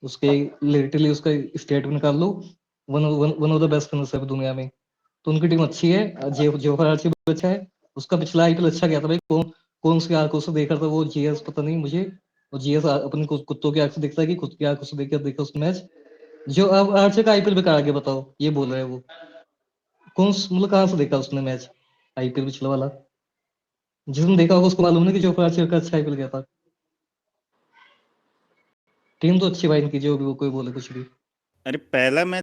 S16: उसके लिटरली उसका स्टेट भी निकाल लो, one of the best finisher है दुनिया में। तो उनकी टीम अच्छी है, जोफर आर्ची भी अच्छा है। उसका पिछला आईपीएल अच्छा गया था भाई, कौन कौन सी आंखों से देखा था वो जीएस, पता नहीं मुझे। वो जीएस अपनी कुत्तों की आंख से देखता है कि खुद की आंखों से देखा देखा उस मैच। जो अब आर्चे का आईपीएल बेकार गया, बताओ, ये बोल रहे हैं वो। मतलब कहाँ से देखा उसने मैच आईपीएल पिछला वाला? जिसने देखा होगा उसको मालूम नहीं कि जो आर्चर का अच्छा आईपीएल गया था। टीम तो अच्छी भाई इनकी, जो भी वो कोई बोले कुछ भी।
S15: अरे पहला मैच